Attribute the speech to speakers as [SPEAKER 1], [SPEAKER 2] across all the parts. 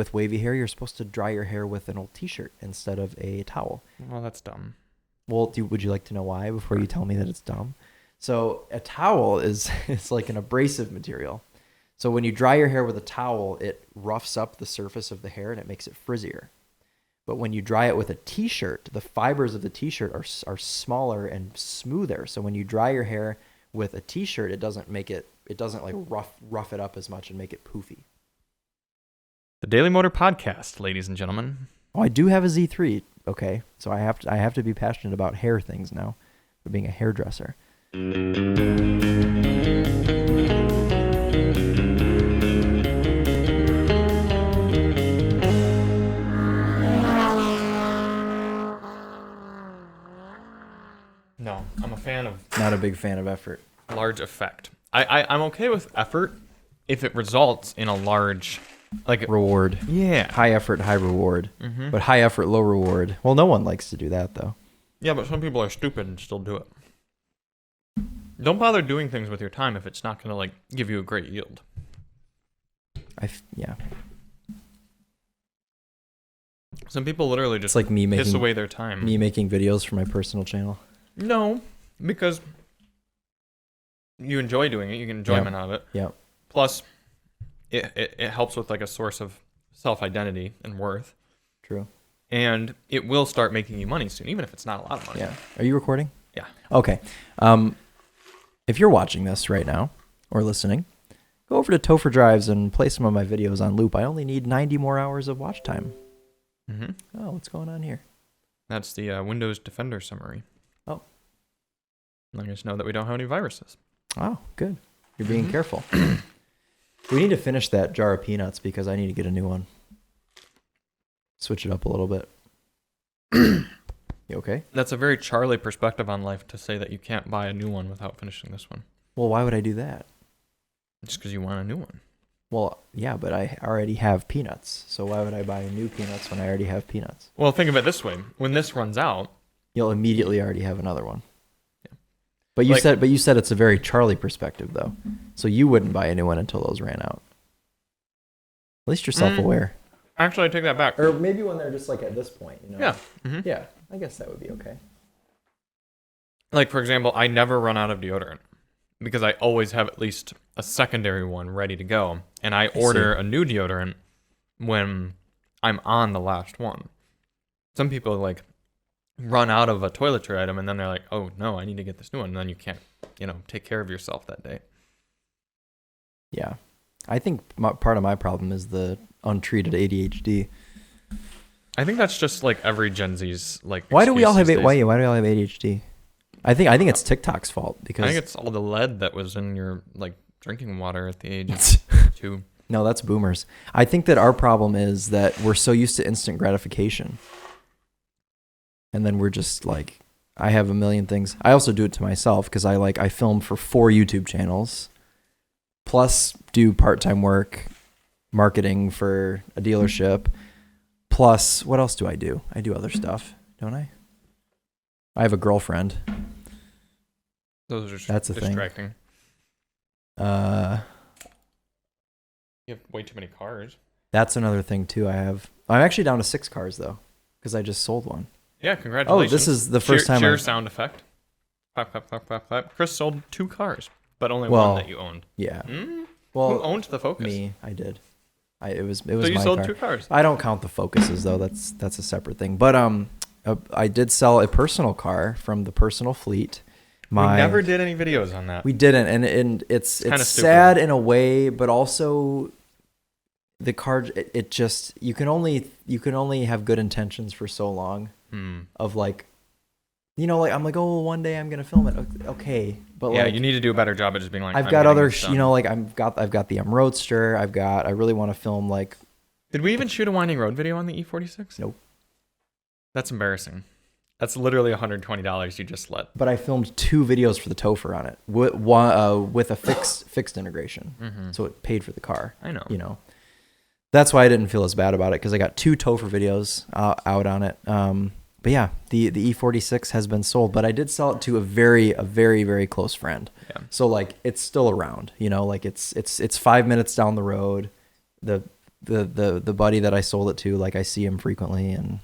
[SPEAKER 1] with wavy hair, you're supposed to dry your hair with an old t-shirt instead of a towel.
[SPEAKER 2] Well, that's dumb.
[SPEAKER 1] Well, would you like to know why before you tell me that it's dumb? So a towel is it's like an abrasive material. So when you dry your hair with a towel, it roughs up the surface of the hair and it makes it frizzier. But when you dry it with a t-shirt, the fibers of the t-shirt are smaller and smoother. So when you dry your hair with a t-shirt, it doesn't like rough it up as much and make it poofy.
[SPEAKER 2] The Daily Motor Podcast, ladies and gentlemen.
[SPEAKER 1] Oh, I do have a Z3. Okay, so I have to be passionate about hair things now, for being a hairdresser.
[SPEAKER 2] No, I'm a fan of
[SPEAKER 1] Not a big fan of effort.
[SPEAKER 2] large effect. I'm okay with effort if it results in a large, like,
[SPEAKER 1] Reward.
[SPEAKER 2] yeah.
[SPEAKER 1] High effort, high reward.
[SPEAKER 2] Mm-hmm.
[SPEAKER 1] But high effort, low reward. Well, no one likes to do that, though.
[SPEAKER 2] Yeah, but some people are stupid and still do it. Don't bother doing things with your time if it's not going to, like, give you a great yield.
[SPEAKER 1] Yeah.
[SPEAKER 2] Some people literally just
[SPEAKER 1] It's like me
[SPEAKER 2] piss
[SPEAKER 1] making
[SPEAKER 2] away their time.
[SPEAKER 1] videos for my personal channel.
[SPEAKER 2] No, because you enjoy doing it. You get enjoyment out of it.
[SPEAKER 1] Yeah.
[SPEAKER 2] Plus, it helps with, like, a source of self-identity and worth.
[SPEAKER 1] True.
[SPEAKER 2] And it will start making you money soon, even if it's not a lot of money.
[SPEAKER 1] Yeah. Are you recording?
[SPEAKER 2] Yeah.
[SPEAKER 1] Okay. If you're watching this right now or listening, go over to Topher Drives and play some of my videos on loop. I only need 90 more hours of watch time.
[SPEAKER 2] Mm-hmm.
[SPEAKER 1] Oh, what's going on here?
[SPEAKER 2] That's the Windows Defender summary.
[SPEAKER 1] Oh.
[SPEAKER 2] Letting us know that we don't have any viruses.
[SPEAKER 1] Oh, good. You're being careful. We need to finish that jar of peanuts because I need to get a new one. Switch it up a little bit. You okay?
[SPEAKER 2] That's a very Charlie perspective on life to say that you can't buy a new one without finishing this one.
[SPEAKER 1] Well, why would I do that?
[SPEAKER 2] Just because you want a new one.
[SPEAKER 1] Well, yeah, but I already have peanuts. So why would I buy new peanuts when I already have peanuts?
[SPEAKER 2] Well, think of it this way. When this runs out...
[SPEAKER 1] You'll immediately already have another one.
[SPEAKER 2] Yeah.
[SPEAKER 1] But you said it's a very Charlie perspective, though. So you wouldn't buy a new one until those ran out. At least you're self-aware.
[SPEAKER 2] Actually, I take that back.
[SPEAKER 1] Or maybe when they're just like at this point, you know?
[SPEAKER 2] Yeah. Mm-hmm.
[SPEAKER 1] Yeah, I guess that would be okay.
[SPEAKER 2] Like, for example, I never run out of deodorant because I always have at least a secondary one ready to go. And I order a new deodorant when I'm on the last one. Some people, like, run out of a toiletry item and then they're like, oh, no, I need to get this new one. And then you can't, take care of yourself that day.
[SPEAKER 1] Yeah. I think part of my problem is the untreated ADHD.
[SPEAKER 2] I think that's just like every Gen Z's like.
[SPEAKER 1] Why do we all have ADHD? I think it's TikTok's fault because
[SPEAKER 2] I think it's all the lead that was in your like drinking water at the age of 2.
[SPEAKER 1] No, that's boomers. I think that our problem is that we're so used to instant gratification, and then we're just like, I have a million things. I also do it to myself because I film for 4 YouTube channels, plus do part-time work, marketing for a dealership. Plus, what else do? I do other stuff, don't I? I have a girlfriend.
[SPEAKER 2] Those are just
[SPEAKER 1] That's a
[SPEAKER 2] distracting.
[SPEAKER 1] Thing.
[SPEAKER 2] You have way too many cars.
[SPEAKER 1] That's another thing too. I'm actually down to 6 cars though, because I just sold one.
[SPEAKER 2] Yeah, congratulations.
[SPEAKER 1] Oh, this is the first time.
[SPEAKER 2] Cheer sound effect. Clap, clap, clap, clap, clap. Chris sold 2 cars, but only one that you owned.
[SPEAKER 1] Yeah.
[SPEAKER 2] Well, who owned the Focus?
[SPEAKER 1] Me, I did. It was
[SPEAKER 2] so you
[SPEAKER 1] my
[SPEAKER 2] sold
[SPEAKER 1] car.
[SPEAKER 2] 2 cars.
[SPEAKER 1] I don't count the Focuses though. That's a separate thing. But I did sell a personal car from the personal fleet.
[SPEAKER 2] We never did any videos on that.
[SPEAKER 1] We didn't, and it's sad in a way, but also the car. It just you can only have good intentions for so long. Of like, like I'm like, oh, one day I'm gonna film it. Okay, but
[SPEAKER 2] yeah, you need to do a better job at just being like.
[SPEAKER 1] I've got other, like I've got the M Roadster. I really want to film like.
[SPEAKER 2] Did we even shoot a winding road video on the E46?
[SPEAKER 1] Nope.
[SPEAKER 2] That's embarrassing. That's literally $120 you just let.
[SPEAKER 1] But I filmed 2 videos for the Topher on it with a fixed integration, so it paid for the car.
[SPEAKER 2] I know.
[SPEAKER 1] That's why I didn't feel as bad about it because I got 2 Topher videos out on it. But yeah, the E46 has been sold, but I did sell it to a very, very close friend.
[SPEAKER 2] Yeah.
[SPEAKER 1] So like it's still around, like it's 5 minutes down the road. The the buddy that I sold it to, like I see him frequently, and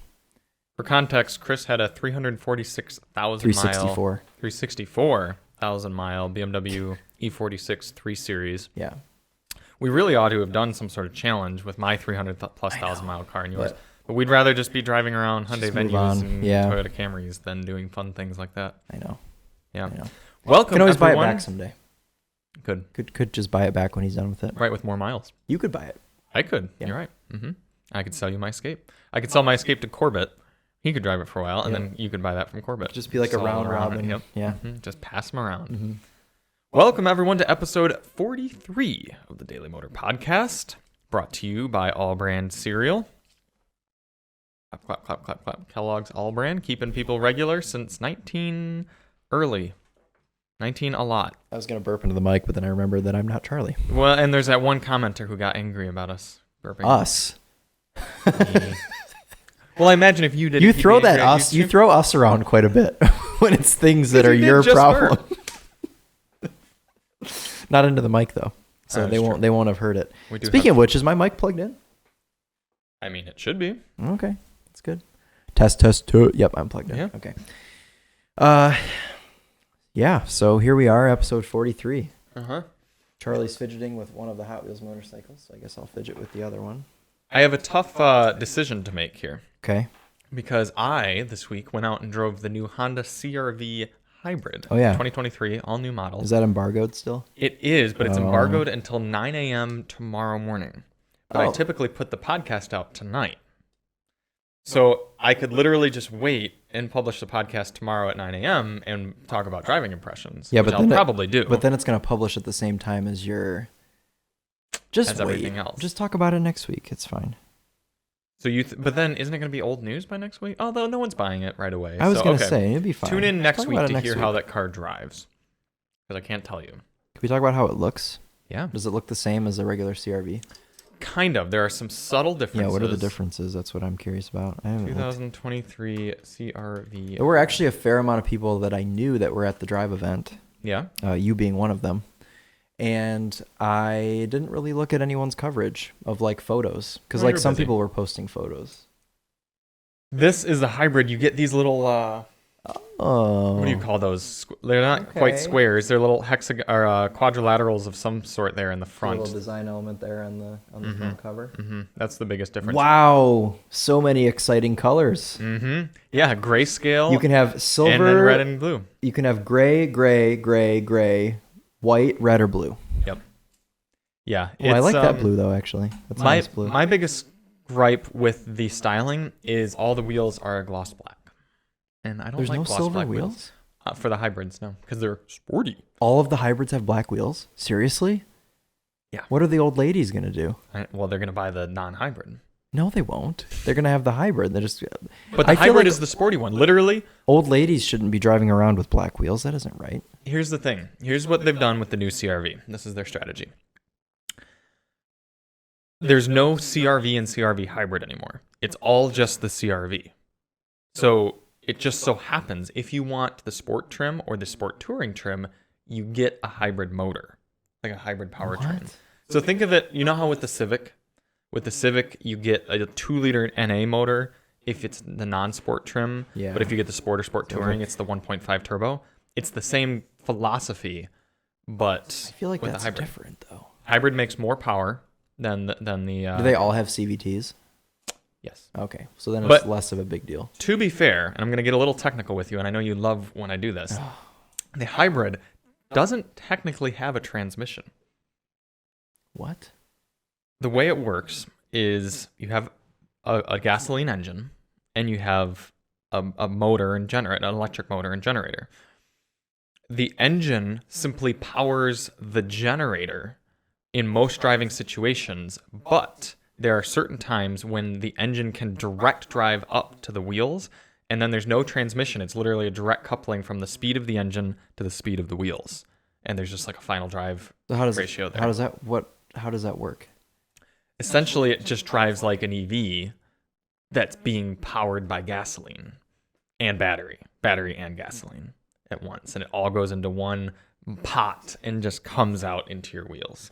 [SPEAKER 2] For context, Chris had a 346,000 mile BMW E46 3 Series.
[SPEAKER 1] Yeah.
[SPEAKER 2] We really ought to have done some sort of challenge with my 300,000 mile car and yours. But we'd rather just be driving around Hyundai Venues and Toyota Camrys than doing fun things like that.
[SPEAKER 1] I know.
[SPEAKER 2] Yeah.
[SPEAKER 1] I know.
[SPEAKER 2] Welcome,
[SPEAKER 1] can always
[SPEAKER 2] everyone.
[SPEAKER 1] buy it back someday. Could just buy it back when he's done with it.
[SPEAKER 2] Right, with more miles.
[SPEAKER 1] You could buy it.
[SPEAKER 2] I could. Yeah. You're right. I could sell you my Escape. I could sell my Escape to Corbett. He could drive it for a while, and then you could buy that from Corbett.
[SPEAKER 1] Just be like a round robin.
[SPEAKER 2] Yep.
[SPEAKER 1] Yeah.
[SPEAKER 2] Just pass them around. Welcome, everyone, to episode 43 of the Daily Motor Podcast, brought to you by All Brand Cereal. Clap, clap, clap, clap, clap. Kellogg's All Brand, keeping people regular since 19 a lot. I
[SPEAKER 1] was going to burp into the mic, but then I remembered that I'm not Charlie.
[SPEAKER 2] Well, and there's that one commenter who got angry about us burping.
[SPEAKER 1] Us?
[SPEAKER 2] Well, I imagine if you did.
[SPEAKER 1] You throw that us. You throw us around quite a bit when it's things that are your problem. Not into the mic though, so they won't. They won't have heard it. Speaking of which, is my mic plugged in?
[SPEAKER 2] I mean, it should be.
[SPEAKER 1] Okay, that's good. Test. Two. Yep, I'm plugged in.
[SPEAKER 2] Yeah.
[SPEAKER 1] Okay. Yeah. So here we are, episode 43. Charlie's fidgeting with one of the Hot Wheels motorcycles. So I guess I'll fidget with the other one.
[SPEAKER 2] I have a tough decision to make here.
[SPEAKER 1] Okay.
[SPEAKER 2] Because I, this week, went out and drove the new Honda CR-V Hybrid.
[SPEAKER 1] Oh, yeah.
[SPEAKER 2] 2023, all new model.
[SPEAKER 1] Is that embargoed still?
[SPEAKER 2] It is, but it's embargoed until 9 a.m. tomorrow morning. But I typically put the podcast out tonight. So I could literally just wait and publish the podcast tomorrow at 9 a.m. and talk about driving impressions, which I'll probably do.
[SPEAKER 1] But then it's going to publish at the same time as your... Just wait.
[SPEAKER 2] Everything else.
[SPEAKER 1] Just talk about it next week. It's fine.
[SPEAKER 2] So but then isn't it going to be old news by next week? Although no one's buying it right away.
[SPEAKER 1] I was going to say, it'd be fine.
[SPEAKER 2] Tune in next week to hear how that car drives. Because I can't tell you.
[SPEAKER 1] Can we talk about how it looks?
[SPEAKER 2] Yeah.
[SPEAKER 1] Does it look the same as a regular CR-V?
[SPEAKER 2] Kind of. There are some subtle differences.
[SPEAKER 1] Yeah, what are the differences? That's what I'm curious about.
[SPEAKER 2] 2023 CR-V.
[SPEAKER 1] There were actually a fair amount of people that I knew that were at the drive event.
[SPEAKER 2] Yeah.
[SPEAKER 1] You being one of them. And I didn't really look at anyone's coverage of like photos because like some people were posting photos.
[SPEAKER 2] This is a hybrid. You get these little what do you call those? They're not quite squares. They're little quadrilaterals of some sort there in the front.
[SPEAKER 1] A little design element there on the front cover.
[SPEAKER 2] That's the biggest difference.
[SPEAKER 1] Wow, so many exciting colors.
[SPEAKER 2] Yeah, grayscale.
[SPEAKER 1] You can have silver,
[SPEAKER 2] and then red and blue.
[SPEAKER 1] You can have gray, white, red, or blue.
[SPEAKER 2] Yep. Yeah.
[SPEAKER 1] I like that blue though. Actually, that's nice blue.
[SPEAKER 2] My biggest gripe with the styling is all the wheels are gloss black, and I don't like gloss
[SPEAKER 1] silver
[SPEAKER 2] black
[SPEAKER 1] wheels
[SPEAKER 2] for the hybrids. No, because they're sporty.
[SPEAKER 1] All of the hybrids have black wheels. Seriously?
[SPEAKER 2] Yeah.
[SPEAKER 1] What are the old ladies gonna do?
[SPEAKER 2] Well, they're gonna buy the non-hybrid.
[SPEAKER 1] No, they won't. They're gonna have the hybrid. They're just.
[SPEAKER 2] But the hybrid is the sporty one. Literally,
[SPEAKER 1] old ladies shouldn't be driving around with black wheels. That isn't right.
[SPEAKER 2] Here's the thing. Here's what they've done with the new CR-V. This is their strategy. There's no CR-V and CR-V hybrid anymore. It's all just the CR-V. So it just so happens if you want the sport trim or the sport touring trim, you get a hybrid motor, like a hybrid powertrain. So think of it. You know how with the Civic. With the Civic, you get a 2-liter NA motor if it's the non-sport trim.
[SPEAKER 1] Yeah.
[SPEAKER 2] But if you get the sport or sport touring, it's the 1.5 turbo. It's the same philosophy, but
[SPEAKER 1] I feel like
[SPEAKER 2] with
[SPEAKER 1] that's
[SPEAKER 2] the hybrid.
[SPEAKER 1] Different though.
[SPEAKER 2] Hybrid makes more power than the.
[SPEAKER 1] Do they all have CVTs?
[SPEAKER 2] Yes.
[SPEAKER 1] Okay, so then it's less of a big deal.
[SPEAKER 2] To be fair, and I'm going to get a little technical with you, and I know you love when I do this. The hybrid doesn't technically have a transmission.
[SPEAKER 1] What?
[SPEAKER 2] The way it works is you have a gasoline engine and you have a motor and generator, an electric motor and generator. The engine simply powers the generator in most driving situations, but there are certain times when the engine can direct drive up to the wheels, and then there's no transmission. It's literally a direct coupling from the speed of the engine to the speed of the wheels, and there's just like a final drive ratio there.
[SPEAKER 1] How does that work?
[SPEAKER 2] Essentially, it just drives like an EV that's being powered by gasoline and battery and gasoline at once, and it all goes into one pot and just comes out into your wheels.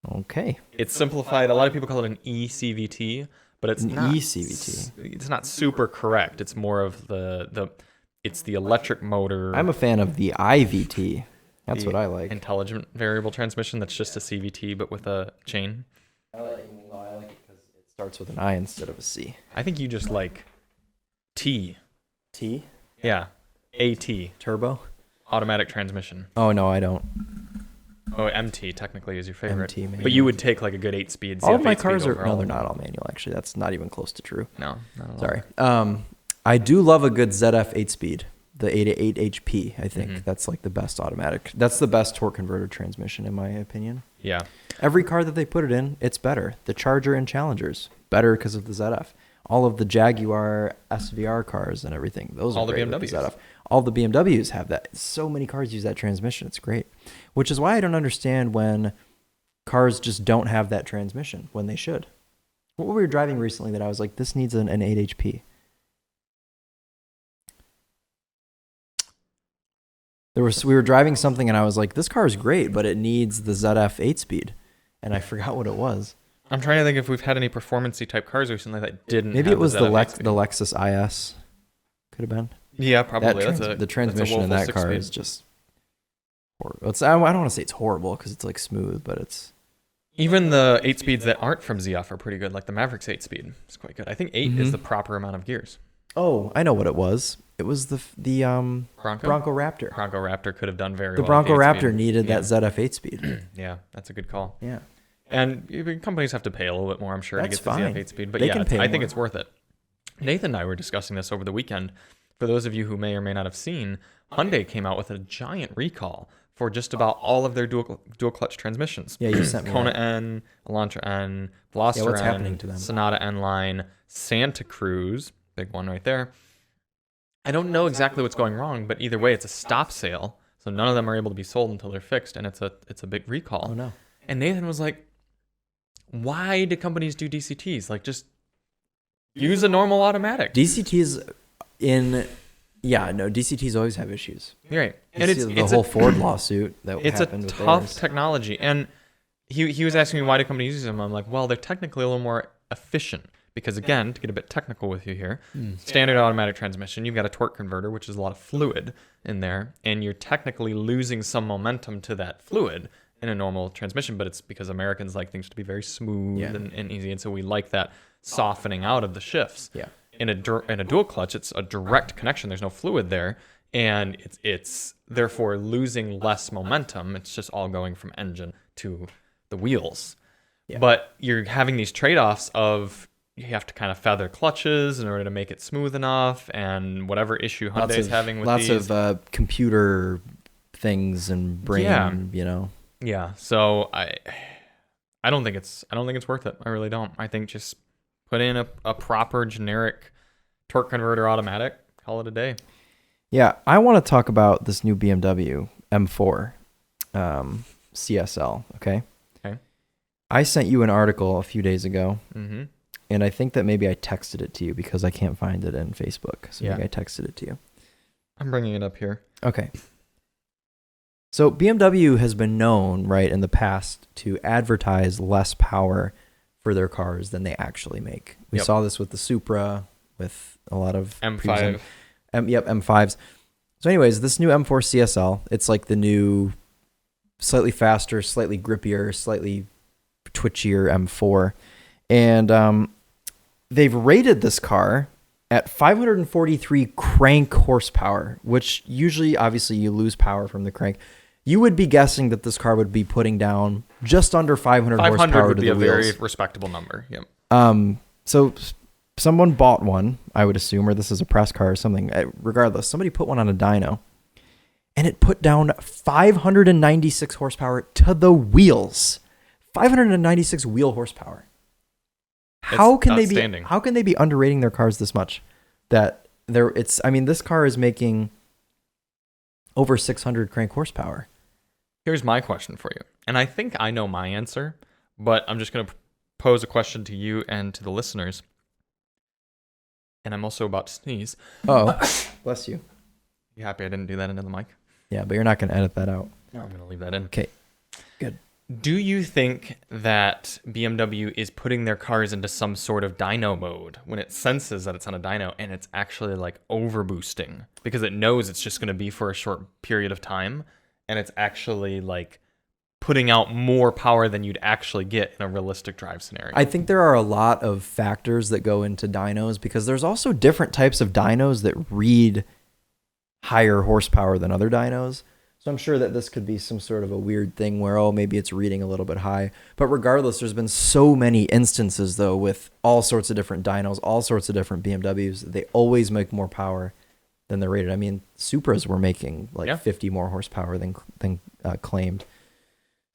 [SPEAKER 1] Okay.
[SPEAKER 2] It's simplified. A lot of people call it an eCVT, but it's
[SPEAKER 1] An
[SPEAKER 2] not.
[SPEAKER 1] eCVT.
[SPEAKER 2] It's not super correct. It's more of it's the electric motor.
[SPEAKER 1] I'm a fan of the IVT. That's
[SPEAKER 2] the
[SPEAKER 1] what I like.
[SPEAKER 2] Intelligent variable transmission. That's just a CVT, but with a chain.
[SPEAKER 1] I like it because it starts with an I instead of a C.
[SPEAKER 2] I think you just like T.
[SPEAKER 1] T?
[SPEAKER 2] Yeah. AT.
[SPEAKER 1] Turbo?
[SPEAKER 2] Automatic transmission.
[SPEAKER 1] Oh, no, I don't.
[SPEAKER 2] Oh, MT technically is your favorite.
[SPEAKER 1] MT, maybe.
[SPEAKER 2] But you would take like a good 8-speed.
[SPEAKER 1] All of my cars are... No, they're not all manual, actually. That's not even close to true.
[SPEAKER 2] No, not at all.
[SPEAKER 1] Sorry. I do love a good ZF 8-speed. The 8 HP, I think. That's like the best automatic. That's the best torque converter transmission, in my opinion.
[SPEAKER 2] Yeah.
[SPEAKER 1] Every car that they put it in, it's better. The Charger and Challengers, better because of the ZF. All of the Jaguar SVR cars and everything, those are great with the ZF. All the BMWs have that. So many cars use that transmission. It's great. Which is why I don't understand when cars just don't have that transmission when they should. What were we driving recently that I was like, this needs an 8 HP? We were driving something and I was like, this car is great, but it needs the ZF 8-speed. And I forgot what it was.
[SPEAKER 2] I'm trying to think if we've had any performance-y type cars recently that didn't.
[SPEAKER 1] Maybe
[SPEAKER 2] have
[SPEAKER 1] it was the
[SPEAKER 2] ZF 8-speed.
[SPEAKER 1] Lexus IS. Could have been.
[SPEAKER 2] Yeah, probably.
[SPEAKER 1] The transmission in that car is just horrible. I don't want to say it's horrible because it's like smooth, but it's...
[SPEAKER 2] Even the 8-speeds that aren't from ZF are pretty good, like the Maverick's 8-speed. It's quite good. I think 8 is the proper amount of gears.
[SPEAKER 1] Oh, I know what it was. It was the Bronco Raptor.
[SPEAKER 2] Bronco Raptor could have done very
[SPEAKER 1] the
[SPEAKER 2] well.
[SPEAKER 1] The Bronco Raptor needed that ZF 8-speed.
[SPEAKER 2] Yeah, that's a good call.
[SPEAKER 1] Yeah.
[SPEAKER 2] And companies have to pay a little bit more, I'm sure,
[SPEAKER 1] that's
[SPEAKER 2] to get the ZF 8-speed. But I think it's worth it. Nathan and I were discussing this over the weekend. For those of you who may or may not have seen, Hyundai came out with a giant recall for just about all of their dual clutch transmissions.
[SPEAKER 1] Yeah, you sent me
[SPEAKER 2] Kona
[SPEAKER 1] that.
[SPEAKER 2] N, Elantra N, Veloster
[SPEAKER 1] what's
[SPEAKER 2] N,
[SPEAKER 1] happening to them?
[SPEAKER 2] Sonata N line, Santa Cruz, big one right there. I don't know exactly what's going wrong, but either way, it's a stop sale, so none of them are able to be sold until they're fixed, and it's a big recall.
[SPEAKER 1] Oh no!
[SPEAKER 2] And Nathan was like, "Why do companies do DCTs? Like, just use a normal automatic."
[SPEAKER 1] DCTs DCTs always have issues.
[SPEAKER 2] You're right,
[SPEAKER 1] and it's the whole Ford lawsuit that happened with
[SPEAKER 2] tough
[SPEAKER 1] theirs.
[SPEAKER 2] technology. And he was asking me why do companies use them. I'm like, well, they're technically a little more efficient. Because again, to get a bit technical with you here, standard automatic transmission, you've got a torque converter, which is a lot of fluid in there, and you're technically losing some momentum to that fluid in a normal transmission, but it's because Americans like things to be very smooth and easy, and so we like that softening out of the shifts.
[SPEAKER 1] Yeah.
[SPEAKER 2] In a dual clutch, it's a direct connection. There's no fluid there, and it's therefore losing less momentum. It's just all going from engine to the wheels. Yeah. But you're having these trade-offs of you have to kind of feather clutches in order to make it smooth enough, and whatever issue Hyundai is having with these.
[SPEAKER 1] Lots of computer things and brain,
[SPEAKER 2] Yeah. So I don't think it's worth it. I really don't. I think just put in a proper generic torque converter automatic, call it a day.
[SPEAKER 1] Yeah, I want to talk about this new BMW M4 CSL. Okay. I sent you an article a few days ago. Mm-hmm. And I think that maybe I texted it to you because I can't find it in Facebook. So maybe I texted it to you.
[SPEAKER 2] I'm bringing it up here.
[SPEAKER 1] Okay. So BMW has been known, right, in the past to advertise less power for their cars than they actually make. We saw this with the Supra, with a lot of
[SPEAKER 2] M5.
[SPEAKER 1] M5s. So anyways, this new M4 CSL, it's like the new slightly faster, slightly grippier, slightly twitchier M4. And they've rated this car at 543 crank horsepower, which usually, obviously, you lose power from the crank. You would be guessing that this car would be putting down just under 500 horsepower to the wheels. 500 would be a
[SPEAKER 2] very respectable number. Yep.
[SPEAKER 1] So someone bought one, I would assume, or this is a press car or something. Regardless, somebody put one on a dyno, and it put down 596 horsepower to the wheels. 596 wheel horsepower. How can they be underrating their cars this much? This car is making over 600 crank horsepower.
[SPEAKER 2] Here's my question for you. And I think I know my answer, but I'm just going to pose a question to you and to the listeners. And I'm also about to sneeze.
[SPEAKER 1] Oh, bless you.
[SPEAKER 2] You happy I didn't do that into the mic?
[SPEAKER 1] Yeah, but you're not going to edit that out.
[SPEAKER 2] No, I'm going to leave that in.
[SPEAKER 1] Okay, good.
[SPEAKER 2] Do you think that BMW is putting their cars into some sort of dyno mode when it senses that it's on a dyno and it's actually like overboosting because it knows it's just going to be for a short period of time and it's actually like putting out more power than you'd actually get in a realistic drive scenario?
[SPEAKER 1] I think there are a lot of factors that go into dynos because there's also different types of dynos that read higher horsepower than other dynos. So I'm sure that this could be some sort of a weird thing where, oh, maybe it's reading a little bit high. But regardless, there's been so many instances, though, with all sorts of different dynos, all sorts of different BMWs. They always make more power than they're rated. I mean, Supras were making like 50 more horsepower than claimed.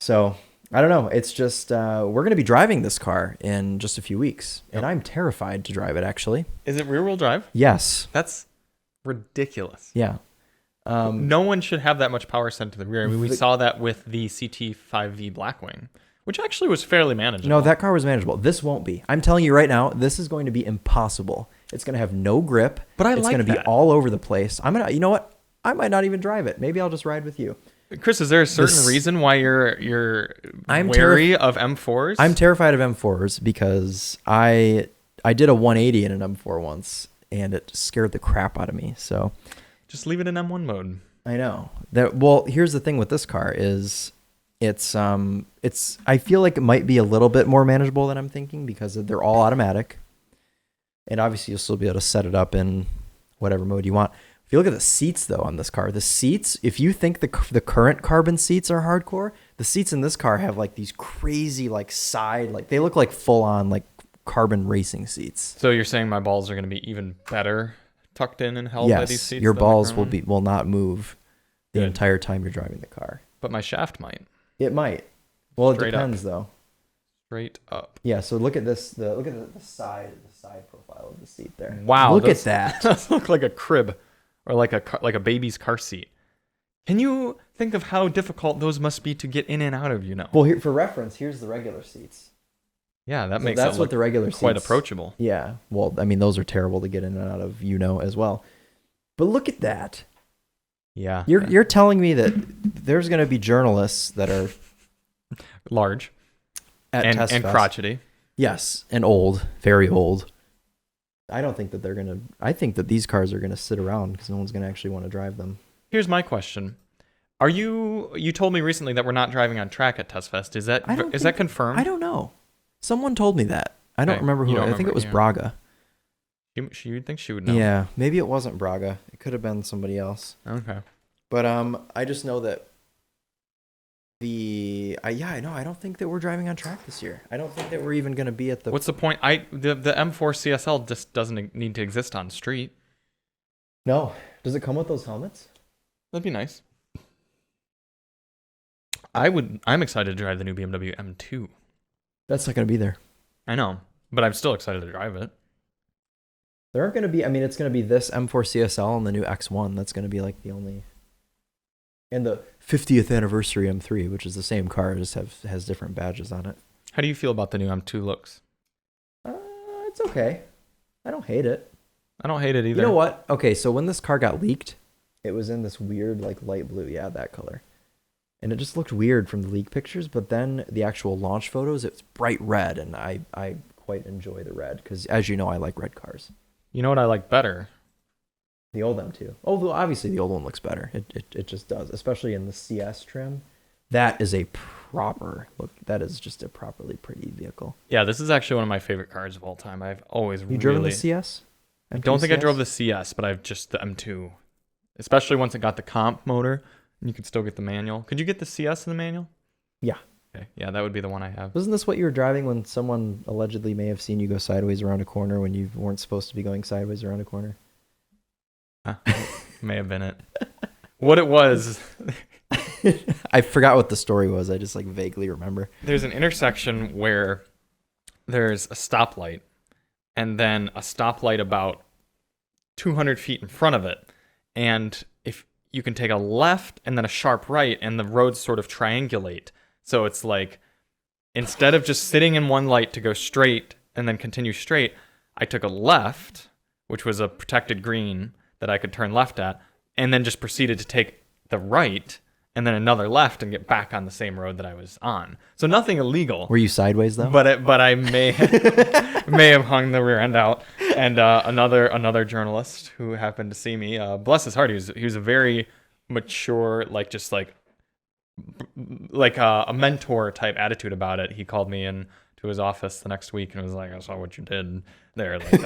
[SPEAKER 1] So I don't know. It's just we're going to be driving this car in just a few weeks. And I'm terrified to drive it, actually.
[SPEAKER 2] Is it rear-wheel drive?
[SPEAKER 1] Yes.
[SPEAKER 2] That's ridiculous.
[SPEAKER 1] Yeah.
[SPEAKER 2] No one should have that much power sent to the rear. I mean, we saw that with the CT5V Blackwing, which actually was fairly manageable.
[SPEAKER 1] No, that car was manageable. This won't be. I'm telling you right now, this is going to be impossible. It's going to have no grip.
[SPEAKER 2] But
[SPEAKER 1] it's going to be all over the place. You know what? I might not even drive it. Maybe I'll just ride with you.
[SPEAKER 2] Chris, is there a certain reason why you're wary of M4s?
[SPEAKER 1] I'm terrified of M4s because I did a 180 in an M4 once, and it scared the crap out of me. So
[SPEAKER 2] just leave it in M1 mode.
[SPEAKER 1] I know. Well, here's the thing with this car is it's I feel like it might be a little bit more manageable than I'm thinking because they're all automatic. And obviously you'll still be able to set it up in whatever mode you want. If you look at the seats though on this car, the seats, if you think the current carbon seats are hardcore, the seats in this car have like these crazy like side, like they look like full on like carbon racing seats.
[SPEAKER 2] So you're saying my balls are going to be even better tucked in and held by these seats?
[SPEAKER 1] Yes, your balls will not move the entire time you're driving the car.
[SPEAKER 2] But my shaft might.
[SPEAKER 1] It might. Well, it
[SPEAKER 2] Straight
[SPEAKER 1] depends
[SPEAKER 2] up.
[SPEAKER 1] though.
[SPEAKER 2] Straight up.
[SPEAKER 1] Yeah. So look at this. Look at the side profile of the seat there.
[SPEAKER 2] Wow.
[SPEAKER 1] Look at that.
[SPEAKER 2] Those look like a crib or like a baby's car seat. Can you think of how difficult those must be to get in and out of?
[SPEAKER 1] Well, here, for reference, here's the regular seats.
[SPEAKER 2] Yeah, that
[SPEAKER 1] So
[SPEAKER 2] makes
[SPEAKER 1] that's
[SPEAKER 2] it
[SPEAKER 1] what
[SPEAKER 2] look
[SPEAKER 1] the regular
[SPEAKER 2] quite
[SPEAKER 1] seats,
[SPEAKER 2] approachable.
[SPEAKER 1] Yeah. Well, I mean, those are terrible to get in and out of, as well. But look at that.
[SPEAKER 2] Yeah.
[SPEAKER 1] You're telling me that there's going to be journalists that are
[SPEAKER 2] large
[SPEAKER 1] at
[SPEAKER 2] and
[SPEAKER 1] Test Fest.
[SPEAKER 2] crotchety.
[SPEAKER 1] Yes, and old, very old. I don't think that they're going to. I think that these cars are going to sit around because no one's going to actually want to drive them.
[SPEAKER 2] Here's my question: You told me recently that we're not driving on track at Test Fest. Is that confirmed?
[SPEAKER 1] I don't know. Someone told me that. I don't remember who. I think it was Braga.
[SPEAKER 2] She would think she would know.
[SPEAKER 1] Yeah, maybe it wasn't Braga. It could have been somebody else.
[SPEAKER 2] Okay.
[SPEAKER 1] But I just know that I don't think that we're driving on track this year. I don't think that we're even going to be at the.
[SPEAKER 2] What's the point? The M4 CSL just doesn't need to exist on street.
[SPEAKER 1] No. Does it come with those helmets?
[SPEAKER 2] That'd be nice. I'm excited to drive the new BMW M2.
[SPEAKER 1] That's not going to be there.
[SPEAKER 2] I know, but I'm still excited to drive it.
[SPEAKER 1] There aren't going to be. I mean, it's going to be this M4 CSL and the new X1. That's going to be like the only. And the 50th anniversary M3, which is the same car, just has different badges on it.
[SPEAKER 2] How do you feel about the new M2 looks?
[SPEAKER 1] It's okay. I don't hate it.
[SPEAKER 2] I don't hate it either.
[SPEAKER 1] You know what? Okay, so when this car got leaked, it was in this weird like light blue. Yeah, that color. And it just looked weird from the leak pictures, but then the actual launch photos, it's bright red, and I quite enjoy the red because, as you know, I like red cars.
[SPEAKER 2] You know what I like better?
[SPEAKER 1] The old M2. Although obviously the old one looks better. It just does, especially in the CS trim. That is a proper look. That is just a properly pretty vehicle.
[SPEAKER 2] Yeah, this is actually one of my favorite cars of all time. I've always
[SPEAKER 1] driven the CS?
[SPEAKER 2] I don't think I drove the CS, but I've just the M2, especially once it got the comp motor. And you could still get the manual. Could you get the CS in the manual?
[SPEAKER 1] Yeah.
[SPEAKER 2] Okay. Yeah, that would be the one I have.
[SPEAKER 1] Wasn't this what you were driving when someone allegedly may have seen you go sideways around a corner when you weren't supposed to be going sideways around a corner?
[SPEAKER 2] May have been it. What it was.
[SPEAKER 1] I forgot what the story was. I just like vaguely remember.
[SPEAKER 2] There's an intersection where there's a stoplight and then a stoplight about 200 feet in front of it. And if you can take a left and then a sharp right, and the roads sort of triangulate. So it's like, instead of just sitting in one light to go straight and then continue straight, I took a left, which was a protected green that I could turn left at, and then just proceeded to take the right and then another left and get back on the same road that I was on. So nothing illegal.
[SPEAKER 1] Were you sideways though?
[SPEAKER 2] But I may have hung the rear end out. And another journalist who happened to see me, bless his heart, he was a very mature, like just like a mentor type attitude about it. He called me in to his office the next week and was like, I saw what you did there. Like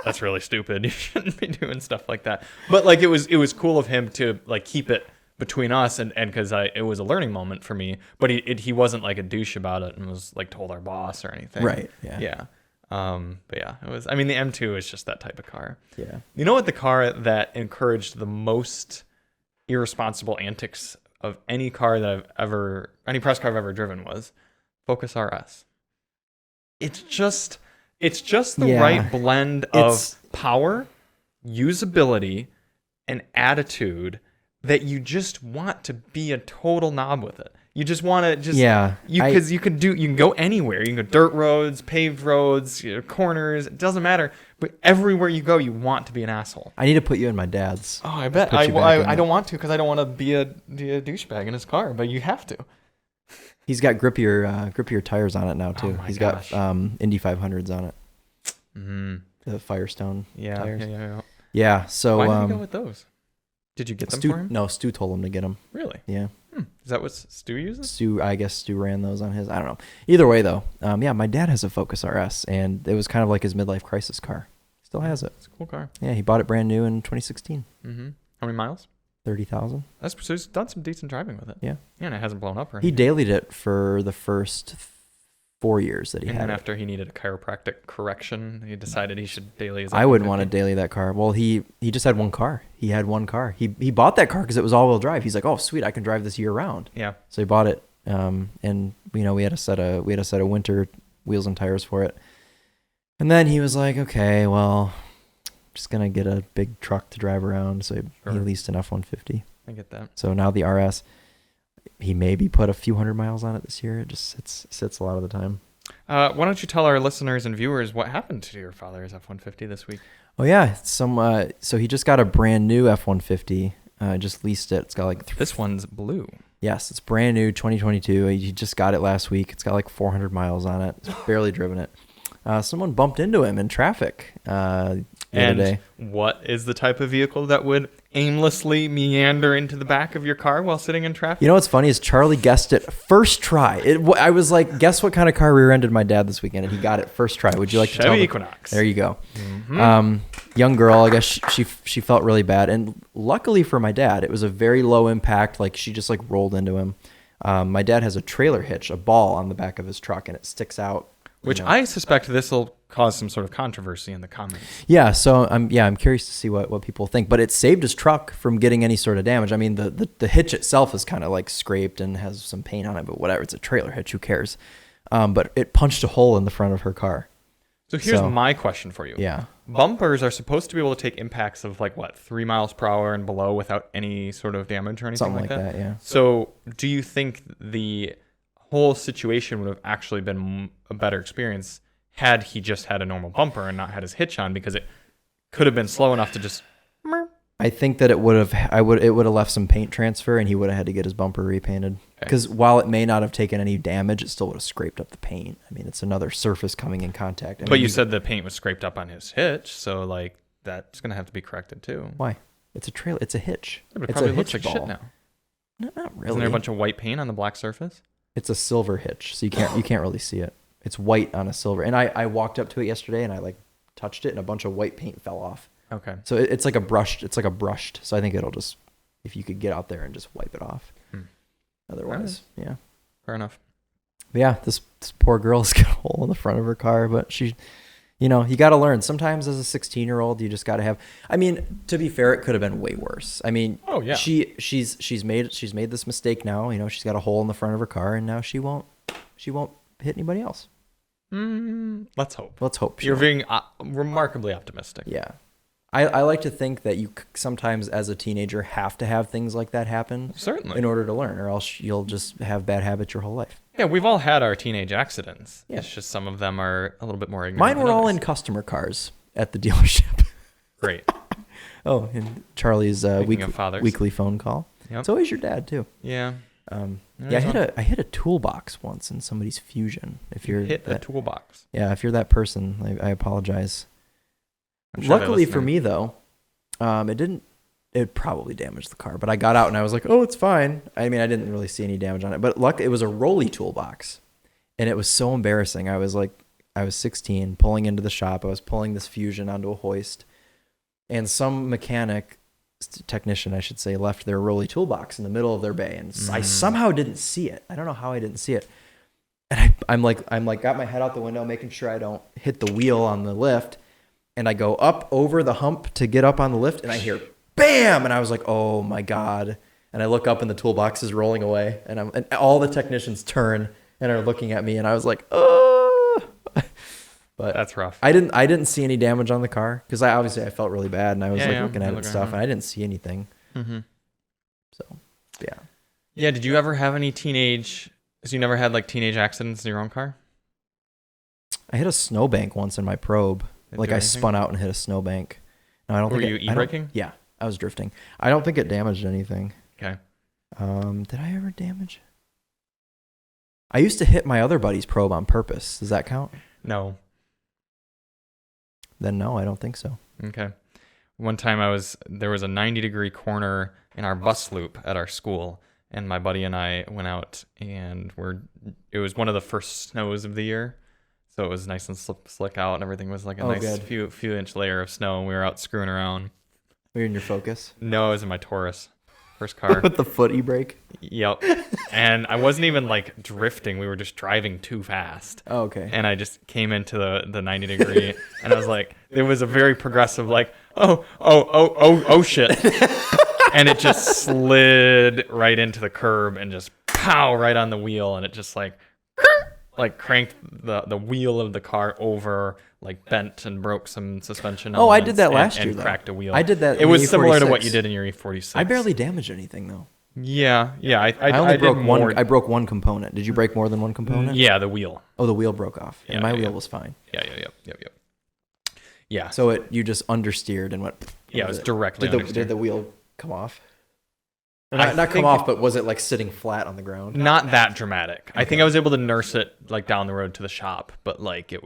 [SPEAKER 2] that's really stupid. You shouldn't be doing stuff like that. But like it was cool of him to like keep it between us and because it was a learning moment for me. But he wasn't like a douche about it and was like told our boss or anything.
[SPEAKER 1] Right. Yeah.
[SPEAKER 2] Yeah. But yeah, it was. I mean, the M2 is just that type of car.
[SPEAKER 1] Yeah.
[SPEAKER 2] You know what? The car that encouraged the most irresponsible antics of any press car I've ever driven was Focus RS. It's just the right blend of power, usability, and attitude that you just want to be a total knob with it. You just want to because you can go anywhere. You can go dirt roads, paved roads, corners. It doesn't matter. But everywhere you go, you want to be an asshole.
[SPEAKER 1] I need to put you in my dad's.
[SPEAKER 2] Oh, I bet. I don't want to because I don't want to be a douchebag in his car. But you have to.
[SPEAKER 1] He's got grippier tires on it now too.
[SPEAKER 2] Oh
[SPEAKER 1] He's got Indy 500s on it.
[SPEAKER 2] Mm-hmm.
[SPEAKER 1] The Firestone tires.
[SPEAKER 2] Yeah.
[SPEAKER 1] Yeah. So
[SPEAKER 2] why did you go with those? Did you get them for him?
[SPEAKER 1] No, Stu told him to get them.
[SPEAKER 2] Really?
[SPEAKER 1] Yeah.
[SPEAKER 2] Is that what Stu uses?
[SPEAKER 1] I guess Stu ran those on his. I don't know. Either way, though, my dad has a Focus RS, and it was kind of like his midlife crisis car. Still has it.
[SPEAKER 2] It's a cool car.
[SPEAKER 1] Yeah, he bought it brand new in 2016.
[SPEAKER 2] Mm-hmm. How many miles?
[SPEAKER 1] 30,000.
[SPEAKER 2] So he's done some decent driving with it.
[SPEAKER 1] Yeah.
[SPEAKER 2] Yeah, and it hasn't blown up or
[SPEAKER 1] He
[SPEAKER 2] anything.
[SPEAKER 1] dailied it for the first 4 years that he had
[SPEAKER 2] And then
[SPEAKER 1] it.
[SPEAKER 2] after he needed a chiropractic correction, he decided he should daily his
[SPEAKER 1] I wouldn't
[SPEAKER 2] F-150.
[SPEAKER 1] want to daily that car. Well, he just had one car. He had one car. He bought that car because it was all-wheel drive. He's like, oh, sweet, I can drive this year-round.
[SPEAKER 2] Yeah.
[SPEAKER 1] So he bought it, and we had a set of winter wheels and tires for it. And then he was like, okay, well, I'm just gonna get a big truck to drive around. So he leased an F-150.
[SPEAKER 2] I get that.
[SPEAKER 1] So now the RS, he maybe put a few hundred miles on it this year. It just sits a lot of the time.
[SPEAKER 2] Why don't you tell our listeners and viewers what happened to your father's F-150 this week?
[SPEAKER 1] Oh yeah, so he just got a brand new F-150. Just leased it. It's got like
[SPEAKER 2] this one's blue.
[SPEAKER 1] Yes, it's brand new, 2022. He just got it last week. It's got like 400 miles on it. It's barely driven it. Someone bumped into him in traffic the other day.
[SPEAKER 2] What is the type of vehicle that would aimlessly meander into the back of your car while sitting in traffic?
[SPEAKER 1] You know what's funny is Charlie guessed it first try. I was like, guess what kind of car rear-ended my dad this weekend, and he got it first try. Would you like to tell
[SPEAKER 2] Chevy
[SPEAKER 1] me?
[SPEAKER 2] Equinox.
[SPEAKER 1] There you go.
[SPEAKER 2] Mm-hmm.
[SPEAKER 1] Young girl, I guess she felt really bad, and luckily for my dad, it was a very low impact. Like she just like rolled into him. My dad has a trailer hitch, a ball on the back of his truck, and it sticks out.
[SPEAKER 2] Which I suspect this will cause some sort of controversy in the comments.
[SPEAKER 1] Yeah, so I'm curious to see what people think. But it saved his truck from getting any sort of damage. I mean, the hitch itself is kind of like scraped and has some paint on it, but whatever. It's a trailer hitch. Who cares? But it punched a hole in the front of her car.
[SPEAKER 2] So here's my question for you.
[SPEAKER 1] Yeah.
[SPEAKER 2] Bumpers are supposed to be able to take impacts of like what, 3 miles per hour and below without any sort of damage or anything
[SPEAKER 1] Something
[SPEAKER 2] like
[SPEAKER 1] that, yeah.
[SPEAKER 2] So do you think the whole situation would have actually been a better experience had he just had a normal bumper and not had his hitch on, because it could have been slow enough to just...
[SPEAKER 1] I think that it would have left some paint transfer, and he would have had to get his bumper repainted. Because while it may not have taken any damage, it still would have scraped up the paint. I mean, it's another surface coming in contact.
[SPEAKER 2] But you said the paint was scraped up on his hitch, so like that's going to have to be corrected too.
[SPEAKER 1] Why? It's a trailer. It's a hitch.
[SPEAKER 2] Yeah, but it
[SPEAKER 1] it's
[SPEAKER 2] probably
[SPEAKER 1] a
[SPEAKER 2] looks
[SPEAKER 1] hitch
[SPEAKER 2] like
[SPEAKER 1] ball.
[SPEAKER 2] shit now.
[SPEAKER 1] Not really.
[SPEAKER 2] Isn't there a bunch of white paint on the black surface?
[SPEAKER 1] It's a silver hitch, so you can't really see it. It's white on a silver. And I walked up to it yesterday and I like touched it and a bunch of white paint fell off.
[SPEAKER 2] Okay.
[SPEAKER 1] So it's like a brushed. So I think it'll just, if you could get out there and just wipe it off. Otherwise, yeah.
[SPEAKER 2] Fair enough.
[SPEAKER 1] But yeah, this poor girl's got a hole in the front of her car, but she, you got to learn. Sometimes as a 16-year-old, you just got to have, I mean, to be fair, it could have been way worse. I mean,
[SPEAKER 2] oh yeah.
[SPEAKER 1] She's made this mistake now. She's got a hole in the front of her car, and now she won't hit anybody else.
[SPEAKER 2] Let's hope.
[SPEAKER 1] Let's hope.
[SPEAKER 2] You're being remarkably optimistic.
[SPEAKER 1] Yeah. I like to think that you sometimes as a teenager have to have things like that happen.
[SPEAKER 2] Certainly.
[SPEAKER 1] In order to learn, or else you'll just have bad habits your whole life.
[SPEAKER 2] Yeah, we've all had our teenage accidents.
[SPEAKER 1] Yeah.
[SPEAKER 2] It's just some of them are a little bit more ignorant.
[SPEAKER 1] Mine were
[SPEAKER 2] than
[SPEAKER 1] all
[SPEAKER 2] others.
[SPEAKER 1] in customer cars at the dealership.
[SPEAKER 2] Great.
[SPEAKER 1] Oh, and Charlie's weekly phone call.
[SPEAKER 2] Yep.
[SPEAKER 1] It's always your dad too.
[SPEAKER 2] Yeah.
[SPEAKER 1] Yeah, I hit a toolbox once in somebody's Fusion. If you're
[SPEAKER 2] hit a toolbox.
[SPEAKER 1] Yeah, if you're that person, I apologize.
[SPEAKER 2] I'm sure
[SPEAKER 1] Luckily for me though, it didn't. It probably damaged the car, but I got out and I was like, "Oh, it's fine." I mean, I didn't really see any damage on it, but luckily it was a rolly toolbox, and it was so embarrassing. I was 16, pulling into the shop. I was pulling this Fusion onto a hoist, and some technician, I should say, left their rolly toolbox in the middle of their bay, and I somehow didn't see it. I don't know how I didn't see it, and I'm like got my head out the window, making sure I don't hit the wheel on the lift, and I go up over the hump to get up on the lift, and I hear bam, and I was like, oh my god, and I look up and the toolbox is rolling away, and all the technicians turn and are looking at me, and I was like, oh. But
[SPEAKER 2] that's rough.
[SPEAKER 1] I didn't see any damage on the car because I felt really bad, and I was looking at it and stuff, and I didn't see anything.
[SPEAKER 2] Mm-hmm.
[SPEAKER 1] So, yeah.
[SPEAKER 2] Yeah. Did you ever have any teenage? So you never had like teenage accidents in your own car?
[SPEAKER 1] I hit a snowbank once in my probe. I spun out and hit a snowbank. No, I don't.
[SPEAKER 2] Were you e-braking?
[SPEAKER 1] Yeah, I was drifting. I don't think it damaged anything.
[SPEAKER 2] Okay.
[SPEAKER 1] Did I ever damage? I used to hit my other buddy's probe on purpose. Does that count?
[SPEAKER 2] No.
[SPEAKER 1] Then no, I don't think so.
[SPEAKER 2] Okay. One time there was a 90-degree corner in our bus loop at our school, and my buddy and I went out, and it was one of the first snows of the year, so it was nice and slick out, and everything was like a nice few inch layer of snow, and we were out screwing around.
[SPEAKER 1] Were you in your Focus?
[SPEAKER 2] No, it was in my Taurus. First car.
[SPEAKER 1] With the foot e-brake?
[SPEAKER 2] Yep. And I wasn't even like drifting. We were just driving too fast.
[SPEAKER 1] Oh, okay.
[SPEAKER 2] And I just came into the 90 degree and I was like, it was a very progressive like, oh shit. And it just slid right into the curb and just pow right on the wheel. And it just like cranked the wheel of the car over, like bent and broke some suspension.
[SPEAKER 1] Oh, I did that last year,
[SPEAKER 2] and
[SPEAKER 1] though.
[SPEAKER 2] cracked a wheel.
[SPEAKER 1] I did that.
[SPEAKER 2] It was similar to what you did in your E46.
[SPEAKER 1] I barely damaged anything though.
[SPEAKER 2] Yeah.
[SPEAKER 1] I only broke one. I broke one component. Did you break more than one component?
[SPEAKER 2] Yeah, the wheel.
[SPEAKER 1] Oh, the wheel broke off.
[SPEAKER 2] Yeah,
[SPEAKER 1] and my wheel was fine.
[SPEAKER 2] Yep. Yeah.
[SPEAKER 1] So you just understeered and went.
[SPEAKER 2] Yeah, it was directly.
[SPEAKER 1] Did the wheel come off? Not come off, but was it like sitting flat on the ground?
[SPEAKER 2] Not that dramatic. Okay. I think I was able to nurse it like down the road to the shop, but like it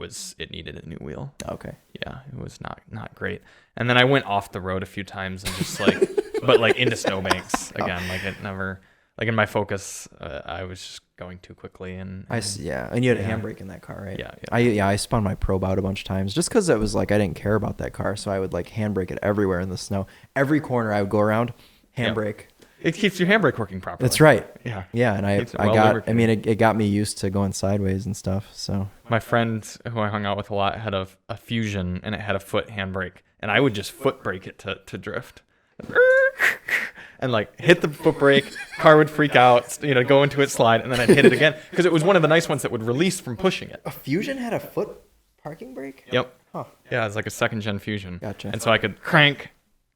[SPEAKER 2] needed a new wheel.
[SPEAKER 1] Okay.
[SPEAKER 2] Yeah, it was not great. And then I went off the road a few times and just like, but like into snowbanks again. Like it never, like in my Focus, I was just going too quickly and
[SPEAKER 1] you had a handbrake in that car, right?
[SPEAKER 2] Yeah.
[SPEAKER 1] I spun my probe out a bunch of times just because it was like I didn't care about that car, so I would like handbrake it everywhere in the snow. Every corner I would go around, handbrake.
[SPEAKER 2] It keeps your handbrake working properly.
[SPEAKER 1] That's right.
[SPEAKER 2] Yeah.
[SPEAKER 1] Yeah, and it got me used to going sideways and stuff. So
[SPEAKER 2] my friend who I hung out with a lot had a Fusion, and it had a foot handbrake, and I would just foot brake it to drift, and like hit the foot brake, car would freak out, go into its slide, and then I'd hit it again because it was one of the nice ones that would release from pushing it.
[SPEAKER 1] A Fusion had a foot parking brake?
[SPEAKER 2] Yep.
[SPEAKER 1] Huh.
[SPEAKER 2] Yeah, it's like a second gen Fusion.
[SPEAKER 1] Gotcha.
[SPEAKER 2] And so I could crank,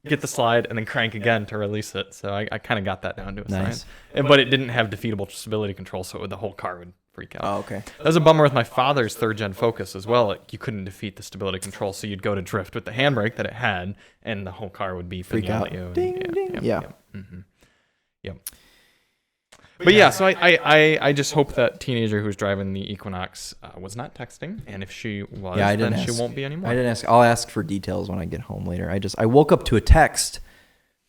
[SPEAKER 2] get the slide, and then crank again to release it. So I kind of got that down to a science. But it didn't have defeatable stability control, so the whole car would freak out.
[SPEAKER 1] Oh, okay.
[SPEAKER 2] That was a bummer with my father's third-gen Focus as well. You couldn't defeat the stability control, so you'd go to drift with the handbrake that it had, and the whole car would beep
[SPEAKER 1] freak out. Ding, ding.
[SPEAKER 2] Yep. Mm-hmm. Yep. But yeah, so I just hope that teenager who's driving the Equinox was not texting, and if she was, then she won't be anymore.
[SPEAKER 1] I didn't ask. I'll ask for details when I get home later. I woke up to a text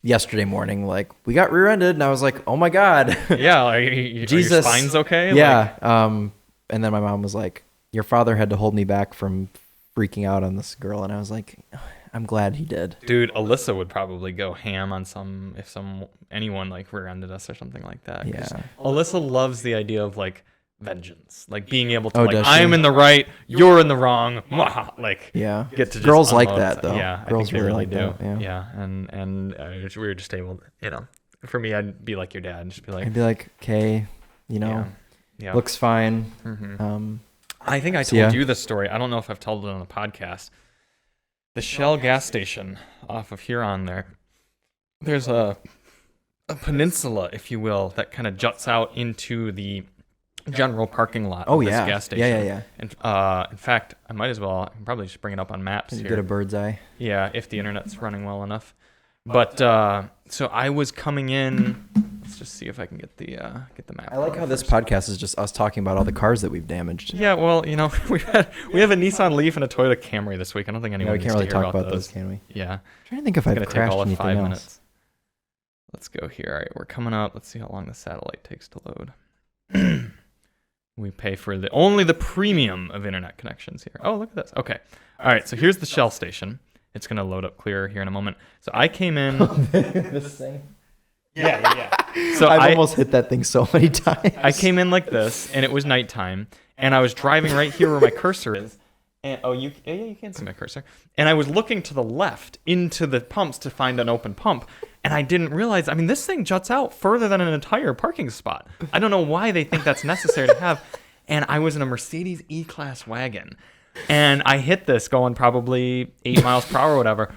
[SPEAKER 1] yesterday morning like, we got rear-ended, and I was like, oh my god.
[SPEAKER 2] Yeah,
[SPEAKER 1] Jesus,
[SPEAKER 2] your spine's okay?
[SPEAKER 1] Yeah. And then my mom was like, your father had to hold me back from freaking out on this girl, and I was like, I'm glad he did.
[SPEAKER 2] Dude, Alyssa would probably go ham on anyone like rear-ended us or something like that.
[SPEAKER 1] Yeah.
[SPEAKER 2] Alyssa loves the idea of like vengeance, like being able to I'm in the right, you're in the wrong. Like get to
[SPEAKER 1] girls like that though.
[SPEAKER 2] Yeah,
[SPEAKER 1] girls
[SPEAKER 2] I think they really
[SPEAKER 1] do.
[SPEAKER 2] That, yeah. And we were just able, for me, I'd be like your dad and just be like,
[SPEAKER 1] I'd be like, okay, looks fine.
[SPEAKER 2] Mm-hmm. I think I told you this story. I don't know if I've told it on the podcast. The Shell gas station off of Huron there's a peninsula, if you will, that kind of juts out into the general parking lot of this gas station.
[SPEAKER 1] Yeah.
[SPEAKER 2] And in fact, I can probably just bring it up on maps here.
[SPEAKER 1] Get a bird's eye.
[SPEAKER 2] Yeah, if the internet's running well enough. But so I was coming in. Let's just see if I can get the map.
[SPEAKER 1] I like how this podcast is just us talking about all the cars that we've damaged.
[SPEAKER 2] Yeah, well, we have a Nissan Leaf and a Toyota Camry this week. I don't think anyone
[SPEAKER 1] we can't really talk about those, can we?
[SPEAKER 2] Yeah.
[SPEAKER 1] I'm trying to think if I've crashed
[SPEAKER 2] take all of
[SPEAKER 1] anything
[SPEAKER 2] 5
[SPEAKER 1] else.
[SPEAKER 2] minutes. Let's go here. All right, we're coming up. Let's see how long the satellite takes to load. We pay for only the premium of internet connections here. Oh, look at this. Okay. All right, so here's the Shell station. It's going to load up clear here in a moment. So I came in.
[SPEAKER 1] This thing?
[SPEAKER 2] Yeah. So
[SPEAKER 1] I've almost hit that thing so many times.
[SPEAKER 2] I came in like this, and it was nighttime, and I was driving right here where my cursor is. And you can see my cursor. And I was looking to the left into the pumps to find an open pump, and I didn't realize. I mean, this thing juts out further than an entire parking spot. I don't know why they think that's necessary to have. And I was in a Mercedes E-Class wagon, and I hit this going probably 8 miles per hour or whatever.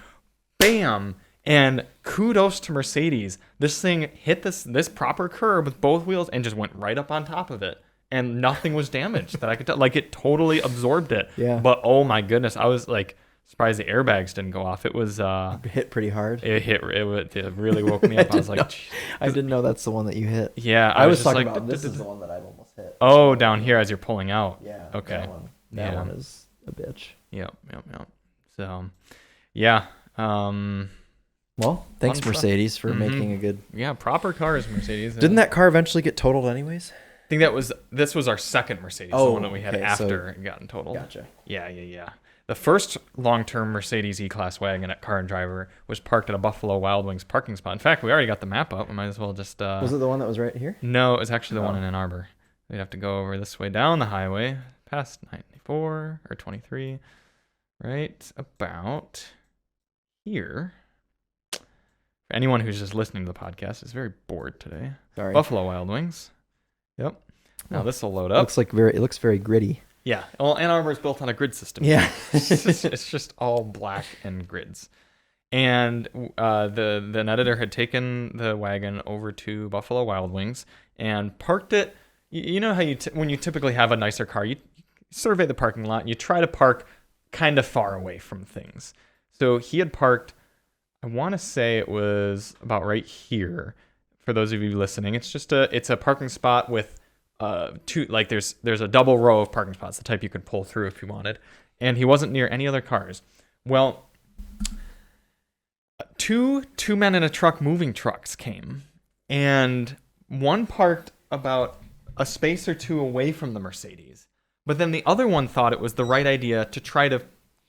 [SPEAKER 2] Bam! And kudos to Mercedes. This thing hit this proper curb with both wheels and just went right up on top of it. And nothing was damaged that I could tell. Like, it totally absorbed it.
[SPEAKER 1] Yeah.
[SPEAKER 2] But, oh, my goodness. I was, like, surprised the airbags didn't go off. It was...
[SPEAKER 1] hit pretty hard.
[SPEAKER 2] It really woke me up. I was like...
[SPEAKER 1] I didn't know that's the one that you hit.
[SPEAKER 2] Yeah.
[SPEAKER 1] I was
[SPEAKER 2] just
[SPEAKER 1] talking
[SPEAKER 2] like,
[SPEAKER 1] about this is the one that I've almost hit.
[SPEAKER 2] Oh, down here as you're pulling out.
[SPEAKER 1] Yeah.
[SPEAKER 2] Okay.
[SPEAKER 1] That one is a bitch.
[SPEAKER 2] Yep. So, yeah.
[SPEAKER 1] Well, thanks,
[SPEAKER 2] Fun
[SPEAKER 1] Mercedes, for making a good...
[SPEAKER 2] Yeah, proper cars, Mercedes.
[SPEAKER 1] Didn't that car eventually get totaled anyways?
[SPEAKER 2] I think this was our second Mercedes, the one that we had after it gotten totaled.
[SPEAKER 1] Gotcha.
[SPEAKER 2] Yeah. The first long-term Mercedes E-Class wagon at Car and Driver was parked at a Buffalo Wild Wings parking spot. In fact, we already got the map up. We might as well just...
[SPEAKER 1] Was it the one that was right here?
[SPEAKER 2] No, it was actually the one in Ann Arbor. We'd have to go over this way down the highway, past 94 or 23, right about here. For anyone who's just listening to the podcast is very bored today.
[SPEAKER 1] Sorry.
[SPEAKER 2] Buffalo Wild Wings. Yep. Now this will load up.
[SPEAKER 1] It looks very gritty.
[SPEAKER 2] Yeah. Well, Ann Arbor is built on a grid system.
[SPEAKER 1] Yeah.
[SPEAKER 2] it's just all black and grids. And the editor had taken the wagon over to Buffalo Wild Wings and parked it. You know how when you typically have a nicer car, you survey the parking lot and you try to park kind of far away from things. So he had parked, I want to say it was about right here. For those of you listening, it's a parking spot with two, like there's a double row of parking spots, the type you could pull through if you wanted. And he wasn't near any other cars. Well, two men in a truck moving trucks came, and one parked about a space or two away from the Mercedes. But then the other one thought it was the right idea to try to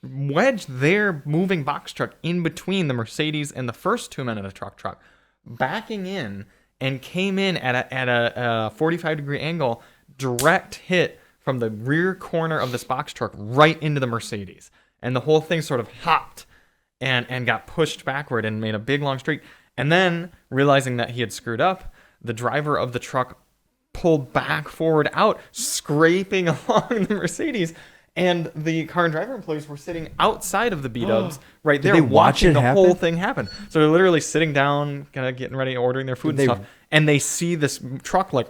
[SPEAKER 2] wedge their moving box truck in between the Mercedes and the first two men in a truck, backing in, and came in at a 45-degree angle, direct hit from the rear corner of this box truck right into the Mercedes. And the whole thing sort of hopped and got pushed backward and made a big long streak. And then, realizing that he had screwed up, the driver of the truck pulled back forward out, scraping along the Mercedes. And the Car and Driver employees were sitting outside of the B-dubs right there watching the whole thing happen. So they're literally sitting down, kind of getting ready, ordering their food and stuff. And they see this truck like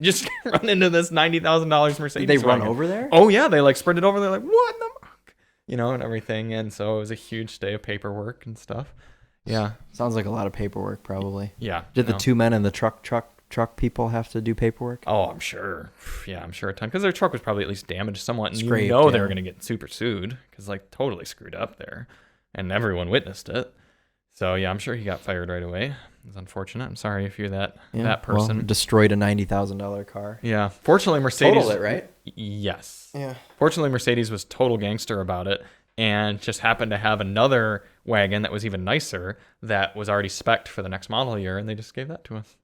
[SPEAKER 2] just run into this $90,000 Mercedes.
[SPEAKER 1] Did they run
[SPEAKER 2] wagon.
[SPEAKER 1] over there?
[SPEAKER 2] Oh, yeah. They like sprinted over. They're like, what in the fuck? And everything. And so it was a huge day of paperwork and stuff. Yeah.
[SPEAKER 1] Sounds like a lot of paperwork, probably.
[SPEAKER 2] Yeah.
[SPEAKER 1] Did the two men in the truck people have to do paperwork?
[SPEAKER 2] Oh, I'm sure. Yeah, I'm sure a ton. Because their truck was probably at least damaged somewhat. And
[SPEAKER 1] Scraped,
[SPEAKER 2] they were going to get super sued. Because, totally screwed up there. And everyone witnessed it. So, yeah, I'm sure he got fired right away. It's unfortunate. I'm sorry if you're that person.
[SPEAKER 1] Well, destroyed a $90,000 car.
[SPEAKER 2] Yeah. Fortunately, Mercedes...
[SPEAKER 1] Totaled it, right?
[SPEAKER 2] Yes.
[SPEAKER 1] Yeah.
[SPEAKER 2] Fortunately, Mercedes was total gangster about it. And just happened to have another wagon that was even nicer that was already spec'd for the next model year. And they just gave that to us.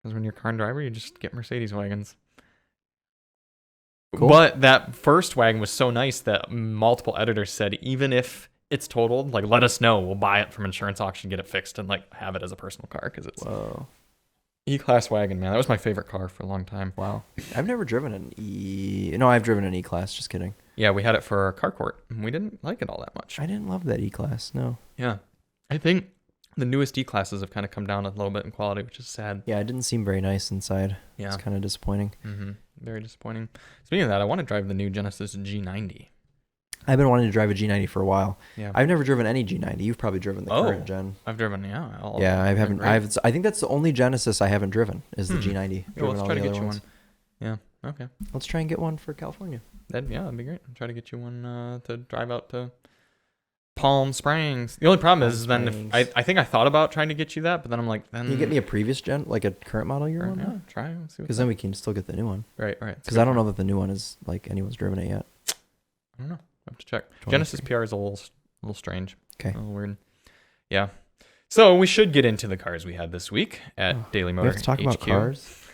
[SPEAKER 2] Because when you're a car and driver, you just get Mercedes wagons. Cool. But that first wagon was so nice that multiple editors said, even if it's totaled, let us know. We'll buy it from insurance auction, get it fixed, and have it as a personal car. Because it's E-Class wagon, man. That was my favorite car for a long time.
[SPEAKER 1] Wow. I've never driven an E... No, I've driven an E-Class. Just kidding.
[SPEAKER 2] Yeah, we had it for our car court. And we didn't like it all that much.
[SPEAKER 1] I didn't love that E-Class, no.
[SPEAKER 2] Yeah. I think the newest E-Classes have kind of come down a little bit in quality, which is sad.
[SPEAKER 1] Yeah, it didn't seem very nice inside.
[SPEAKER 2] Yeah.
[SPEAKER 1] It's kind of disappointing.
[SPEAKER 2] Mm-hmm. Very disappointing. Speaking of that, I want to drive the new Genesis G90.
[SPEAKER 1] I've been wanting to drive a G90 for a while.
[SPEAKER 2] Yeah.
[SPEAKER 1] I've never driven any G90. You've probably driven the current gen.
[SPEAKER 2] I've driven,
[SPEAKER 1] Yeah, I haven't. I think that's the only Genesis I haven't driven is the G90.
[SPEAKER 2] Yeah, let's try to get you one. Yeah, okay.
[SPEAKER 1] Let's try and get one for California.
[SPEAKER 2] That'd be great. I'll try to get you one to drive out to Palm Springs. The only problem is then if I think I thought about trying to get you that, but then I'm like, then
[SPEAKER 1] Can you get me a previous gen, like a current model year one?
[SPEAKER 2] Yeah, try.
[SPEAKER 1] Because then we can still get the new one.
[SPEAKER 2] Right.
[SPEAKER 1] Because I don't know that the new one is like anyone's driven it yet.
[SPEAKER 2] I don't know. I have to check. Genesis PR is a little strange.
[SPEAKER 1] Okay.
[SPEAKER 2] A little weird. Yeah. So we should get into the cars we had this week at Daily Motor.
[SPEAKER 1] We have to talk about cars.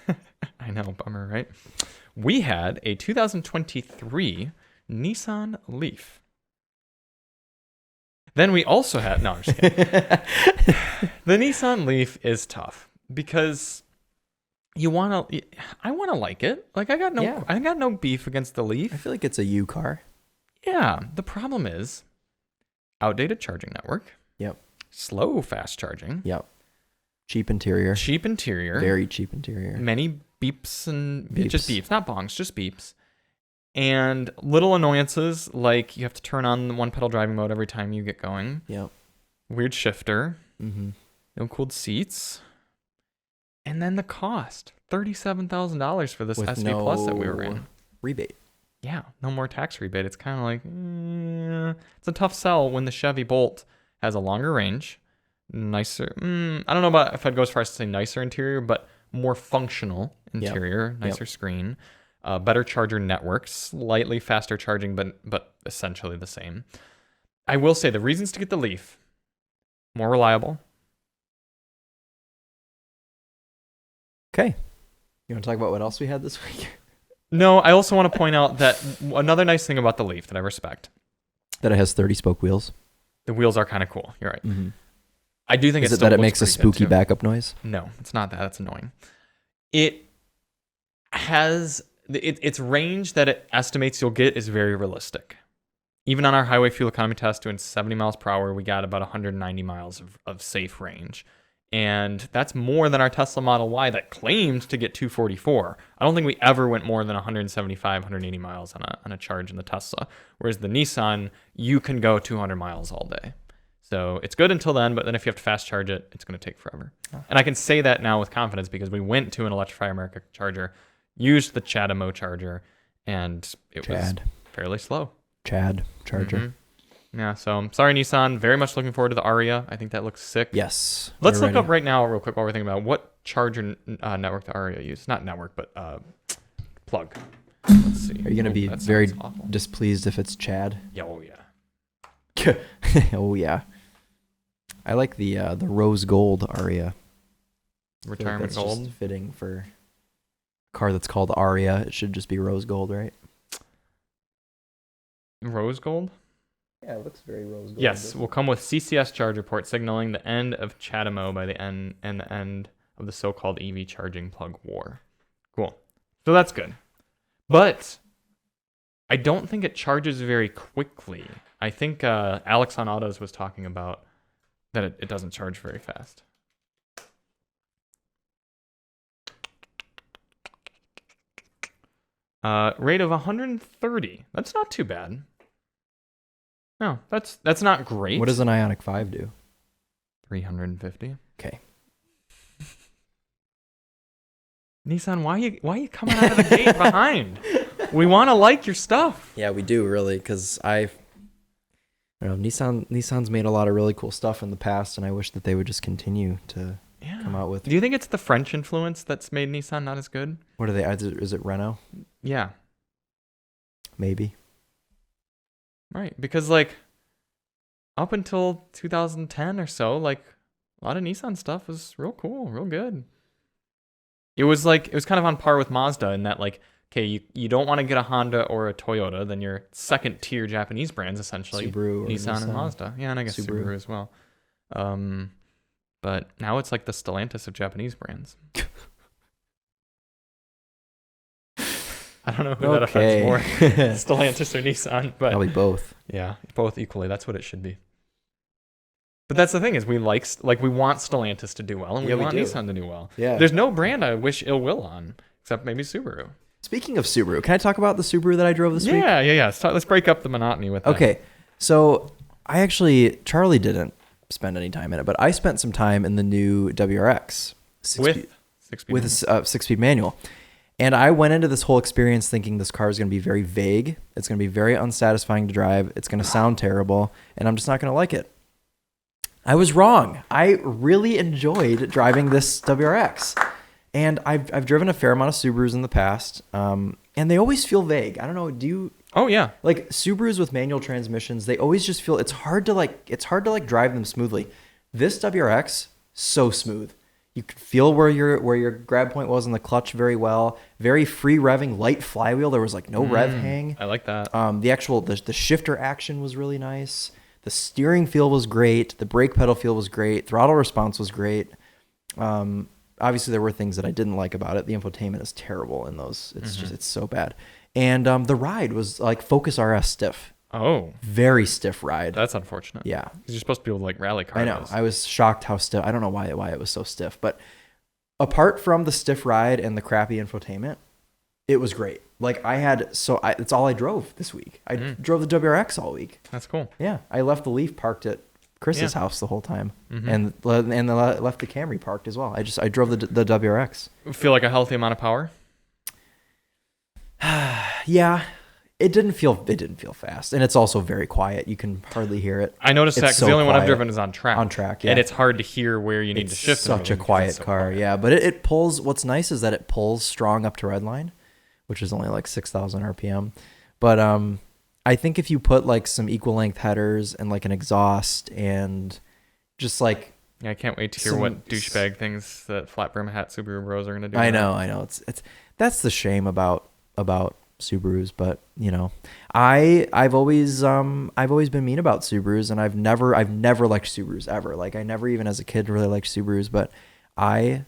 [SPEAKER 2] I know, bummer, right? We had a 2023 Nissan Leaf. Then we also had no, I'm just kidding. The Nissan Leaf is tough because I want to like it. Like I got no beef against the Leaf.
[SPEAKER 1] I feel like it's a U car.
[SPEAKER 2] Yeah, the problem is outdated charging network.
[SPEAKER 1] Yep.
[SPEAKER 2] Slow fast charging.
[SPEAKER 1] Yep. Cheap interior.
[SPEAKER 2] Very
[SPEAKER 1] cheap interior.
[SPEAKER 2] Many beeps and just beeps, not bongs, just beeps. And little annoyances like you have to turn on the one pedal driving mode every time you get going.
[SPEAKER 1] Yep.
[SPEAKER 2] Weird shifter.
[SPEAKER 1] Mm-hmm.
[SPEAKER 2] No cooled seats. And then the cost. $37,000 for this
[SPEAKER 1] With
[SPEAKER 2] SV Plus that we were in.
[SPEAKER 1] Rebate.
[SPEAKER 2] Yeah, no more tax rebate. It's kind of like, it's a tough sell when the Chevy Bolt has a longer range, nicer. I don't know about if I'd go as far as to say nicer interior, but more functional interior, nicer screen, better charger network, slightly faster charging, but essentially the same. I will say the reasons to get the Leaf: more reliable.
[SPEAKER 1] Okay. You want to talk about what else we had this week?
[SPEAKER 2] No, I also want to point out that another nice thing about the Leaf that I respect.
[SPEAKER 1] That it has 30 spoke wheels.
[SPEAKER 2] The wheels are kind of cool. You're right.
[SPEAKER 1] Mm-hmm.
[SPEAKER 2] I do think
[SPEAKER 1] Is it that it makes a spooky backup noise?
[SPEAKER 2] No, it's not that. That's annoying. It has its range that it estimates you'll get is very realistic. Even on our highway fuel economy test doing 70 miles per hour, we got about 190 miles of safe range. And that's more than our Tesla Model Y that claimed to get 244. I don't think we ever went more than 175, 180 miles on a charge in the Tesla. Whereas the Nissan, you can go 200 miles all day. So it's good until then, but then if you have to fast charge it, it's going to take forever. And I can say that now with confidence because we went to an Electrify America charger, used the CHAdeMO charger, and it was fairly slow.
[SPEAKER 1] Charger.
[SPEAKER 2] Mm-hmm. Yeah, so I'm sorry, Nissan. Very much looking forward to the Aria. I think that looks sick.
[SPEAKER 1] Yes.
[SPEAKER 2] Let's look up right now, real quick, while we're thinking about what charger network the Aria uses. Not network, but plug. Let's see.
[SPEAKER 1] Are you going to be very displeased if it's Chad?
[SPEAKER 2] Yeah, oh yeah.
[SPEAKER 1] Oh yeah. I like the rose gold Aria.
[SPEAKER 2] Retirement
[SPEAKER 1] that's
[SPEAKER 2] gold.
[SPEAKER 1] Just fitting for a car that's called Aria. It should just be rose gold, right?
[SPEAKER 2] Rose gold?
[SPEAKER 1] Yeah, it looks very rose gold.
[SPEAKER 2] Yes, will come with CCS charger port signaling the end of CHAdeMO by the end of the so-called EV charging plug war. Cool. So that's good. But I don't think it charges very quickly. I think Alex on Autos was talking about that it doesn't charge very fast. Rate of 130. That's not too bad. No, that's not great.
[SPEAKER 1] What does an Ioniq 5 do?
[SPEAKER 2] 350.
[SPEAKER 1] Okay.
[SPEAKER 2] Nissan, why are you coming out of the gate behind? We want to like your stuff.
[SPEAKER 1] Yeah, we do really, because I don't know, Nissan's made a lot of really cool stuff in the past, and I wish that they would just continue to come out with.
[SPEAKER 2] Do you think it's the French influence that's made Nissan not as good?
[SPEAKER 1] What are they? Is it Renault?
[SPEAKER 2] Yeah.
[SPEAKER 1] Maybe.
[SPEAKER 2] Right, because like up until 2010 or so, like a lot of Nissan stuff was real cool, real good. It was kind of on par with Mazda in that like, okay, you don't want to get a Honda or a Toyota, then your second tier Japanese brands essentially,
[SPEAKER 1] Subaru,
[SPEAKER 2] Nissan and Mazda. Yeah, and I guess Subaru as well. But now it's like the Stellantis of Japanese brands. I don't know who that affects more, Stellantis or Nissan, but
[SPEAKER 1] probably both.
[SPEAKER 2] Yeah, both equally. That's what it should be. But that's the thing is we want Stellantis to do well, and we want Nissan to do well.
[SPEAKER 1] Yeah.
[SPEAKER 2] There's no brand I wish ill will on, except maybe Subaru.
[SPEAKER 1] Speaking of Subaru, can I talk about the Subaru that I drove this week?
[SPEAKER 2] Yeah. Let's break up the monotony with that.
[SPEAKER 1] Okay, so Charlie didn't spend any time in it, but I spent some time in the new WRX
[SPEAKER 2] With
[SPEAKER 1] a 6-speed manual. And I went into this whole experience thinking this car is going to be very vague. It's going to be very unsatisfying to drive. It's going to sound terrible, and I'm just not going to like it. I was wrong. I really enjoyed driving this WRX. And I've driven a fair amount of Subarus in the past, and they always feel vague. I don't know. Do you?
[SPEAKER 2] Oh yeah.
[SPEAKER 1] Like Subarus with manual transmissions, they always just feel it's hard to drive them smoothly. This WRX, so smooth. You could feel where your grab point was in the clutch very well. Very free revving, light flywheel. There was like no rev hang.
[SPEAKER 2] I like that.
[SPEAKER 1] The shifter action was really nice. The steering feel was great. The brake pedal feel was great. Throttle response was great. Obviously there were things that I didn't like about it. The infotainment is terrible in those. It's so bad. And the ride was like Focus RS stiff.
[SPEAKER 2] Oh,
[SPEAKER 1] Very stiff ride.
[SPEAKER 2] that's unfortunate.
[SPEAKER 1] Yeah.
[SPEAKER 2] Because you're supposed to be able to like rally cars.
[SPEAKER 1] I know. I was shocked how stiff. I don't know why it was so stiff, but apart from the stiff ride and the crappy infotainment, it was great. Like it's all I drove this week. I drove the WRX all week.
[SPEAKER 2] That's cool.
[SPEAKER 1] Yeah. I left the Leaf parked at Chris's house the whole time, and left the Camry parked as well. I drove the WRX.
[SPEAKER 2] Feel like a healthy amount of power.
[SPEAKER 1] Yeah. It didn't feel fast, and it's also very quiet. You can hardly hear it.
[SPEAKER 2] I noticed that because the only one I've driven is on track.
[SPEAKER 1] On track, yeah.
[SPEAKER 2] And it's hard to hear where you need to shift.
[SPEAKER 1] Such a quiet car, yeah. But it pulls. What's nice is that it pulls strong up to redline, which is only like 6,000 RPM. But I think if you put like some equal length headers and like an exhaust and just like
[SPEAKER 2] I can't wait to hear what douchebag things that flat brim hat Subaru bros are gonna do.
[SPEAKER 1] I know. It's that's the shame about Subarus, but you know, I've always been mean about Subarus, and I've never liked Subarus ever. Like I never even as a kid really liked Subarus, but I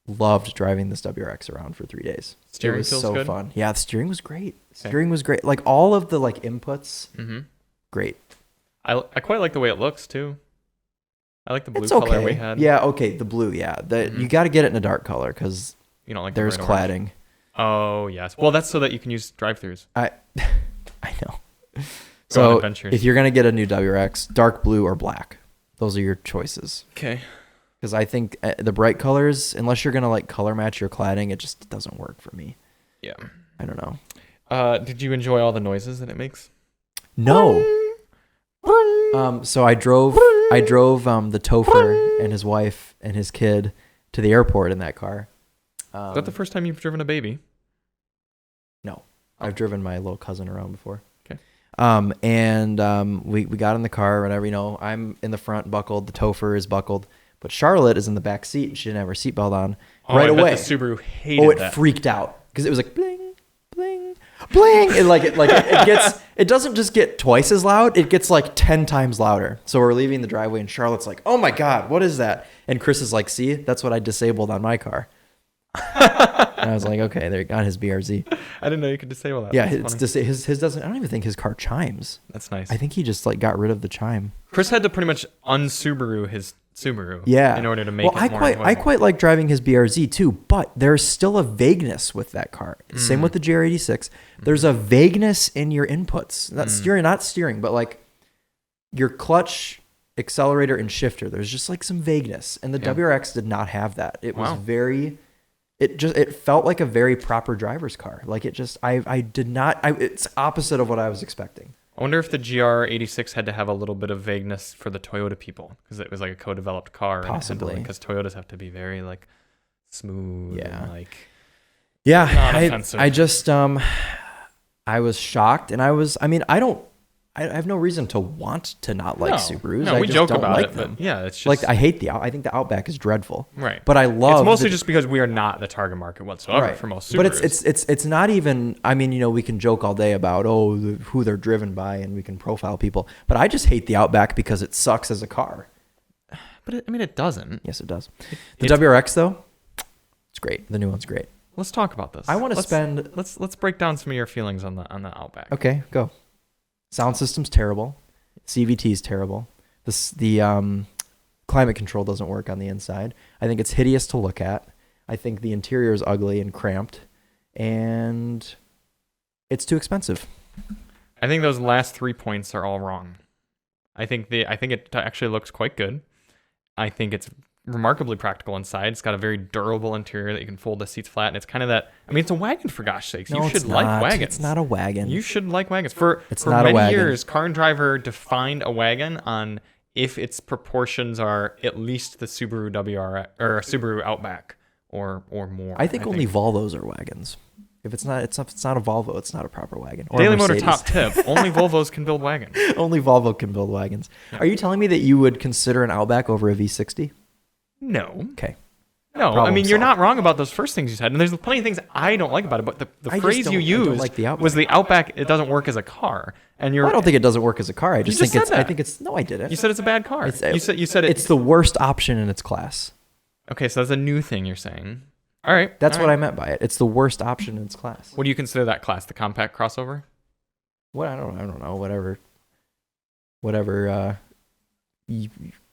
[SPEAKER 1] loved driving this WRX around for 3 days.
[SPEAKER 2] Steering
[SPEAKER 1] it was
[SPEAKER 2] feels
[SPEAKER 1] so
[SPEAKER 2] good?
[SPEAKER 1] fun. Yeah, the steering was great. Steering was great. Like all of the like inputs, great.
[SPEAKER 2] I quite like the way it looks too. I like the blue color we had.
[SPEAKER 1] Yeah, okay, the blue. Yeah, you got to get it in a dark color because
[SPEAKER 2] you don't like
[SPEAKER 1] there's
[SPEAKER 2] the
[SPEAKER 1] cladding.
[SPEAKER 2] Orange. Oh yes. Well, that's so that you can use drive-throughs.
[SPEAKER 1] I know. So if you're gonna get a new WRX, dark blue or black, those are your choices.
[SPEAKER 2] Okay.
[SPEAKER 1] Because I think the bright colors, unless you're gonna like color match your cladding, it just doesn't work for me.
[SPEAKER 2] Yeah.
[SPEAKER 1] I don't know.
[SPEAKER 2] Did you enjoy all the noises that it makes?
[SPEAKER 1] No. So I drove the Topher and his wife and his kid to the airport in that car.
[SPEAKER 2] Is that the first time you've driven a baby?
[SPEAKER 1] No, I've driven my little cousin around before.
[SPEAKER 2] Okay.
[SPEAKER 1] We got in the car or whatever. You know, I'm in the front buckled. The Topher is buckled, but Charlotte is in the back seat and she didn't have her seatbelt on. Right away,
[SPEAKER 2] the Subaru hated that.
[SPEAKER 1] It freaked out because it was like bling, bling, bling, and it doesn't just get twice as loud. It gets like 10 times louder. So we're leaving the driveway and Charlotte's like, "Oh my God, what is that?" And Chris is like, "See, that's what I disabled on my car." And I was like, okay, there you got his BRZ.
[SPEAKER 2] I didn't know you could disable that.
[SPEAKER 1] Yeah, his doesn't. I don't even think his car chimes.
[SPEAKER 2] That's nice.
[SPEAKER 1] I think he just like got rid of the chime.
[SPEAKER 2] Chris had to pretty much un-Subaru his Subaru.
[SPEAKER 1] Yeah.
[SPEAKER 2] In order to make it more
[SPEAKER 1] I quite like driving his BRZ too, but there's still a vagueness with that car. Same with the GR86. There's a vagueness in your inputs. Not steering, but like your clutch, accelerator, and shifter. There's just like some vagueness, and the WRX did not have that. It was very. It felt like a very proper driver's car. Like it just, it's opposite of what I was expecting.
[SPEAKER 2] I wonder if the GR86 had to have a little bit of vagueness for the Toyota people because it was like a co-developed car.
[SPEAKER 1] Possibly.
[SPEAKER 2] Because Toyotas have to be very like smooth.
[SPEAKER 1] Yeah.
[SPEAKER 2] And, like,
[SPEAKER 1] I just, I was shocked and I have no reason to want to not like Subarus.
[SPEAKER 2] No,
[SPEAKER 1] I
[SPEAKER 2] we
[SPEAKER 1] just
[SPEAKER 2] joke
[SPEAKER 1] don't
[SPEAKER 2] about
[SPEAKER 1] like
[SPEAKER 2] it,
[SPEAKER 1] them.
[SPEAKER 2] but yeah, it's just
[SPEAKER 1] like I think the Outback is dreadful.
[SPEAKER 2] Right.
[SPEAKER 1] But I love
[SPEAKER 2] it's mostly just because we are not the target market whatsoever for most Subarus.
[SPEAKER 1] But it's not even. I mean, you know, we can joke all day about who they're driven by, and we can profile people. But I just hate the Outback because it sucks as a car.
[SPEAKER 2] But it doesn't.
[SPEAKER 1] Yes, it does. The WRX though, it's great. The new one's great.
[SPEAKER 2] Let's talk about this.
[SPEAKER 1] I want to spend.
[SPEAKER 2] Let's break down some of your feelings on the Outback.
[SPEAKER 1] Okay, go. Sound system's terrible. CVT is terrible. The climate control doesn't work on the inside. I think it's hideous to look at. I think the interior is ugly and cramped. and it's too expensive.
[SPEAKER 2] I think those last 3 points are all wrong. I think it actually looks quite good. I think it's remarkably practical inside. It's got a very durable interior that you can fold the seats flat, and it's kind of that. I mean, it's a wagon for gosh sakes.
[SPEAKER 1] No,
[SPEAKER 2] You should
[SPEAKER 1] it's
[SPEAKER 2] like
[SPEAKER 1] not.
[SPEAKER 2] wagons.
[SPEAKER 1] It's not a wagon.
[SPEAKER 2] You should like wagons. For
[SPEAKER 1] not a
[SPEAKER 2] many
[SPEAKER 1] wagon.
[SPEAKER 2] years, Car and Driver defined a wagon on if its proportions are at least the Subaru WRX or Subaru Outback or more.
[SPEAKER 1] I think only Volvos are wagons. If it's not a Volvo, it's not a proper wagon. Or
[SPEAKER 2] Daily
[SPEAKER 1] a
[SPEAKER 2] Motor
[SPEAKER 1] Mercedes.
[SPEAKER 2] top tip: only Volvos can build wagons.
[SPEAKER 1] Only Volvo can build wagons.
[SPEAKER 2] Yeah.
[SPEAKER 1] Are you telling me that you would consider an Outback over a V60?
[SPEAKER 2] No.
[SPEAKER 1] Okay.
[SPEAKER 2] No,
[SPEAKER 1] Problem
[SPEAKER 2] I mean, you're
[SPEAKER 1] solved.
[SPEAKER 2] not wrong about those first things you said. And there's plenty of things I don't like about it, but the
[SPEAKER 1] I just
[SPEAKER 2] phrase you
[SPEAKER 1] don't- I don't
[SPEAKER 2] used
[SPEAKER 1] like the Outback.
[SPEAKER 2] was the Outback, it doesn't work as a car. And you're
[SPEAKER 1] I don't think it doesn't work as a car. I just
[SPEAKER 2] just
[SPEAKER 1] think it's.
[SPEAKER 2] said
[SPEAKER 1] I
[SPEAKER 2] that.
[SPEAKER 1] think it's. No, I didn't.
[SPEAKER 2] you said it's a bad car.
[SPEAKER 1] It's-
[SPEAKER 2] You said
[SPEAKER 1] it's the worst option in its class.
[SPEAKER 2] Okay, so that's a new thing you're saying. All right.
[SPEAKER 1] That's what I meant by it. It's the worst option in its class.
[SPEAKER 2] What do you consider that class? The compact crossover?
[SPEAKER 1] What I don't know. Whatever.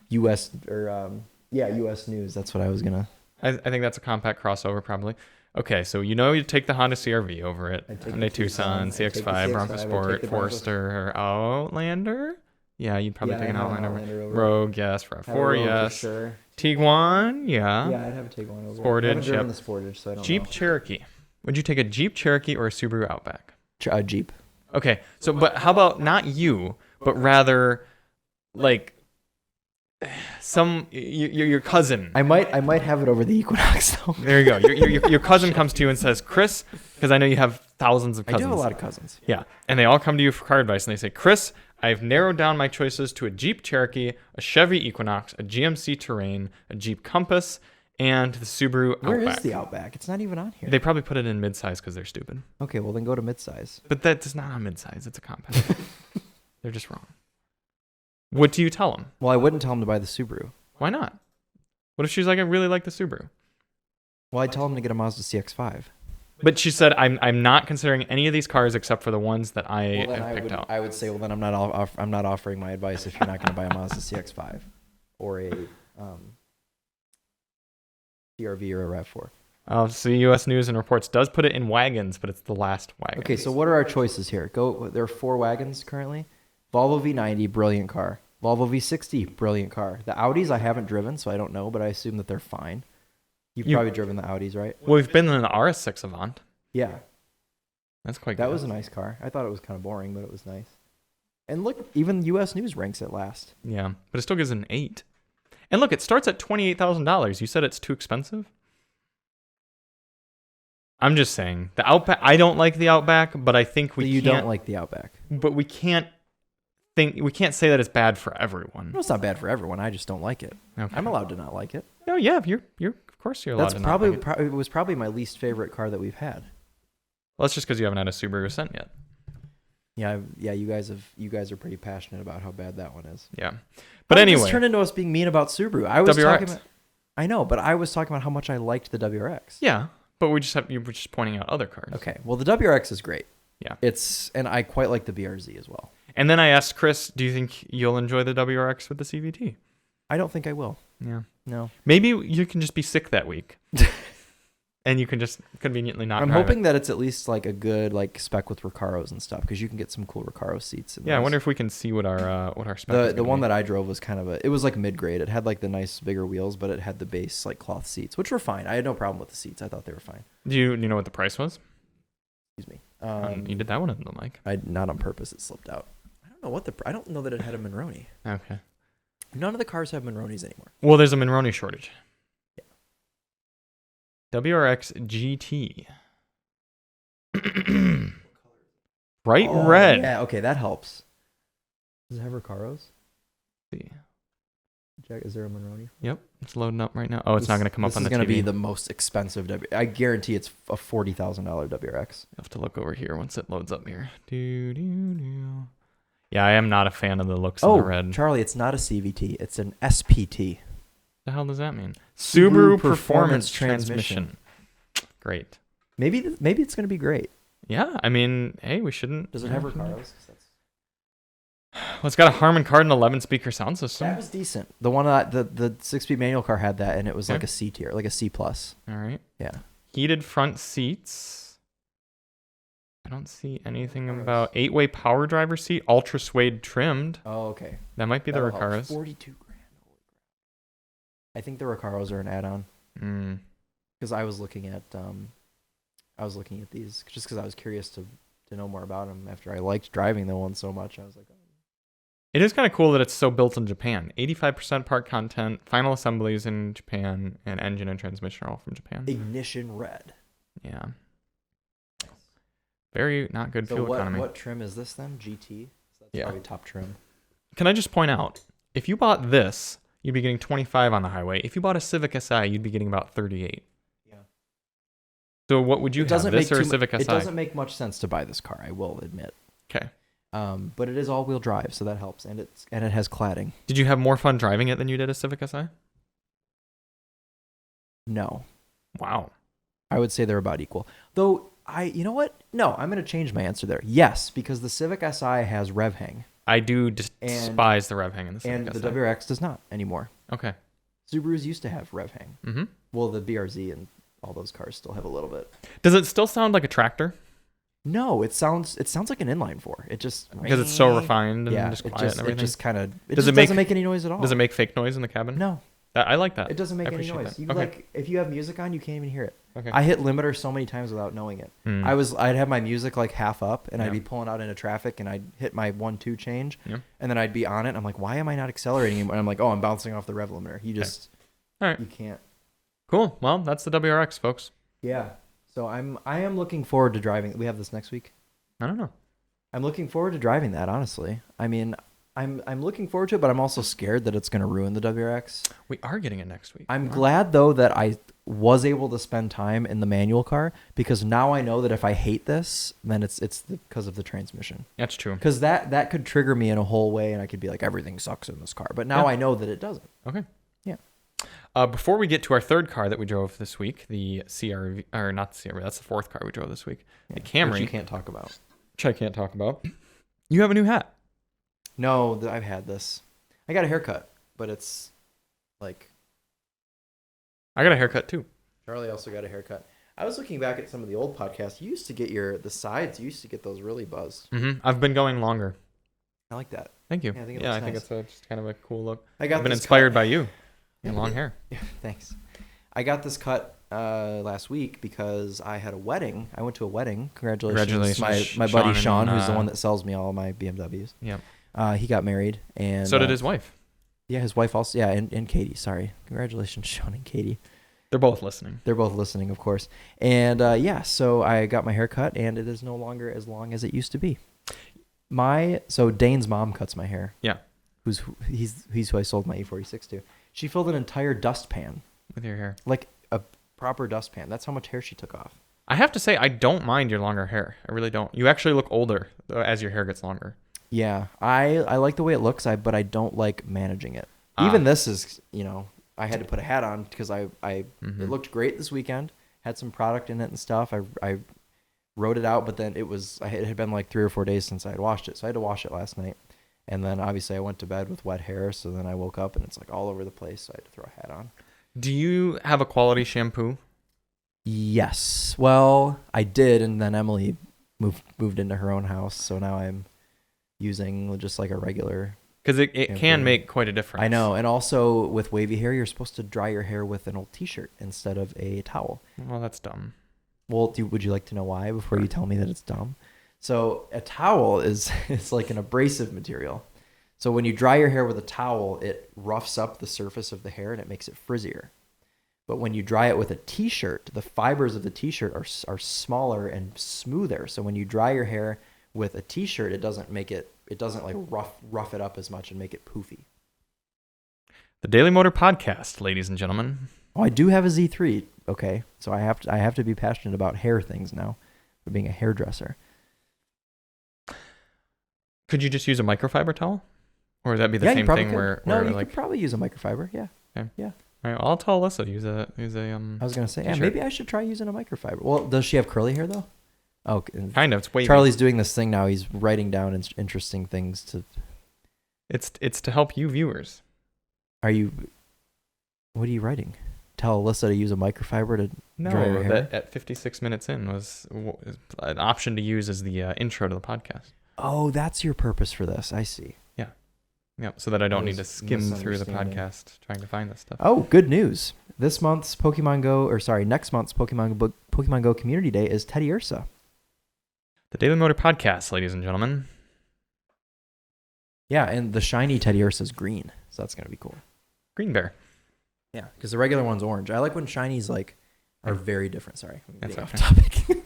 [SPEAKER 1] U.S. or U.S. news. That's what I was gonna.
[SPEAKER 2] I think that's a compact crossover probably. Okay, so you take the Honda CR-V over it.
[SPEAKER 1] I'd take
[SPEAKER 2] Hyundai
[SPEAKER 1] the
[SPEAKER 2] Tucson,
[SPEAKER 1] Tucson, I'd take the
[SPEAKER 2] CX-5, Bronco
[SPEAKER 1] CX-5, I'd
[SPEAKER 2] Sport,
[SPEAKER 1] take the Bronco
[SPEAKER 2] Forester, Outlander. Yeah, you'd probably take an
[SPEAKER 1] I'd have
[SPEAKER 2] Outlander.
[SPEAKER 1] over.
[SPEAKER 2] Rogue, yes.
[SPEAKER 1] Have a
[SPEAKER 2] RAV4,
[SPEAKER 1] Rogue for
[SPEAKER 2] yes.
[SPEAKER 1] sure.
[SPEAKER 2] Tiguan, yeah.
[SPEAKER 1] Yeah, I'd have a Tiguan over.
[SPEAKER 2] Sportage,
[SPEAKER 1] I haven't driven
[SPEAKER 2] yep.
[SPEAKER 1] the Sportage, so I don't
[SPEAKER 2] Jeep
[SPEAKER 1] know.
[SPEAKER 2] Cherokee. Would you take a Jeep Cherokee or a Subaru Outback?
[SPEAKER 1] Jeep.
[SPEAKER 2] Okay, so but how about not you, but rather like your cousin.
[SPEAKER 1] I might have it over the Equinox though.
[SPEAKER 2] There you go. Your cousin comes to you and says, Chris, because I know you have thousands of
[SPEAKER 1] I
[SPEAKER 2] cousins.
[SPEAKER 1] do have a lot of cousins.
[SPEAKER 2] Yeah, and they all come to you for car advice, and they say, Chris, I've narrowed down my choices to a Jeep Cherokee, a Chevy Equinox, a GMC Terrain, a Jeep Compass, and the Subaru Outback.
[SPEAKER 1] Where is the Outback? It's not even on here.
[SPEAKER 2] They probably put it in midsize because they're stupid.
[SPEAKER 1] Okay, well then go to midsize.
[SPEAKER 2] But that's not on midsize. It's a compact. They're just wrong. What do you tell them?
[SPEAKER 1] Well, I wouldn't tell him to buy the Subaru.
[SPEAKER 2] Why not? What if she's like, I really like the Subaru?
[SPEAKER 1] Well, I'd tell him to get a Mazda CX-5.
[SPEAKER 2] But she said, I'm not considering any of these cars except for the ones that I
[SPEAKER 1] Well, then
[SPEAKER 2] have picked out.
[SPEAKER 1] I would say, well, then I'm not offering my advice if you're not going to buy a Mazda CX-5 or a CR-V or a RAV4.
[SPEAKER 2] So U.S. News and Reports does put it in wagons, but it's the last wagon.
[SPEAKER 1] Okay, so what are our choices here? There are 4 wagons currently. Volvo V90, brilliant car. Volvo V60, brilliant car. The Audis I haven't driven, so I don't know, but I assume that they're fine. You've probably driven the Audis, right?
[SPEAKER 2] Well, we've been in the RS6 Avant.
[SPEAKER 1] Yeah,
[SPEAKER 2] That's quite good.
[SPEAKER 1] that was a nice car. I thought it was kind of boring, but it was nice. And look, even U.S. News ranks it last.
[SPEAKER 2] Yeah, but it still gives it an 8. And look, it starts at $28,000. You said it's too expensive? I'm just saying. The Outback, I don't like the Outback, but I think
[SPEAKER 1] You don't like the Outback.
[SPEAKER 2] But we can't say that it's bad for everyone.
[SPEAKER 1] No, it's not bad for everyone. I just don't like it.
[SPEAKER 2] Okay.
[SPEAKER 1] I'm allowed to not like it.
[SPEAKER 2] No, yeah, you're of course you're allowed
[SPEAKER 1] That's
[SPEAKER 2] to
[SPEAKER 1] probably
[SPEAKER 2] not like it.
[SPEAKER 1] it was probably my least favorite car that we've had.
[SPEAKER 2] Well, that's just because you haven't had a Subaru Ascent yet.
[SPEAKER 1] Yeah. You guys are pretty passionate about how bad that one is.
[SPEAKER 2] Yeah, but
[SPEAKER 1] This
[SPEAKER 2] anyway,
[SPEAKER 1] turned into us being mean about Subaru. I was
[SPEAKER 2] WRX.
[SPEAKER 1] talking about. I know, but I was talking about how much I liked the WRX.
[SPEAKER 2] yeah, but you were just pointing out other cars.
[SPEAKER 1] Okay. Well, the WRX is great.
[SPEAKER 2] Yeah.
[SPEAKER 1] And I quite like the BRZ as well.
[SPEAKER 2] And then I asked Chris, "Do you think you'll enjoy the WRX with the CVT?"
[SPEAKER 1] I don't think I will.
[SPEAKER 2] Yeah.
[SPEAKER 1] No.
[SPEAKER 2] Maybe you can just be sick that week, and you can just conveniently not.
[SPEAKER 1] I'm
[SPEAKER 2] drive
[SPEAKER 1] hoping
[SPEAKER 2] it.
[SPEAKER 1] that it's at least like a good like spec with Recaros and stuff because you can get some cool Recaro seats. In
[SPEAKER 2] Yeah, I
[SPEAKER 1] those.
[SPEAKER 2] wonder if we can see what our spec is
[SPEAKER 1] The
[SPEAKER 2] gonna
[SPEAKER 1] one
[SPEAKER 2] be.
[SPEAKER 1] that I drove was kind of it was like mid grade. It had like the nice bigger wheels, but it had the base like cloth seats, which were fine. I had no problem with the seats. I thought they were fine.
[SPEAKER 2] Do you know what the price was?
[SPEAKER 1] Excuse me.
[SPEAKER 2] You did that one in the mic.
[SPEAKER 1] I not on purpose. It slipped out. I don't know that it had a Monroney.
[SPEAKER 2] Okay.
[SPEAKER 1] None of the cars have Monronis anymore.
[SPEAKER 2] Well, there's a Monroney shortage. Yeah. WRX GT. Bright red.
[SPEAKER 1] Yeah. Okay, that helps. Does it have Recaros?
[SPEAKER 2] Let's see.
[SPEAKER 1] Jack, is there a Monroney?
[SPEAKER 2] Yep, it's loading up right now. Oh, it's not going to come up on the
[SPEAKER 1] This is going to
[SPEAKER 2] TV.
[SPEAKER 1] be the most expensive I guarantee it's a $40,000 WRX.
[SPEAKER 2] I have to look over here once it loads up here. Yeah, I am not a fan of the looks of the red.
[SPEAKER 1] Charlie, it's not a CVT. It's an SPT.
[SPEAKER 2] The hell does that mean?
[SPEAKER 1] Subaru
[SPEAKER 2] Subaru Performance
[SPEAKER 1] Performance
[SPEAKER 2] Transmission. Great.
[SPEAKER 1] Maybe it's going to be great.
[SPEAKER 2] Yeah, I mean, hey, we shouldn't.
[SPEAKER 1] Does it have Recaros?
[SPEAKER 2] Well, it's got a Harman Kardon 11-speaker sound system.
[SPEAKER 1] That was decent. The one the 6-speed manual car had that, and it was like
[SPEAKER 2] Yeah.
[SPEAKER 1] a C tier, like a C plus.
[SPEAKER 2] All right.
[SPEAKER 1] Yeah.
[SPEAKER 2] Heated front seats. I don't see anything about 8-way power driver seat, ultra suede trimmed.
[SPEAKER 1] Oh, okay.
[SPEAKER 2] That might be the
[SPEAKER 1] That'll help.
[SPEAKER 2] Recaros.
[SPEAKER 1] 42 grand. Holy crap. I think the Recaros are an add-on. Because I was looking at these just because I was curious to know more about them after I liked driving the one so much. I was like, oh.
[SPEAKER 2] It is kind of cool that it's so built in Japan. 85% part content, final assemblies in Japan, and engine and transmission are all from Japan.
[SPEAKER 1] Ignition red.
[SPEAKER 2] Yeah. Very not good fuel economy.
[SPEAKER 1] What trim is this then? GT? So that's probably top trim.
[SPEAKER 2] Can I just point out, if you bought this, you'd be getting 25 on the highway. If you bought a Civic Si, you'd be getting about 38. Yeah. So what would you have, this or a Civic Si?
[SPEAKER 1] It doesn't make much sense to buy this car, I will admit.
[SPEAKER 2] Okay.
[SPEAKER 1] But it is all-wheel drive, so that helps, and it has cladding.
[SPEAKER 2] Did you have more fun driving it than you did a Civic Si?
[SPEAKER 1] No.
[SPEAKER 2] Wow.
[SPEAKER 1] I would say they're about equal. Though, you know what? No, I'm going to change my answer there. Yes, because the Civic Si has rev hang.
[SPEAKER 2] I do despise the rev hang in the Civic
[SPEAKER 1] Si. And
[SPEAKER 2] the
[SPEAKER 1] WRX does not anymore.
[SPEAKER 2] Okay.
[SPEAKER 1] Subarus used to have rev hang.
[SPEAKER 2] Mm-hmm.
[SPEAKER 1] Well, the BRZ and all those cars still have a little bit.
[SPEAKER 2] Does it still sound like a tractor?
[SPEAKER 1] No, it sounds like an inline four. It just
[SPEAKER 2] because it's so refined and just quiet and everything.
[SPEAKER 1] It just kind of doesn't make any noise at all.
[SPEAKER 2] Does it make fake noise in the cabin?
[SPEAKER 1] No.
[SPEAKER 2] I like that.
[SPEAKER 1] It doesn't make any noise.
[SPEAKER 2] You
[SPEAKER 1] like if you have music on, you can't even hear it.
[SPEAKER 2] Okay.
[SPEAKER 1] I hit limiter so many times without knowing it. I'd have my music like half up, and I'd be pulling out into traffic, and I'd hit my 1-2 change, and then I'd be on it. And I'm like, why am I not accelerating anymore? And I'm like, oh, I'm bouncing off the rev limiter. You just,
[SPEAKER 2] all right,
[SPEAKER 1] you can't.
[SPEAKER 2] Cool. Well, that's the WRX, folks.
[SPEAKER 1] Yeah. So I am looking forward to driving. We have this next week.
[SPEAKER 2] I don't know.
[SPEAKER 1] I'm looking forward to driving that. Honestly, I mean, I'm looking forward to it, but I'm also scared that it's going to ruin the WRX.
[SPEAKER 2] We are getting it next week.
[SPEAKER 1] I'm glad though that I was able to spend time in the manual car, because now I know that if I hate this, then it's because of the transmission.
[SPEAKER 2] That's true.
[SPEAKER 1] Because that could trigger me in a whole way, and I could be like, everything sucks in this car. But now I know that it doesn't.
[SPEAKER 2] Okay.
[SPEAKER 1] Yeah.
[SPEAKER 2] Before we get to our third car that we drove this week, the CRV, or not the CRV, that's the fourth car we drove this week. The Camry.
[SPEAKER 1] Which you can't talk about.
[SPEAKER 2] Which I can't talk about. You have a new hat.
[SPEAKER 1] No, I've had this. I got a haircut, but it's like...
[SPEAKER 2] I got a haircut too.
[SPEAKER 1] Charlie also got a haircut. I was looking back at some of the old podcasts. You used to get the sides, you used to get those really buzzed.
[SPEAKER 2] Mm-hmm. I've been going longer.
[SPEAKER 1] I like that.
[SPEAKER 2] Thank you.
[SPEAKER 1] Yeah,
[SPEAKER 2] I think it's just kind of a cool look.
[SPEAKER 1] I've
[SPEAKER 2] been inspired by you and long hair.
[SPEAKER 1] Yeah, thanks. I got this cut last week because I had a wedding. I went to a wedding. Congratulations. My buddy Sean, who's the one that sells me all my BMWs.
[SPEAKER 2] Yeah.
[SPEAKER 1] He got married, and
[SPEAKER 2] so did his wife.
[SPEAKER 1] Yeah, his wife also. Yeah, and Katie. Sorry. Congratulations, Sean and Katie.
[SPEAKER 2] They're both listening.
[SPEAKER 1] They're both listening, of course. And so I got my hair cut, and it is no longer as long as it used to be. So Dane's mom cuts my hair.
[SPEAKER 2] Yeah.
[SPEAKER 1] He's who I sold my E46 to. She filled an entire dustpan
[SPEAKER 2] with your hair,
[SPEAKER 1] like a proper dustpan. That's how much hair she took off.
[SPEAKER 2] I have to say, I don't mind your longer hair. I really don't. You actually look older as your hair gets longer.
[SPEAKER 1] Yeah, I like the way it looks, but I don't like managing it. Even this is, I had to put a hat on because it looked great this weekend. Had some product in it and stuff. I wrote it out, but then it had been like 3 or 4 days since I had washed it, so I had to wash it last night. And then obviously I went to bed with wet hair, so then I woke up and it's like all over the place, so I had to throw a hat on.
[SPEAKER 2] Do you have a quality shampoo?
[SPEAKER 1] Yes. Well, I did, and then Emily moved into her own house, so now I'm using just like a regular.
[SPEAKER 2] Because it can make quite a difference.
[SPEAKER 1] I know. And also with wavy hair, you're supposed to dry your hair with an old t-shirt instead of a towel.
[SPEAKER 2] Well, that's dumb.
[SPEAKER 1] Well, would you like to know why before you tell me that it's dumb? So a towel is like an abrasive material. So when you dry your hair with a towel, it roughs up the surface of the hair and it makes it frizzier. But when you dry it with a t-shirt, the fibers of the t-shirt are smaller and smoother. So when you dry your hair with a t-shirt, it doesn't like rough it up as much and make it poofy.
[SPEAKER 2] The Daily Motor Podcast, ladies and gentlemen.
[SPEAKER 1] Oh, I do have a Z3. Okay, so I have to be passionate about hair things now, for being a hairdresser.
[SPEAKER 2] Could you just use a microfiber towel, or would that be the same thing?
[SPEAKER 1] You could probably use a microfiber. Yeah.
[SPEAKER 2] Okay.
[SPEAKER 1] Yeah.
[SPEAKER 2] All right, I'll tell Alyssa use a.
[SPEAKER 1] I was gonna say, yeah, maybe I should try using a microfiber. Well, does she have curly hair though? Oh,
[SPEAKER 2] kind of. It's wavy.
[SPEAKER 1] Charlie's doing this thing now. He's writing down interesting things to.
[SPEAKER 2] It's to help you viewers.
[SPEAKER 1] What are you writing? tell Alyssa to use a microfiber to dry her
[SPEAKER 2] No,
[SPEAKER 1] hair?
[SPEAKER 2] that at 56 minutes in was an option to use as the intro to the podcast.
[SPEAKER 1] Oh, that's your purpose for this. I see.
[SPEAKER 2] Yeah, so that I don't
[SPEAKER 1] I
[SPEAKER 2] need to
[SPEAKER 1] was
[SPEAKER 2] skim through the
[SPEAKER 1] misunderstanding.
[SPEAKER 2] podcast trying to find this stuff.
[SPEAKER 1] Oh, good news. Next month's Pokemon Go Community Day is Teddy Ursa.
[SPEAKER 2] The Daily Motor Podcast, ladies and gentlemen.
[SPEAKER 1] Yeah, and the shiny Teddy Ursa is green, so that's going to be cool.
[SPEAKER 2] Green Bear.
[SPEAKER 1] Yeah, because the regular one's orange. I like when shinies are very different. Sorry, I'm
[SPEAKER 2] That's
[SPEAKER 1] getting
[SPEAKER 2] okay.
[SPEAKER 1] off topic.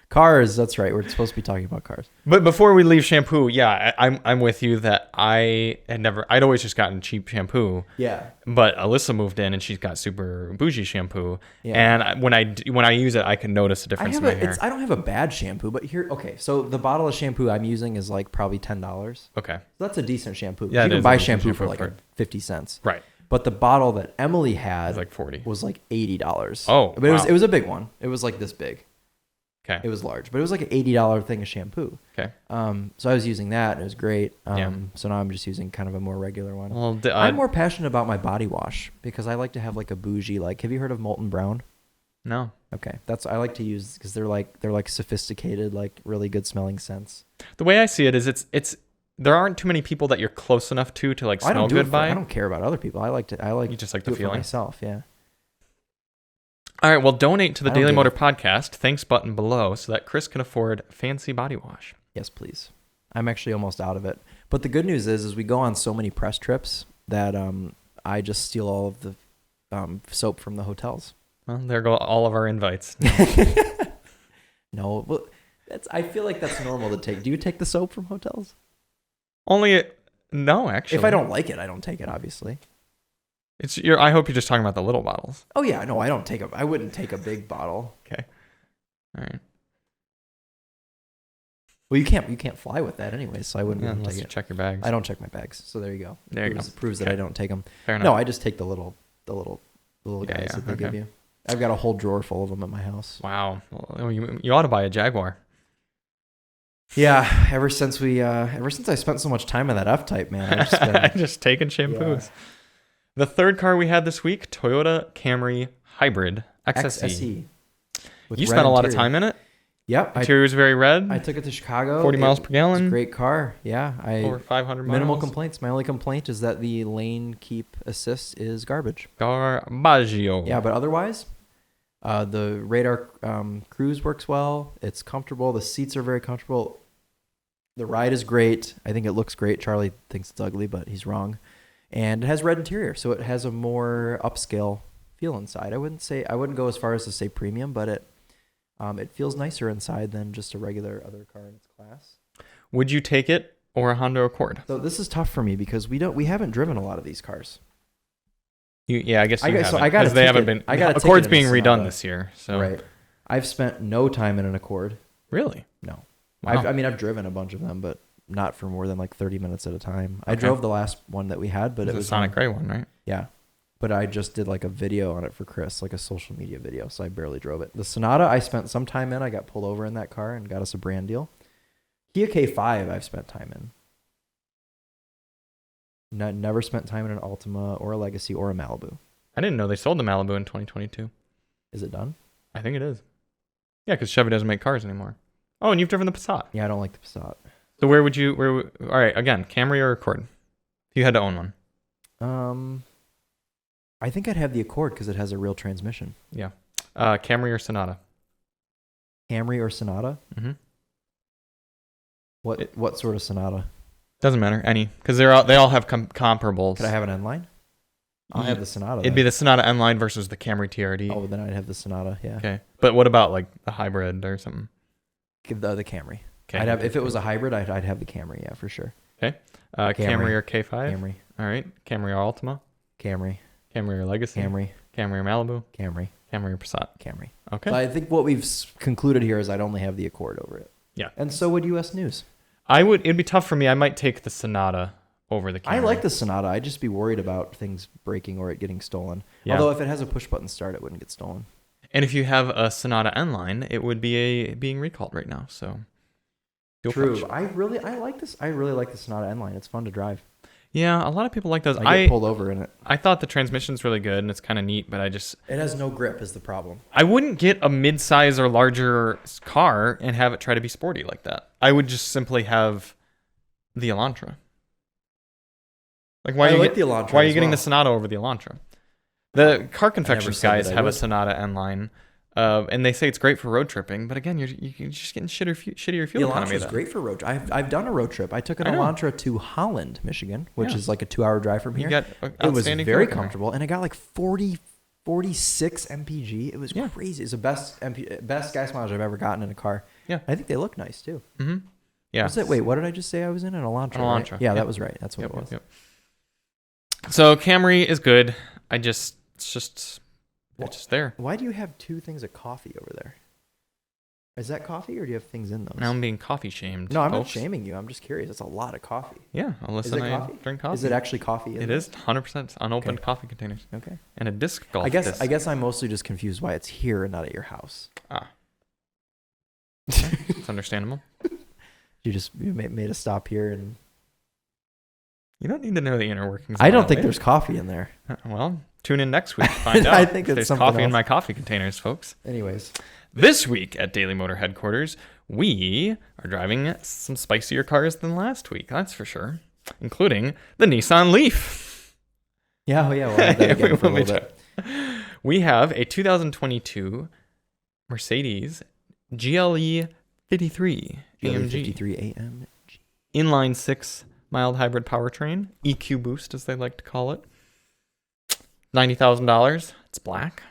[SPEAKER 1] Cars, that's right. We're supposed to be talking about cars.
[SPEAKER 2] But before we leave shampoo, yeah, I'm with you that I'd always just gotten cheap shampoo.
[SPEAKER 1] Yeah.
[SPEAKER 2] But Alyssa moved in and she's got super bougie shampoo.
[SPEAKER 1] Yeah.
[SPEAKER 2] And when I use it, I can notice a difference in my hair.
[SPEAKER 1] I don't have a bad shampoo, but okay, so the bottle of shampoo I'm using is like probably $10.
[SPEAKER 2] Okay.
[SPEAKER 1] So that's a decent shampoo.
[SPEAKER 2] Yeah,
[SPEAKER 1] You
[SPEAKER 2] it
[SPEAKER 1] can
[SPEAKER 2] is
[SPEAKER 1] buy
[SPEAKER 2] a decent
[SPEAKER 1] shampoo for
[SPEAKER 2] shampoo
[SPEAKER 1] like 50 cents.
[SPEAKER 2] Right.
[SPEAKER 1] But the bottle that Emily had
[SPEAKER 2] It's like 40.
[SPEAKER 1] was like $80.
[SPEAKER 2] Oh,
[SPEAKER 1] but
[SPEAKER 2] wow.
[SPEAKER 1] it was a big one. It was like this big.
[SPEAKER 2] Okay.
[SPEAKER 1] It was large, but it was like an $80 thing of shampoo.
[SPEAKER 2] Okay.
[SPEAKER 1] So I was using that, and it was great.
[SPEAKER 2] Yeah.
[SPEAKER 1] So now I'm just using kind of a more regular one.
[SPEAKER 2] Well,
[SPEAKER 1] I'm more passionate about my body wash because I like to have like a bougie, like, have you heard of Molten Brown?
[SPEAKER 2] no.
[SPEAKER 1] Okay, I like to use because they're like sophisticated, like really good smelling scents.
[SPEAKER 2] The way I see it is it's there aren't too many people that you're close enough to like
[SPEAKER 1] I
[SPEAKER 2] smell
[SPEAKER 1] don't do
[SPEAKER 2] good
[SPEAKER 1] it
[SPEAKER 2] by.
[SPEAKER 1] I don't care about other people.
[SPEAKER 2] You just like the
[SPEAKER 1] do it for
[SPEAKER 2] feeling.
[SPEAKER 1] myself. Yeah.
[SPEAKER 2] All right, well, donate to the
[SPEAKER 1] I don't
[SPEAKER 2] Daily
[SPEAKER 1] give
[SPEAKER 2] Motor
[SPEAKER 1] a-
[SPEAKER 2] Podcast. Thanks button below so that Chris can afford fancy body wash.
[SPEAKER 1] Yes, please. I'm actually almost out of it. But the good news is we go on so many press trips that I just steal all of the soap from the hotels.
[SPEAKER 2] Well, there go all of our invites.
[SPEAKER 1] No, well, I feel like that's normal to take. Do you take the soap from hotels?
[SPEAKER 2] No, actually.
[SPEAKER 1] If I don't like it, I don't take it, obviously.
[SPEAKER 2] I hope you're just talking about the little bottles.
[SPEAKER 1] Oh yeah, no, I wouldn't take a big bottle.
[SPEAKER 2] Okay. All right.
[SPEAKER 1] Well, you can't fly with that anyway, so I wouldn't
[SPEAKER 2] Yeah,
[SPEAKER 1] really
[SPEAKER 2] unless
[SPEAKER 1] take
[SPEAKER 2] you
[SPEAKER 1] it.
[SPEAKER 2] check your bags.
[SPEAKER 1] I don't check my bags, so there you go.
[SPEAKER 2] There you go.
[SPEAKER 1] Proves that
[SPEAKER 2] Okay.
[SPEAKER 1] I don't take them.
[SPEAKER 2] Fair enough.
[SPEAKER 1] No, I just take the little
[SPEAKER 2] Yeah,
[SPEAKER 1] guys
[SPEAKER 2] yeah,
[SPEAKER 1] that they give
[SPEAKER 2] okay.
[SPEAKER 1] you. I've got a whole drawer full of them at my house.
[SPEAKER 2] Wow. Well, you ought to buy a Jaguar.
[SPEAKER 1] Yeah, ever since I spent so much time in that F-Type, man, I've just been,
[SPEAKER 2] Just taking shampoos.
[SPEAKER 1] Yeah.
[SPEAKER 2] The third car we had this week, Toyota Camry Hybrid XSE.
[SPEAKER 1] XSE. with
[SPEAKER 2] You
[SPEAKER 1] red
[SPEAKER 2] spent a lot of
[SPEAKER 1] interior.
[SPEAKER 2] time in it.
[SPEAKER 1] Yep,
[SPEAKER 2] Interior was very red.
[SPEAKER 1] I took it to Chicago.
[SPEAKER 2] 40 miles per
[SPEAKER 1] It's a
[SPEAKER 2] gallon.
[SPEAKER 1] great car. Yeah,
[SPEAKER 2] Over 500 miles.
[SPEAKER 1] minimal complaints. My only complaint is that the lane keep assist is garbage.
[SPEAKER 2] Garbaggio.
[SPEAKER 1] Yeah, but otherwise, the radar cruise works well. It's comfortable. The seats are very comfortable. The ride is great. I think it looks great. Charlie thinks it's ugly, but he's wrong. And it has red interior, so it has a more upscale feel inside. I wouldn't go as far as to say premium, but it feels nicer inside than just a regular other car in its class.
[SPEAKER 2] Would you take it or a Honda Accord?
[SPEAKER 1] So this is tough for me because we haven't driven a lot of these cars.
[SPEAKER 2] Yeah, I guess you haven't.
[SPEAKER 1] I got a
[SPEAKER 2] 'cause they haven't
[SPEAKER 1] ticket.
[SPEAKER 2] been.
[SPEAKER 1] I got a
[SPEAKER 2] Accord's
[SPEAKER 1] ticket in
[SPEAKER 2] being
[SPEAKER 1] a
[SPEAKER 2] redone
[SPEAKER 1] Sonata.
[SPEAKER 2] this year. So
[SPEAKER 1] Right. I've spent no time in an Accord.
[SPEAKER 2] Really?
[SPEAKER 1] No.
[SPEAKER 2] Wow.
[SPEAKER 1] I've driven a bunch of them, but not for more than like 30 minutes at a time. I
[SPEAKER 2] Okay.
[SPEAKER 1] drove the last one that we had, but
[SPEAKER 2] It's
[SPEAKER 1] it
[SPEAKER 2] a
[SPEAKER 1] was
[SPEAKER 2] Sonic
[SPEAKER 1] on-
[SPEAKER 2] Gray one, right?
[SPEAKER 1] Yeah. But I just did like a video on it for Chris, like a social media video, so I barely drove it. The Sonata, I spent some time in. I got pulled over in that car and got us a brand deal. Kia K5, I've spent time in. Never spent time in an Altima or a Legacy or a Malibu.
[SPEAKER 2] I didn't know they sold the Malibu in 2022.
[SPEAKER 1] Is it done?
[SPEAKER 2] I think it is. Yeah, because Chevy doesn't make cars anymore. Oh, and you've driven the Passat.
[SPEAKER 1] Yeah, I don't like the Passat.
[SPEAKER 2] So all right, again, Camry or Accord? If you had to own one.
[SPEAKER 1] I think I'd have the Accord because it has a real transmission.
[SPEAKER 2] Yeah. Camry or Sonata?
[SPEAKER 1] Camry or Sonata?
[SPEAKER 2] Mm-hmm.
[SPEAKER 1] What sort of Sonata?
[SPEAKER 2] Doesn't matter, any. Because they all have comparables.
[SPEAKER 1] Could I have an N-Line? I'll have the Sonata.
[SPEAKER 2] It'd be the Sonata N-Line versus the Camry TRD.
[SPEAKER 1] Oh, then I'd have the Sonata, yeah.
[SPEAKER 2] Okay. But what about like the hybrid or something?
[SPEAKER 1] The Camry.
[SPEAKER 2] Okay.
[SPEAKER 1] I'd have, if it was a hybrid, I'd have the Camry, yeah, for sure.
[SPEAKER 2] Okay. Camry or K5?
[SPEAKER 1] Camry.
[SPEAKER 2] All right. Camry or Altima?
[SPEAKER 1] Camry.
[SPEAKER 2] Camry or Legacy?
[SPEAKER 1] Camry.
[SPEAKER 2] Camry or Malibu?
[SPEAKER 1] Camry.
[SPEAKER 2] Camry or Passat?
[SPEAKER 1] Camry.
[SPEAKER 2] Okay.
[SPEAKER 1] So I think what we've concluded here is I'd only have the Accord over it.
[SPEAKER 2] Yeah.
[SPEAKER 1] And so would US News.
[SPEAKER 2] It'd be tough for me. I might take the Sonata over the Camry.
[SPEAKER 1] I like the Sonata. I'd just be worried about things breaking or it getting stolen.
[SPEAKER 2] Yeah.
[SPEAKER 1] Although if it has a push button start, it wouldn't get stolen.
[SPEAKER 2] And if you have a Sonata N-Line, it would be being recalled right now. So
[SPEAKER 1] True. I really like this. I really like the Sonata N-Line. It's fun to drive.
[SPEAKER 2] Yeah, a lot of people like those.
[SPEAKER 1] I get pulled over in it.
[SPEAKER 2] I thought the transmission's really good and it's kind of neat, but
[SPEAKER 1] It has no grip is the problem.
[SPEAKER 2] I wouldn't get a mid-size or larger car and have it try to be sporty like that. I would just simply have the Elantra. Like why
[SPEAKER 1] I
[SPEAKER 2] are you
[SPEAKER 1] like the Elantra
[SPEAKER 2] why are you
[SPEAKER 1] as
[SPEAKER 2] getting
[SPEAKER 1] well.
[SPEAKER 2] the Sonata over the Elantra? The car confections
[SPEAKER 1] said
[SPEAKER 2] guys
[SPEAKER 1] that I
[SPEAKER 2] have a
[SPEAKER 1] would.
[SPEAKER 2] Sonata N line, and they say it's great for road tripping. But again, you're just getting shittier fuel
[SPEAKER 1] The
[SPEAKER 2] economy.
[SPEAKER 1] Elantra is great for road trip. I've done a road trip. I took an
[SPEAKER 2] I know.
[SPEAKER 1] Elantra to Holland, Michigan, which is like a 2-hour drive from
[SPEAKER 2] You
[SPEAKER 1] here.
[SPEAKER 2] got
[SPEAKER 1] It was
[SPEAKER 2] outstanding
[SPEAKER 1] very
[SPEAKER 2] fuel economy.
[SPEAKER 1] comfortable, and it got like 46 mpg. It was crazy. It's the best gas mileage I've ever gotten in a car.
[SPEAKER 2] Yeah.
[SPEAKER 1] I think they look nice too.
[SPEAKER 2] Mm-hmm. Yeah.
[SPEAKER 1] Wait, what did I just say I was in? An Elantra.
[SPEAKER 2] An
[SPEAKER 1] Right?
[SPEAKER 2] Elantra.
[SPEAKER 1] Yeah,
[SPEAKER 2] Yep.
[SPEAKER 1] that was right. That's what it was.
[SPEAKER 2] Yep. So Camry is good. It's just there.
[SPEAKER 1] Why do you have 2 things of coffee over there? Is that coffee, or do you have things in those?
[SPEAKER 2] Now I'm being coffee shamed.
[SPEAKER 1] No, I'm not
[SPEAKER 2] folks.
[SPEAKER 1] shaming you. I'm just curious. It's a lot of coffee.
[SPEAKER 2] Yeah,
[SPEAKER 1] Is it
[SPEAKER 2] I
[SPEAKER 1] coffee?
[SPEAKER 2] drink coffee.
[SPEAKER 1] Is it actually coffee?
[SPEAKER 2] It is 100% unopened
[SPEAKER 1] Okay.
[SPEAKER 2] coffee containers
[SPEAKER 1] Okay.
[SPEAKER 2] and a disc golf.
[SPEAKER 1] I
[SPEAKER 2] disc.
[SPEAKER 1] guess I'm mostly just confused why it's here and not at your house.
[SPEAKER 2] It's understandable.
[SPEAKER 1] You made a stop here, and
[SPEAKER 2] You don't need to know the inner workings.
[SPEAKER 1] I
[SPEAKER 2] of
[SPEAKER 1] don't
[SPEAKER 2] my
[SPEAKER 1] think
[SPEAKER 2] life.
[SPEAKER 1] the's coffee in there.
[SPEAKER 2] Well, tune in next week to find out.
[SPEAKER 1] I think
[SPEAKER 2] if
[SPEAKER 1] it's
[SPEAKER 2] there's
[SPEAKER 1] something
[SPEAKER 2] coffee in
[SPEAKER 1] else.
[SPEAKER 2] my coffee containers, folks.
[SPEAKER 1] Anyways,
[SPEAKER 2] This week at Daily Motor Headquarters, we are driving some spicier cars than last week. That's for sure, including the Nissan Leaf.
[SPEAKER 1] yeah, we'll have that again for a little bit.
[SPEAKER 2] We have a 2022 Mercedes GLE 53 AMG
[SPEAKER 1] 53 AM.
[SPEAKER 2] inline 6 mild hybrid powertrain, EQ boost as they like to call it. $90,000. It's black.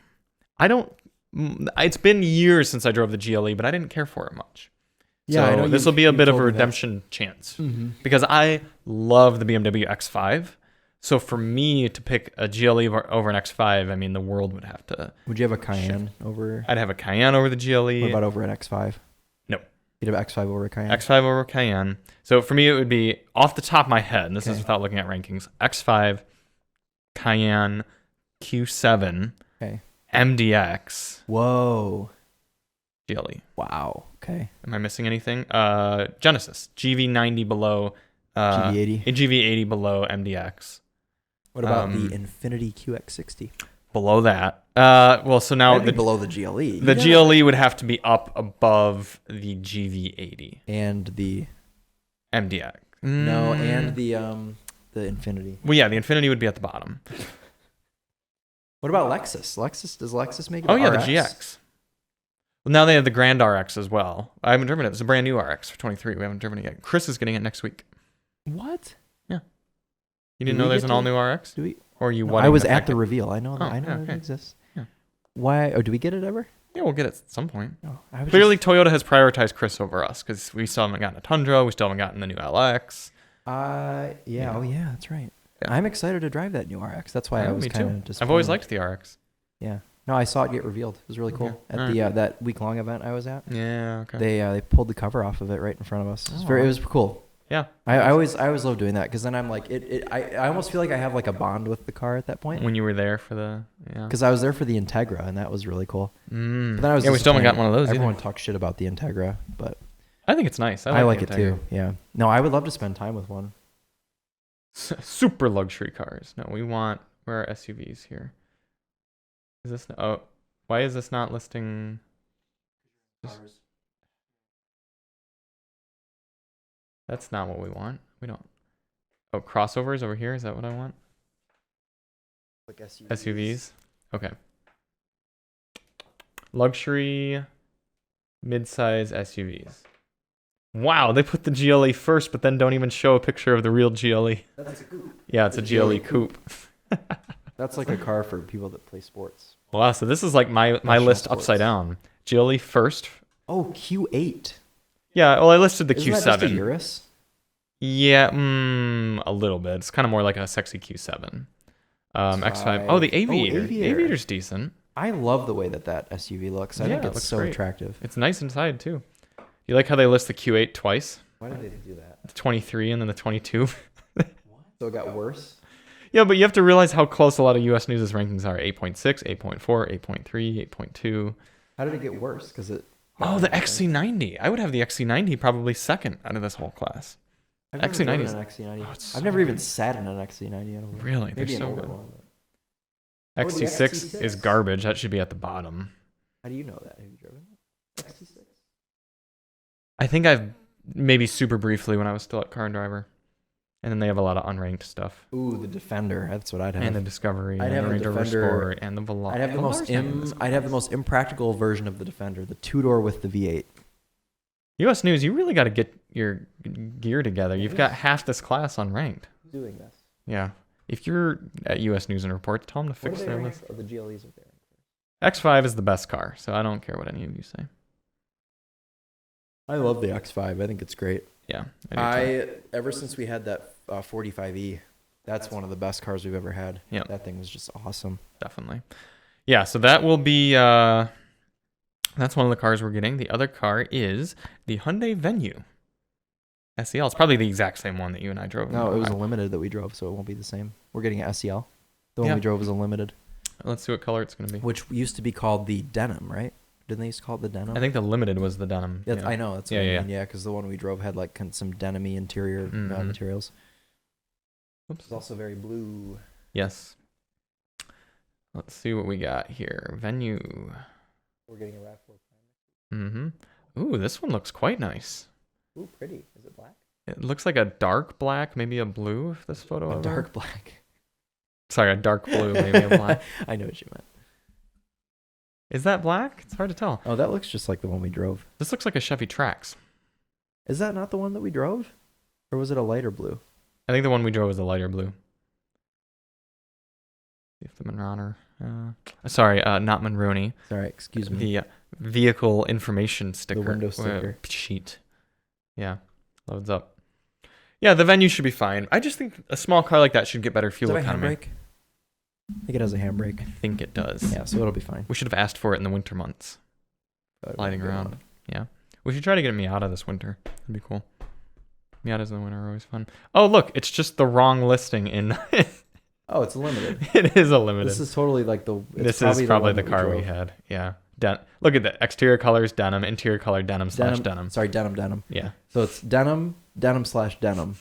[SPEAKER 2] It's been years since I drove the GLE, but I didn't care for it much.
[SPEAKER 1] Yeah,
[SPEAKER 2] so
[SPEAKER 1] I know
[SPEAKER 2] this will be a
[SPEAKER 1] you
[SPEAKER 2] bit of a
[SPEAKER 1] told me that.
[SPEAKER 2] redemption chance
[SPEAKER 1] Mm-hmm.
[SPEAKER 2] because I love the BMW X5. So for me to pick a GLE over an X5, I mean, the world would have to.
[SPEAKER 1] Would you have a Cayenne over?
[SPEAKER 2] I'd have a Cayenne over the GLE.
[SPEAKER 1] What about over an X5?
[SPEAKER 2] No.
[SPEAKER 1] You'd have X5 over a Cayenne?
[SPEAKER 2] X5 over Cayenne. So for me, it would be off the top of my head, and this is
[SPEAKER 1] Okay.
[SPEAKER 2] without looking at rankings, X5, Cayenne, Q7,
[SPEAKER 1] Okay.
[SPEAKER 2] MDX,
[SPEAKER 1] Whoa.
[SPEAKER 2] GLE.
[SPEAKER 1] Wow. Okay.
[SPEAKER 2] Am I missing anything? Genesis, GV90 below.
[SPEAKER 1] GV80.
[SPEAKER 2] GV80 below MDX.
[SPEAKER 1] What about the Infiniti QX60?
[SPEAKER 2] Below that. So now
[SPEAKER 1] That'd be below the GLE.
[SPEAKER 2] the GLE would have to be up above the GV80.
[SPEAKER 1] And the
[SPEAKER 2] MDX.
[SPEAKER 1] no, and the Infiniti.
[SPEAKER 2] Well, yeah, the Infiniti would be at the bottom.
[SPEAKER 1] What about Lexus? Does Lexus make it?
[SPEAKER 2] Oh, yeah,
[SPEAKER 1] RX?
[SPEAKER 2] the GX. Well, now they have the Grand RX as well. I haven't driven it. It's a brand new RX for 23. We haven't driven it yet. Chris is getting it next week.
[SPEAKER 1] What?
[SPEAKER 2] You didn't
[SPEAKER 1] Do
[SPEAKER 2] know
[SPEAKER 1] we
[SPEAKER 2] there's
[SPEAKER 1] get
[SPEAKER 2] an
[SPEAKER 1] to-
[SPEAKER 2] all-new RX?
[SPEAKER 1] Do we?
[SPEAKER 2] Or you
[SPEAKER 1] No,
[SPEAKER 2] wanted
[SPEAKER 1] I was
[SPEAKER 2] to
[SPEAKER 1] at
[SPEAKER 2] pack
[SPEAKER 1] the
[SPEAKER 2] it?
[SPEAKER 1] reveal. I know that.
[SPEAKER 2] Oh,
[SPEAKER 1] I know
[SPEAKER 2] yeah,
[SPEAKER 1] that
[SPEAKER 2] okay.
[SPEAKER 1] it exists.
[SPEAKER 2] Yeah.
[SPEAKER 1] Why? Oh, do we get it ever?
[SPEAKER 2] Yeah, we'll get it at some point.
[SPEAKER 1] No. I was
[SPEAKER 2] Clearly, Toyota has prioritized Chris over us because we still haven't gotten a Tundra. We still haven't gotten the new LX.
[SPEAKER 1] Yeah.
[SPEAKER 2] Yeah.
[SPEAKER 1] Oh, yeah. That's right.
[SPEAKER 2] Yeah.
[SPEAKER 1] I'm excited to drive that new RX. That's why I
[SPEAKER 2] Yeah,
[SPEAKER 1] was
[SPEAKER 2] me
[SPEAKER 1] kind
[SPEAKER 2] too.
[SPEAKER 1] of disappointed.
[SPEAKER 2] I've always liked the RX.
[SPEAKER 1] Yeah. No, I saw it get revealed. It was really cool
[SPEAKER 2] Okay.
[SPEAKER 1] at
[SPEAKER 2] All
[SPEAKER 1] the that week long event I was at.
[SPEAKER 2] Yeah, okay.
[SPEAKER 1] They pulled the cover off of it right in front of us. It was,
[SPEAKER 2] Oh.
[SPEAKER 1] it was cool.
[SPEAKER 2] Yeah.
[SPEAKER 1] I always love doing that because then I'm like I almost feel like I have like a bond with the car at that point
[SPEAKER 2] When you were there for the... Yeah.
[SPEAKER 1] because I was there for the Integra and that was really cool. But then I was
[SPEAKER 2] Yeah, we still haven't
[SPEAKER 1] disappointed.
[SPEAKER 2] gotten one of those
[SPEAKER 1] Everyone
[SPEAKER 2] either.
[SPEAKER 1] talks shit about the Integra, but
[SPEAKER 2] I think it's nice.
[SPEAKER 1] I like
[SPEAKER 2] the
[SPEAKER 1] it too. Yeah. No, I would love to spend time with one.
[SPEAKER 2] Super luxury cars. No, we want... Where are SUVs here? Is this... Oh, why is this not listing... That's not what we want. We don't... Oh, crossovers over here? Is that what I want?
[SPEAKER 1] Like
[SPEAKER 2] SUVs? Okay. Luxury mid-size SUVs. Wow, they put the GLE first, but then don't even show a picture of the real GLE.
[SPEAKER 1] That's a coupe.
[SPEAKER 2] Yeah, it's a
[SPEAKER 1] The
[SPEAKER 2] GLE
[SPEAKER 1] GLE
[SPEAKER 2] coupe.
[SPEAKER 1] That's like a car for people that play sports.
[SPEAKER 2] Wow, so this is like my
[SPEAKER 1] National
[SPEAKER 2] list
[SPEAKER 1] sports.
[SPEAKER 2] upside down. GLE first.
[SPEAKER 1] Oh, Q8.
[SPEAKER 2] Yeah, well, I listed the
[SPEAKER 1] Isn't
[SPEAKER 2] Q7.
[SPEAKER 1] that just a Urus?
[SPEAKER 2] Yeah, a little bit. It's kind of more like a sexy Q7. X5. Oh, the Aviator.
[SPEAKER 1] Aviator.
[SPEAKER 2] The Aviator's decent.
[SPEAKER 1] I love the way that SUV looks. I
[SPEAKER 2] Yeah,
[SPEAKER 1] think
[SPEAKER 2] it
[SPEAKER 1] it's
[SPEAKER 2] looks
[SPEAKER 1] so
[SPEAKER 2] great.
[SPEAKER 1] attractive.
[SPEAKER 2] It's nice inside, too. You like how they list the Q8 twice?
[SPEAKER 1] Why did they do that?
[SPEAKER 2] The 23 and then the 22.
[SPEAKER 1] So it got worse?
[SPEAKER 2] Yeah, but you have to realize how close a lot of US News' rankings are. 8.6, 8.4, 8.3, 8.2.
[SPEAKER 1] How did it get worse? Because it.
[SPEAKER 2] Oh, the XC90. I would have the XC90 probably second out of this whole class.
[SPEAKER 1] I've never
[SPEAKER 2] XC90
[SPEAKER 1] driven
[SPEAKER 2] is
[SPEAKER 1] an XC90.
[SPEAKER 2] oh, it's
[SPEAKER 1] I've
[SPEAKER 2] so
[SPEAKER 1] never even
[SPEAKER 2] good.
[SPEAKER 1] sat in an XC90. I don't know.
[SPEAKER 2] Really, they're
[SPEAKER 1] Maybe an
[SPEAKER 2] so
[SPEAKER 1] older
[SPEAKER 2] good.
[SPEAKER 1] one. But... Oh, the
[SPEAKER 2] XC6 is
[SPEAKER 1] XC6?
[SPEAKER 2] garbage. That should be at the bottom.
[SPEAKER 1] How do you know that? Have you driven it? XC6?
[SPEAKER 2] I think I've maybe super briefly when I was still at Car and Driver. And then they have a lot of unranked stuff.
[SPEAKER 1] Ooh, the Defender. That's what I'd have.
[SPEAKER 2] And the Discovery,
[SPEAKER 1] I'd
[SPEAKER 2] and
[SPEAKER 1] have
[SPEAKER 2] the
[SPEAKER 1] a
[SPEAKER 2] Range Rover
[SPEAKER 1] Defender.
[SPEAKER 2] Sport, and the Veloz.
[SPEAKER 1] I'd have the most impractical version of the Defender, the two-door with the V8.
[SPEAKER 2] U.S. News, you really got to get your gear together. You've got half this class unranked.
[SPEAKER 1] Who's doing this?
[SPEAKER 2] Yeah. If you're at U.S. News and Report, tell them to fix their list.
[SPEAKER 1] Oh, the GLEs are there.
[SPEAKER 2] X5 is the best car, so I don't care what any of you say.
[SPEAKER 1] I love the X5. I think it's great.
[SPEAKER 2] Yeah. I do too.
[SPEAKER 1] Ever since we had that 45E, that's one of the best cars we've ever had.
[SPEAKER 2] Yeah.
[SPEAKER 1] That thing was just awesome.
[SPEAKER 2] Definitely. Yeah, so that will be that's one of the cars we're getting. The other car is the Hyundai Venue SEL. It's probably the exact same one that you and I drove.
[SPEAKER 1] No, it was a limited that we drove, so it won't be the same. We're getting an SEL. The one we drove was a limited.
[SPEAKER 2] Let's see what color it's going to be.
[SPEAKER 1] Which used to be called the Denim, right? Didn't they used to call it the Denim?
[SPEAKER 2] I think the limited was the denim.
[SPEAKER 1] That's, I know. That's what I mean.
[SPEAKER 2] Yeah.
[SPEAKER 1] Yeah, because the one we drove had like some denim-y interior materials.
[SPEAKER 2] Oops.
[SPEAKER 1] It's also very blue.
[SPEAKER 2] Yes. Let's see what we got here. Venue.
[SPEAKER 1] We're getting a RAV4.
[SPEAKER 2] Mm-hmm. Ooh, this one looks quite nice.
[SPEAKER 1] Ooh, pretty. Is it black?
[SPEAKER 2] It looks like a dark black, maybe a blue, if this photo.
[SPEAKER 1] A dark black.
[SPEAKER 2] Sorry, a dark blue, maybe a black.
[SPEAKER 1] I know what you meant.
[SPEAKER 2] Is that black? It's hard to tell.
[SPEAKER 1] Oh, that looks just like the one we drove.
[SPEAKER 2] This looks like a Chevy Trax.
[SPEAKER 1] Is that not the one that we drove? Or was it a lighter blue?
[SPEAKER 2] I think the one we drove was a lighter blue. See if the Monroner. Sorry, not Monroney.
[SPEAKER 1] Sorry, excuse me.
[SPEAKER 2] The vehicle information sticker.
[SPEAKER 1] The window sticker.
[SPEAKER 2] Sheet. Yeah, loads up. Yeah, the Venue should be fine. I just think a small car like that should get better fuel economy.
[SPEAKER 1] Handbrake? I think it has a handbrake.
[SPEAKER 2] I think it does.
[SPEAKER 1] Yeah, so it'll be fine.
[SPEAKER 2] We should have asked for it in the winter months. Sliding around. Yeah. We should try to get a Miata this winter. That'd be cool. Miatas in the winter are always fun. Oh, look, it's just the wrong listing in.
[SPEAKER 1] Oh, it's a limited.
[SPEAKER 2] It is a limited.
[SPEAKER 1] This is totally like the.
[SPEAKER 2] This is probably the car we had. Yeah. Look at that. Exterior colors, denim. Interior color, denim / denim.
[SPEAKER 1] Sorry, denim.
[SPEAKER 2] Yeah.
[SPEAKER 1] So it's denim / denim.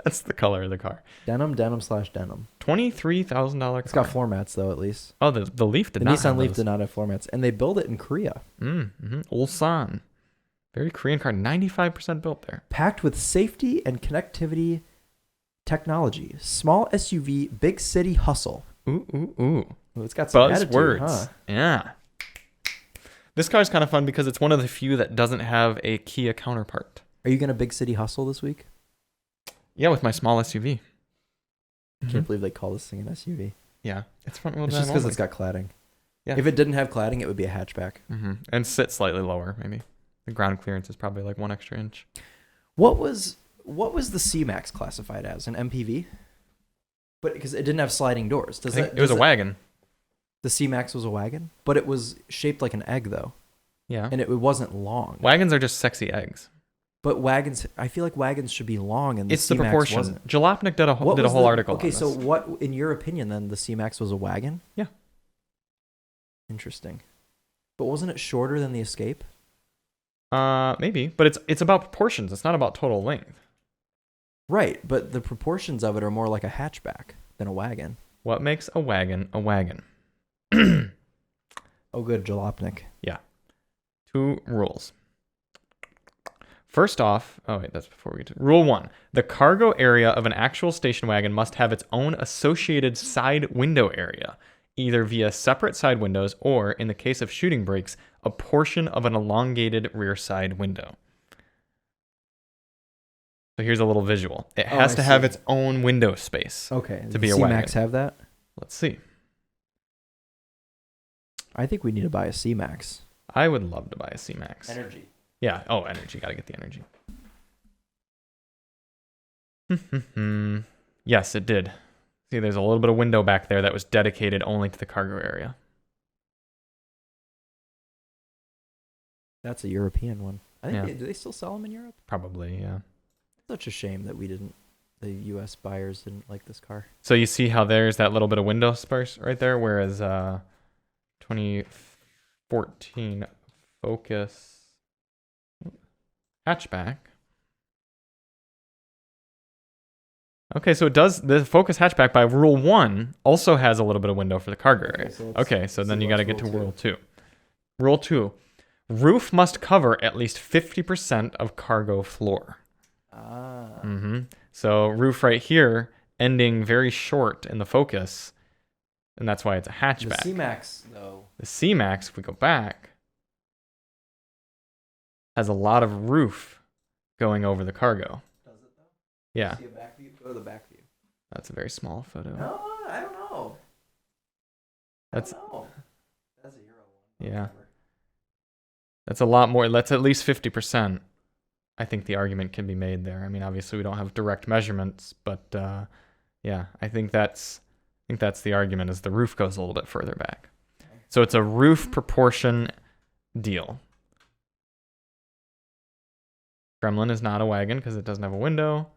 [SPEAKER 2] That's the color of the car.
[SPEAKER 1] Denim / denim.
[SPEAKER 2] $23,000 car.
[SPEAKER 1] It's got floor mats though, at least.
[SPEAKER 2] Oh, the Leaf did
[SPEAKER 1] the
[SPEAKER 2] not.
[SPEAKER 1] Nissan
[SPEAKER 2] have
[SPEAKER 1] Leaf
[SPEAKER 2] those.
[SPEAKER 1] did not have floor mats, and they build it in Korea.
[SPEAKER 2] Ulsan. Very Korean car. 95% built there.
[SPEAKER 1] Packed with safety and connectivity technology. Small SUV, big city hustle.
[SPEAKER 2] Ooh.
[SPEAKER 1] Well, it's got some
[SPEAKER 2] buzzwords.
[SPEAKER 1] Huh?
[SPEAKER 2] Yeah. This car is kind of fun because it's one of the few that doesn't have a Kia counterpart.
[SPEAKER 1] Are you going to big city hustle this week?
[SPEAKER 2] Yeah, with my small SUV.
[SPEAKER 1] I can't believe they call this thing an SUV.
[SPEAKER 2] Yeah, it's front wheel
[SPEAKER 1] It's
[SPEAKER 2] drive.
[SPEAKER 1] just because
[SPEAKER 2] only.
[SPEAKER 1] it's got cladding.
[SPEAKER 2] Yeah.
[SPEAKER 1] If it didn't have cladding, it would be a hatchback.
[SPEAKER 2] And sit slightly lower, maybe. The ground clearance is probably like 1 extra inch.
[SPEAKER 1] What was the C-Max classified as? An MPV? But because it didn't have sliding doors.
[SPEAKER 2] It was a wagon.
[SPEAKER 1] The C-Max was a wagon, but it was shaped like an egg though.
[SPEAKER 2] Yeah.
[SPEAKER 1] And it wasn't long.
[SPEAKER 2] Wagons are just sexy eggs.
[SPEAKER 1] But wagons, I feel like wagons should be long, and
[SPEAKER 2] it's
[SPEAKER 1] the
[SPEAKER 2] the
[SPEAKER 1] C-Max
[SPEAKER 2] proportion.
[SPEAKER 1] wasn't.
[SPEAKER 2] Jalopnik did a whole article.
[SPEAKER 1] Okay,
[SPEAKER 2] on
[SPEAKER 1] so
[SPEAKER 2] this.
[SPEAKER 1] what, in your opinion, then the C-Max was a wagon?
[SPEAKER 2] Yeah.
[SPEAKER 1] Interesting. But wasn't it shorter than the Escape?
[SPEAKER 2] Maybe, but it's about proportions. It's not about total length.
[SPEAKER 1] Right, but the proportions of it are more like a hatchback than a wagon.
[SPEAKER 2] What makes a wagon a wagon?
[SPEAKER 1] Oh, good, Jalopnik.
[SPEAKER 2] Yeah. 2 rules. First off, that's before we get to rule 1. The cargo area of an actual station wagon must have its own associated side window area, either via separate side windows or, in the case of shooting brakes, a portion of an elongated rear side window. So here's a little visual. It has to have its own window space.
[SPEAKER 1] Okay.
[SPEAKER 2] To be a wagon.
[SPEAKER 1] C-Max have that?
[SPEAKER 2] Let's see.
[SPEAKER 1] I think we need to buy a C-Max.
[SPEAKER 2] I would love to buy a C-Max.
[SPEAKER 1] Energy.
[SPEAKER 2] Yeah. Oh, energy. Got to get the energy. Yes, it did. See, there's a little bit of window back there that was dedicated only to the cargo area.
[SPEAKER 1] That's a European one. I think
[SPEAKER 2] Yeah.
[SPEAKER 1] do they still sell them in Europe?
[SPEAKER 2] Probably, yeah.
[SPEAKER 1] Such a shame that the U.S. buyers didn't like this car.
[SPEAKER 2] So you see how there's that little bit of window space right there, whereas 2014 Focus hatchback Okay, so it does. The Focus hatchback by Rule 1 also has a little bit of window for the cargo area. Okay, so then you got to get to Rule 2. Rule 2. Roof must cover at least 50% of cargo floor. So roof right here, ending very short in the Focus, and that's why it's a hatchback.
[SPEAKER 1] The C-Max, though.
[SPEAKER 2] The C-Max, if we go back, has a lot of roof going over the cargo.
[SPEAKER 1] Does it, though?
[SPEAKER 2] Yeah.
[SPEAKER 1] See a back view? Go to the back view.
[SPEAKER 2] That's a very small photo.
[SPEAKER 1] No, I don't know.
[SPEAKER 2] That's
[SPEAKER 1] a Euro one.
[SPEAKER 2] Yeah. That's a lot more. That's at least 50%. I think the argument can be made there. I mean, obviously we don't have direct measurements, but yeah, I think that's the argument is the roof goes a little bit further back. So it's a roof proportion deal. Gremlin is not a wagon because it doesn't have a window.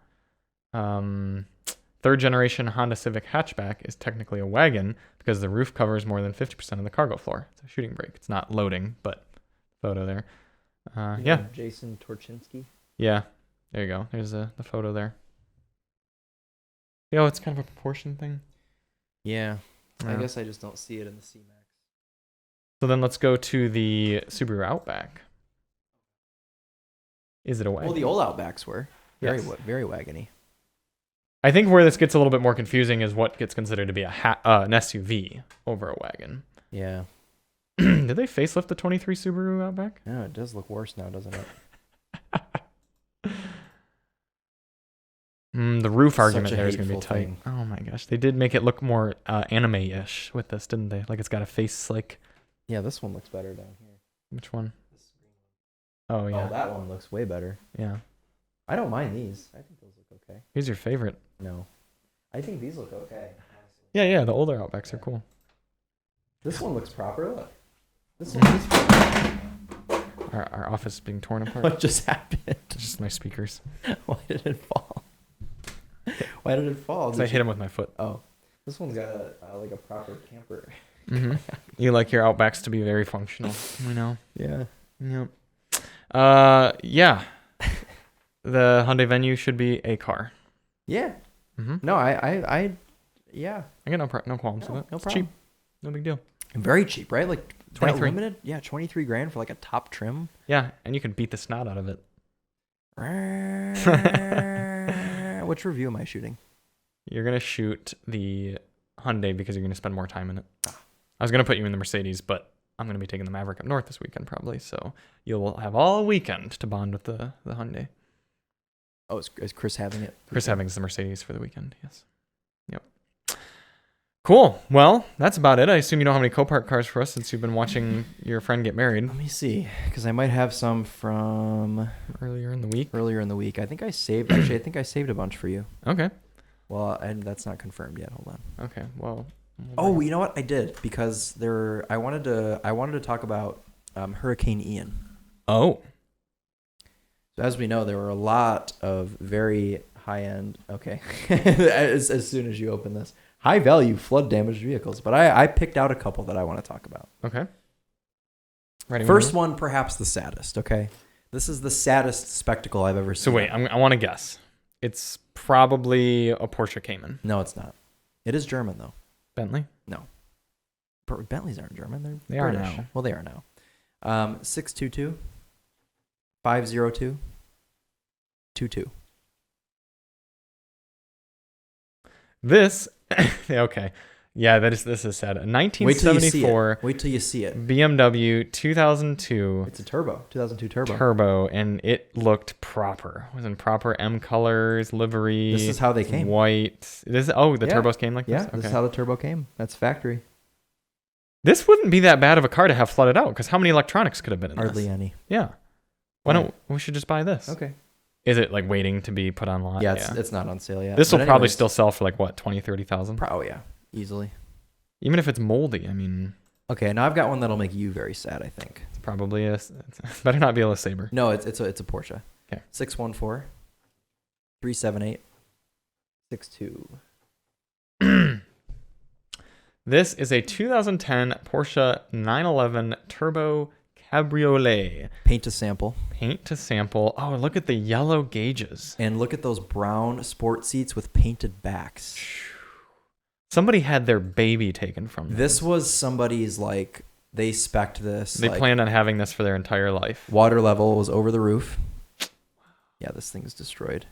[SPEAKER 2] Third generation Honda Civic hatchback is technically a wagon because the roof covers more than 50% of the cargo floor. It's a shooting brake. It's not loading, but photo there. Yeah.
[SPEAKER 1] Jason Torchinsky.
[SPEAKER 2] Yeah. There you go. There's the photo there. Oh, it's kind of a proportion thing.
[SPEAKER 1] Yeah. I guess I just don't see it in the C-Max.
[SPEAKER 2] So then let's go to the Subaru Outback. Is it a wagon?
[SPEAKER 1] Well, the old Outbacks were very,
[SPEAKER 2] Yes.
[SPEAKER 1] very wagony.
[SPEAKER 2] I think where this gets a little bit more confusing is what gets considered to be an SUV over a wagon.
[SPEAKER 1] Yeah.
[SPEAKER 2] Did they facelift the 23 Subaru Outback?
[SPEAKER 1] No, it does look worse now, doesn't it?
[SPEAKER 2] The roof
[SPEAKER 1] Such
[SPEAKER 2] argument
[SPEAKER 1] a
[SPEAKER 2] there is going to be
[SPEAKER 1] hateful
[SPEAKER 2] tight.
[SPEAKER 1] thing.
[SPEAKER 2] Oh my gosh. They did make it look more anime-ish with this, didn't they? Like it's got a face like...
[SPEAKER 1] Yeah, this one looks better down here.
[SPEAKER 2] Which one? Oh, yeah.
[SPEAKER 1] Oh, that one looks way better.
[SPEAKER 2] Yeah.
[SPEAKER 1] I don't mind these. I think those look okay.
[SPEAKER 2] Who's your favorite?
[SPEAKER 1] No. I think these look okay.
[SPEAKER 2] Yeah, the older Outbacks are cool.
[SPEAKER 1] This one looks proper. Look. This one
[SPEAKER 2] Our office is being torn apart.
[SPEAKER 1] What just happened?
[SPEAKER 2] Just my speakers.
[SPEAKER 1] Why did it fall? Why did it fall?
[SPEAKER 2] So I hit him with my foot.
[SPEAKER 1] Oh. This one's got like a proper camper.
[SPEAKER 2] Mm-hmm. You like your Outbacks to be very functional. I know.
[SPEAKER 1] Yeah.
[SPEAKER 2] Yep. Yeah. The Hyundai Venue should be a car.
[SPEAKER 1] Yeah.
[SPEAKER 2] Mm-hmm.
[SPEAKER 1] No, yeah.
[SPEAKER 2] I got no qualms with it.
[SPEAKER 1] No
[SPEAKER 2] It's
[SPEAKER 1] problem.
[SPEAKER 2] cheap. No big deal.
[SPEAKER 1] Very cheap, right? Like
[SPEAKER 2] 23.
[SPEAKER 1] limited? Yeah, 23 grand for like a top trim.
[SPEAKER 2] Yeah, and you can beat the snot out of it.
[SPEAKER 1] Which review am I shooting?
[SPEAKER 2] You're going to shoot the Hyundai because you're going to spend more time in it. I was going to put you in the Mercedes, but I'm going to be taking the Maverick up north this weekend probably, so you'll have all weekend to bond with the Hyundai.
[SPEAKER 1] Oh, is Chris having it?
[SPEAKER 2] Chris having's the Mercedes for the weekend, yes. Yep. Cool. Well, that's about it. I assume you don't have any Copart cars for us since you've been watching your friend get married.
[SPEAKER 1] Let me see, because I might have some from
[SPEAKER 2] Earlier in the week.
[SPEAKER 1] I think I saved. Actually, I think I saved a bunch for you.
[SPEAKER 2] Okay.
[SPEAKER 1] Well, and that's not confirmed yet. Hold on.
[SPEAKER 2] Okay. Well.
[SPEAKER 1] Oh, you know what? I did because I wanted to talk about Hurricane Ian.
[SPEAKER 2] Oh.
[SPEAKER 1] So as we know, there were a lot of very high end. Okay, as soon as you open this, high value flood damaged vehicles. But I picked out a couple that I want to talk about.
[SPEAKER 2] Okay. Ready?
[SPEAKER 1] First one, perhaps the saddest. Okay, this is the saddest spectacle I've ever seen.
[SPEAKER 2] So wait, I want to guess. It's probably a Porsche Cayman.
[SPEAKER 1] No, it's not. It is German though.
[SPEAKER 2] Bentley?
[SPEAKER 1] No. Bentleys aren't German.
[SPEAKER 2] They
[SPEAKER 1] British.
[SPEAKER 2] are now.
[SPEAKER 1] Well, they are now. 622 502 22.
[SPEAKER 2] This, okay. Yeah, this is sad. 1974
[SPEAKER 1] Wait till you see it.
[SPEAKER 2] BMW 2002
[SPEAKER 1] It's a turbo. 2002 turbo.
[SPEAKER 2] turbo, and it looked proper. It was in proper M colors, livery.
[SPEAKER 1] This is how they came.
[SPEAKER 2] White. The
[SPEAKER 1] Yeah.
[SPEAKER 2] turbos came like this?
[SPEAKER 1] Yeah,
[SPEAKER 2] Okay.
[SPEAKER 1] this is how the turbo came. That's factory.
[SPEAKER 2] This wouldn't be that bad of a car to have flooded out, because how many electronics could have been in
[SPEAKER 1] Hardly
[SPEAKER 2] this?
[SPEAKER 1] any.
[SPEAKER 2] Yeah. Why don't we should just buy this?
[SPEAKER 1] Okay.
[SPEAKER 2] Is it like waiting to be put online?
[SPEAKER 1] Yeah, it's not on sale yet.
[SPEAKER 2] This will
[SPEAKER 1] But
[SPEAKER 2] probably
[SPEAKER 1] anyways,
[SPEAKER 2] still sell for like what, 20, 30,000?
[SPEAKER 1] Oh, yeah. Easily.
[SPEAKER 2] Even if it's moldy, I mean,
[SPEAKER 1] Okay, now I've got one that'll make you very sad, I think.
[SPEAKER 2] it's probably it's better not be a LeSabre.
[SPEAKER 1] No, it's a Porsche.
[SPEAKER 2] Okay.
[SPEAKER 1] 614 378 62.
[SPEAKER 2] This is a 2010 Porsche 911 Turbo Cabriolet.
[SPEAKER 1] Paint to sample.
[SPEAKER 2] Paint to sample. Oh, look at the yellow gauges.
[SPEAKER 1] And look at those brown sport seats with painted backs.
[SPEAKER 2] Somebody had their baby taken from them.
[SPEAKER 1] This was somebody's, like, they spec'd this.
[SPEAKER 2] They planned on having this for their entire life.
[SPEAKER 1] Water level was over the roof. Yeah, this thing's destroyed.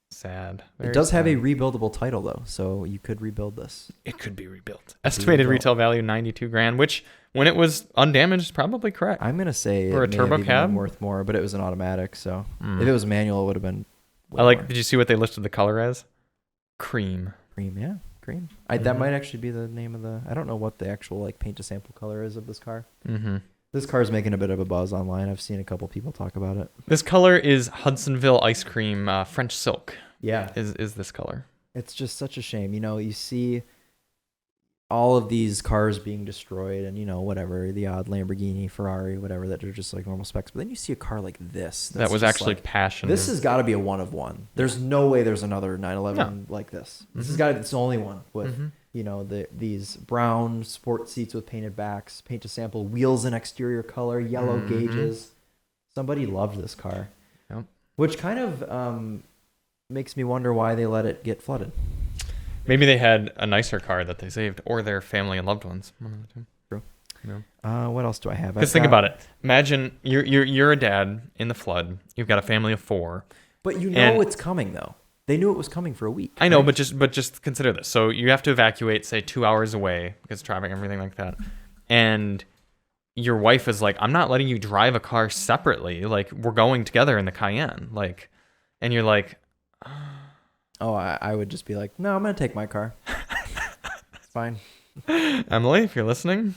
[SPEAKER 2] Sad.
[SPEAKER 1] It does have a rebuildable title, though, so you could rebuild this.
[SPEAKER 2] It could be rebuilt. Estimated retail value $92,000, which, when it was undamaged, is probably correct.
[SPEAKER 1] I'm gonna say
[SPEAKER 2] for a turbo cab,
[SPEAKER 1] worth more, but it was an automatic, so if it was manual, it would have been.
[SPEAKER 2] More. Did you see what they listed the color as? Cream.
[SPEAKER 1] Cream, yeah, cream. That might actually be the name of the. I don't know what the actual like paint to sample color is of this car. Mm-hmm. This car is making a bit of a buzz online. I've seen a couple people talk about it.
[SPEAKER 2] This color is Hudsonville ice cream, French silk.
[SPEAKER 1] Yeah,
[SPEAKER 2] is this color? It's
[SPEAKER 1] just such a shame. You see all of these cars being destroyed, and whatever, the odd Lamborghini, Ferrari, whatever, that are just like normal specs. But then you see a car like this
[SPEAKER 2] that was actually passion.
[SPEAKER 1] This has got to be a one of one. There's no way there's another 911 like this. This has got to be the only one with these brown sport seats with painted backs, paint to sample, wheels in exterior color, yellow gauges. Somebody loved this car, which kind of makes me wonder why they let it get flooded.
[SPEAKER 2] Maybe they had a nicer car that they saved, or their family and loved ones. One of the two.
[SPEAKER 1] True. Yeah. What else do I have?
[SPEAKER 2] Because think about it. Imagine you're a dad in the flood. You've got a family of 4.
[SPEAKER 1] But it's coming though. They knew it was coming for a week.
[SPEAKER 2] I know, but just consider this. So you have to evacuate, say, 2 hours away because of traffic and everything like that, and your wife is like, "I'm not letting you drive a car separately. Like we're going together in the Cayenne." Like, and you're like.
[SPEAKER 1] Oh, I would just be like, no, I'm going to take my car. It's fine.
[SPEAKER 2] Emily, if you're listening.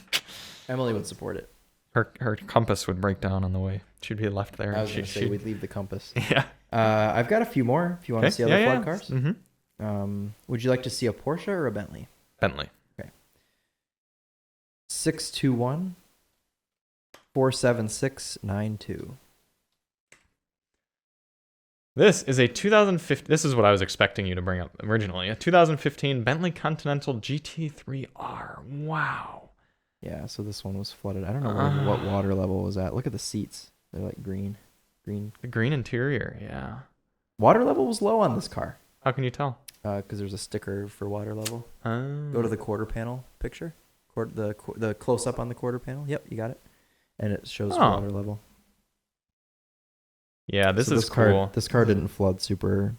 [SPEAKER 1] Emily would support it.
[SPEAKER 2] Her compass would break down on the way. She'd be left there.
[SPEAKER 1] I was going to say we'd leave the compass.
[SPEAKER 2] Yeah.
[SPEAKER 1] I've got a few more if you want to see other flood cars.
[SPEAKER 2] Mm-hmm.
[SPEAKER 1] Would you like to see a Porsche or a Bentley?
[SPEAKER 2] Bentley.
[SPEAKER 1] Okay. 621 47692.
[SPEAKER 2] This is a 2015. This is what I was expecting you to bring up originally. A 2015 Bentley Continental GT3R. Wow.
[SPEAKER 1] Yeah, so this one was flooded. I don't know what water level was at. Look at the seats. They're like green.
[SPEAKER 2] The green interior, yeah.
[SPEAKER 1] Water level was low on this car.
[SPEAKER 2] How can you tell?
[SPEAKER 1] Because there's a sticker for water level. Go to the quarter panel picture. The close up on the quarter panel. Yep, you got it. And it shows water level.
[SPEAKER 2] Yeah, this is cool.
[SPEAKER 1] This car didn't flood super.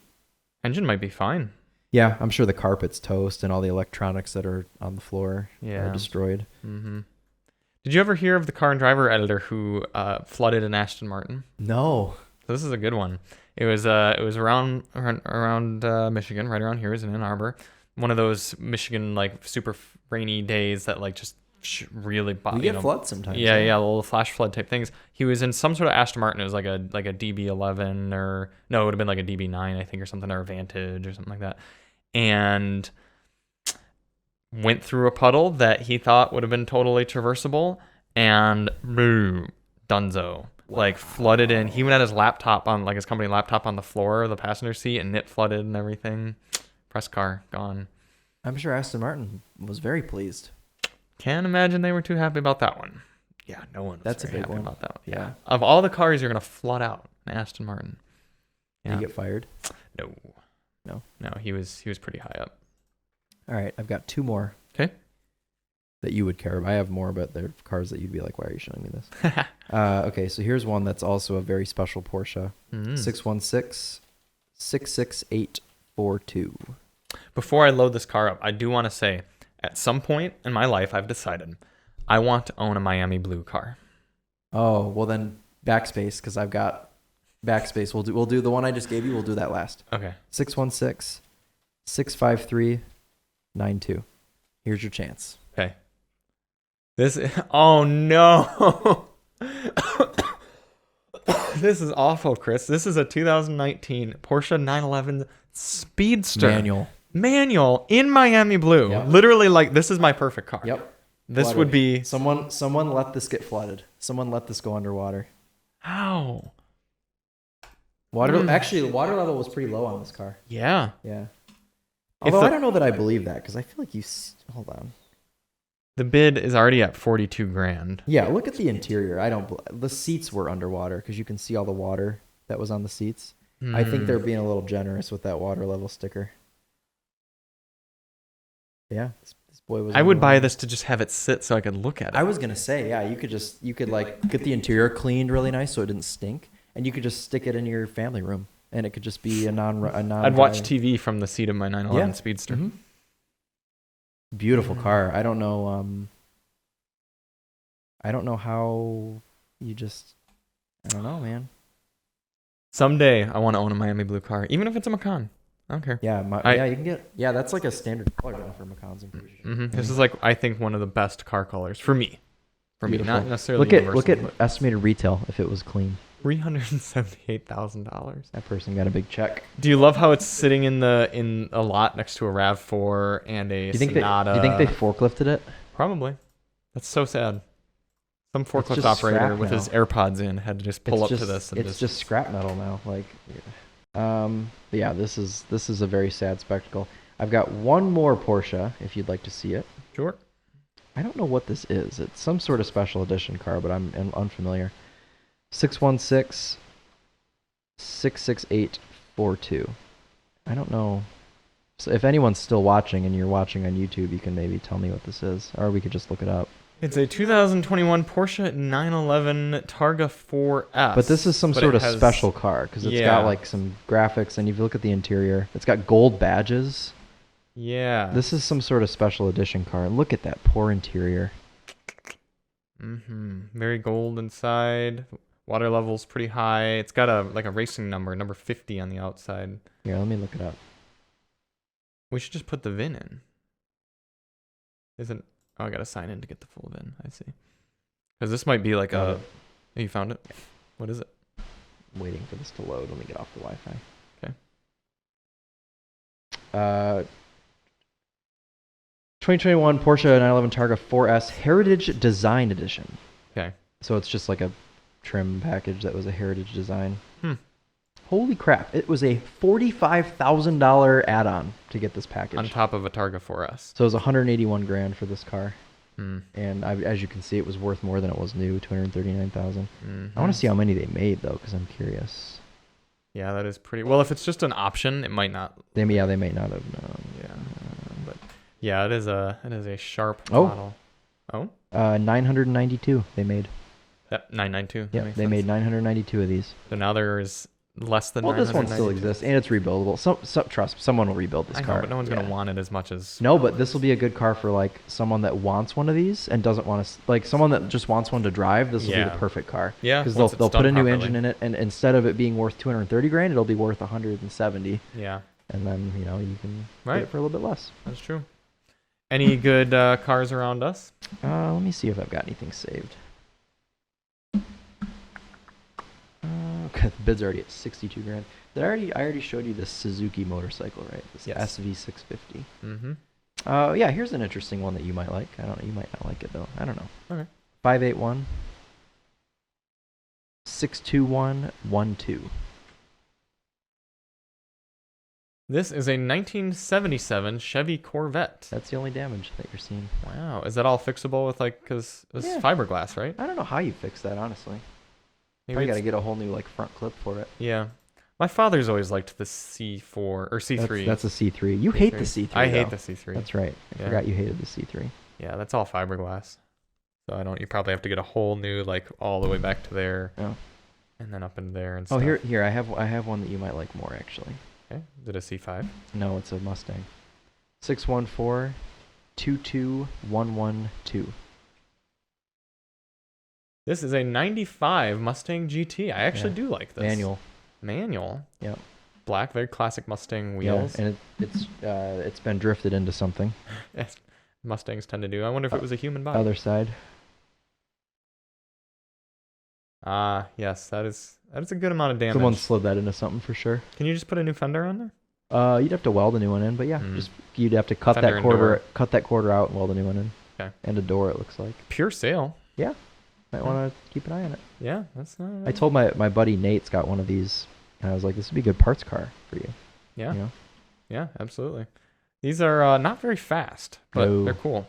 [SPEAKER 2] Engine might be fine.
[SPEAKER 1] Yeah, I'm sure the carpet's toast and all the electronics that are on the floor are destroyed.
[SPEAKER 2] Mm-hmm. Did you ever hear of the car and driver editor who flooded an Aston Martin?
[SPEAKER 1] No.
[SPEAKER 2] So this is a good one. It was around Michigan, right around here, is in Ann Arbor. One of those Michigan like super rainy days that like just really
[SPEAKER 1] we get floods sometimes.
[SPEAKER 2] Yeah, little flash flood type things. He was in some sort of Aston Martin. It was like a DB11 or no, it would have been like a DB9 I think or something, or a Vantage or something like that, and went through a puddle that he thought would have been totally traversable, and boom, dunzo. Wow. Like flooded in. He even had his laptop on, like his company laptop on the floor of the passenger seat, and it flooded and everything. Press car gone.
[SPEAKER 1] I'm sure Aston Martin was very pleased.
[SPEAKER 2] Can't imagine they were too happy about that one. Yeah, no one was
[SPEAKER 1] That's
[SPEAKER 2] very
[SPEAKER 1] a big
[SPEAKER 2] happy
[SPEAKER 1] one.
[SPEAKER 2] about that one.
[SPEAKER 1] Yeah.
[SPEAKER 2] Of all the cars you're going to flood out, an Aston Martin.
[SPEAKER 1] Yeah. Did he get fired?
[SPEAKER 2] No, he was pretty high up.
[SPEAKER 1] All right, I've got 2 more.
[SPEAKER 2] Okay.
[SPEAKER 1] That you would care about. I have more, but they're cars that you'd be like, why are you showing me this? Okay, so here's one that's also a very special Porsche. 616 66842.
[SPEAKER 2] Before I load this car up, I do want to say, at some point in my life, I've decided I want to own a Miami blue car.
[SPEAKER 1] Oh, well then backspace, because I've got backspace. We'll do the one I just gave you. We'll do that last.
[SPEAKER 2] Okay.
[SPEAKER 1] 616 653 92. Here's your chance.
[SPEAKER 2] Okay. Oh no. This is awful, Chris. This is a 2019 Porsche 911 Speedster. Manual in Miami blue. Yep. Literally, like, this is my perfect car.
[SPEAKER 1] Yep.
[SPEAKER 2] This
[SPEAKER 1] flooded.
[SPEAKER 2] would be...
[SPEAKER 1] Someone let this get flooded. Someone let this go underwater.
[SPEAKER 2] How?
[SPEAKER 1] Actually, the water level was pretty low on this car.
[SPEAKER 2] Yeah.
[SPEAKER 1] Yeah. Although I don't know that I believe that, because I feel like hold on.
[SPEAKER 2] The bid is already at 42 grand.
[SPEAKER 1] Yeah, look at the interior. The seats were underwater because you can see all the water that was on the seats. I think they're being a little generous with that water level sticker. Yeah, this boy was.
[SPEAKER 2] I would buy this to just have it sit so I could look at it.
[SPEAKER 1] I was gonna say, yeah, you could like get the interior cleaned really nice so it didn't stink, and you could just stick it in your family room, and it could just be a non.
[SPEAKER 2] I'd watch TV from the seat of my 911 Speedster.
[SPEAKER 1] Mm-hmm. Beautiful car. I don't know. I don't know how you just. I don't know, man.
[SPEAKER 2] Someday I want to own a Miami blue car, even if it's a Macan. I don't care.
[SPEAKER 1] Yeah, you can get. Yeah, that's like a standard color now for Macans. I'm pretty sure.
[SPEAKER 2] Mm-hmm. This is like I think one of the best car colors for me.
[SPEAKER 1] Beautiful.
[SPEAKER 2] Not necessarily.
[SPEAKER 1] Look at estimated retail if it was clean.
[SPEAKER 2] $378,000.
[SPEAKER 1] That person got a big check.
[SPEAKER 2] Do you love how it's sitting in a lot next to a RAV4 and a Sonata?
[SPEAKER 1] Do you think they forklifted it?
[SPEAKER 2] Probably. That's so sad. Some forklift operator with his AirPods in had to just pull up to this.
[SPEAKER 1] It's just scrap metal now. Like, yeah, this is a very sad spectacle. I've got one more Porsche if you'd like to see it.
[SPEAKER 2] Sure.
[SPEAKER 1] I don't know what this is. It's some sort of special edition car, but I'm unfamiliar. 616-66842. I don't know. So if anyone's still watching and you're watching on YouTube, you can maybe tell me what this is, or we could just look it up.
[SPEAKER 2] It's a 2021 Porsche 911 Targa 4S.
[SPEAKER 1] But this is some sort of special car because it's got like some graphics, and if you look at the interior, it's got gold badges.
[SPEAKER 2] Yeah.
[SPEAKER 1] This is some sort of special edition car. Look at that poor interior.
[SPEAKER 2] Very gold inside. Water level's pretty high. It's got a racing number 50 on the outside.
[SPEAKER 1] Here, let me look it up.
[SPEAKER 2] We should just put the VIN in. I gotta sign in to get the full VIN. I see. Because this might be like a. You found it? What is it?
[SPEAKER 1] I'm waiting for this to load. Let me get off the Wi-Fi.
[SPEAKER 2] Okay.
[SPEAKER 1] 2021 Porsche 911 Targa 4S Heritage Design Edition.
[SPEAKER 2] Okay.
[SPEAKER 1] So it's just like a trim package that was a heritage design. Holy crap. It was a $45,000 add-on to get this package.
[SPEAKER 2] On top of a Targa 4S.
[SPEAKER 1] So it was 181 grand for this car.
[SPEAKER 2] And
[SPEAKER 1] as you can see, it was worth more than it was new, 239,000. I want to see how many they made though, because I'm curious.
[SPEAKER 2] Yeah, that is pretty. Well, if it's just an option, it might not.
[SPEAKER 1] They may not have known.
[SPEAKER 2] Yeah, but yeah, it is a sharp model. Oh.
[SPEAKER 1] 992 they made.
[SPEAKER 2] 992.
[SPEAKER 1] Yeah, they made 992 of these.
[SPEAKER 2] So now there's less than.
[SPEAKER 1] Well, this one still exists, and it's rebuildable. Someone will rebuild this car.
[SPEAKER 2] But no one's gonna want it as much as.
[SPEAKER 1] No, but this will be a good car for like someone that wants one of these and doesn't want to, like someone that just wants one to drive. This will be the perfect car.
[SPEAKER 2] Yeah,
[SPEAKER 1] because they'll put a new engine in it, and instead of it being worth 230 grand, it'll be worth 170.
[SPEAKER 2] Yeah.
[SPEAKER 1] And then you can get it for a little bit less.
[SPEAKER 2] That's true. Any good cars around us?
[SPEAKER 1] Let me see if I've got anything saved. Okay, the bid's already at 62 grand. I already showed you this Suzuki motorcycle, right? This SV650. Yeah, here's an interesting one that you might like. I don't know, you might not like it though. I don't know.
[SPEAKER 2] Okay.
[SPEAKER 1] 581-62112.
[SPEAKER 2] This is a 1977 Chevy Corvette.
[SPEAKER 1] That's the only damage that you're seeing.
[SPEAKER 2] Wow. Is that all fixable with because it's fiberglass, right?
[SPEAKER 1] I don't know how you fix that, honestly.
[SPEAKER 2] Maybe
[SPEAKER 1] I got to get a whole new front clip for it.
[SPEAKER 2] Yeah. My father's always liked the C4 or C3.
[SPEAKER 1] That's a C3. You hate the C3.
[SPEAKER 2] I hate the C3.
[SPEAKER 1] That's right. I forgot you hated the C3.
[SPEAKER 2] Yeah, that's all fiberglass. So you probably have to get a whole new all the way back to there.
[SPEAKER 1] Oh.
[SPEAKER 2] And then up into there and stuff.
[SPEAKER 1] Oh, here I have one that you might like more actually.
[SPEAKER 2] Okay. Is it a C5?
[SPEAKER 1] No, it's a Mustang. 614-22112.
[SPEAKER 2] This is a 95 Mustang GT. I actually do like this. Manual.
[SPEAKER 1] Yep.
[SPEAKER 2] Black, very classic Mustang wheels.
[SPEAKER 1] Yeah, and it's been drifted into something.
[SPEAKER 2] Yes, Mustangs tend to do. I wonder if it was a human body.
[SPEAKER 1] Other side.
[SPEAKER 2] Yes, that is a good amount of damage.
[SPEAKER 1] Someone slid that into something for sure.
[SPEAKER 2] Can you just put a new fender on there?
[SPEAKER 1] You'd have to weld a new one in, but yeah, you'd have to cut that quarter out and weld a new one in.
[SPEAKER 2] Okay.
[SPEAKER 1] And a door, it looks like.
[SPEAKER 2] Pure sale.
[SPEAKER 1] Yeah. Might want to keep an eye on it.
[SPEAKER 2] Yeah, that's not.
[SPEAKER 1] I told my buddy Nate's got one of these, and I was like, this would be a good parts car for you.
[SPEAKER 2] Yeah.
[SPEAKER 1] You know?
[SPEAKER 2] Yeah, absolutely. These are not very fast, but they're cool.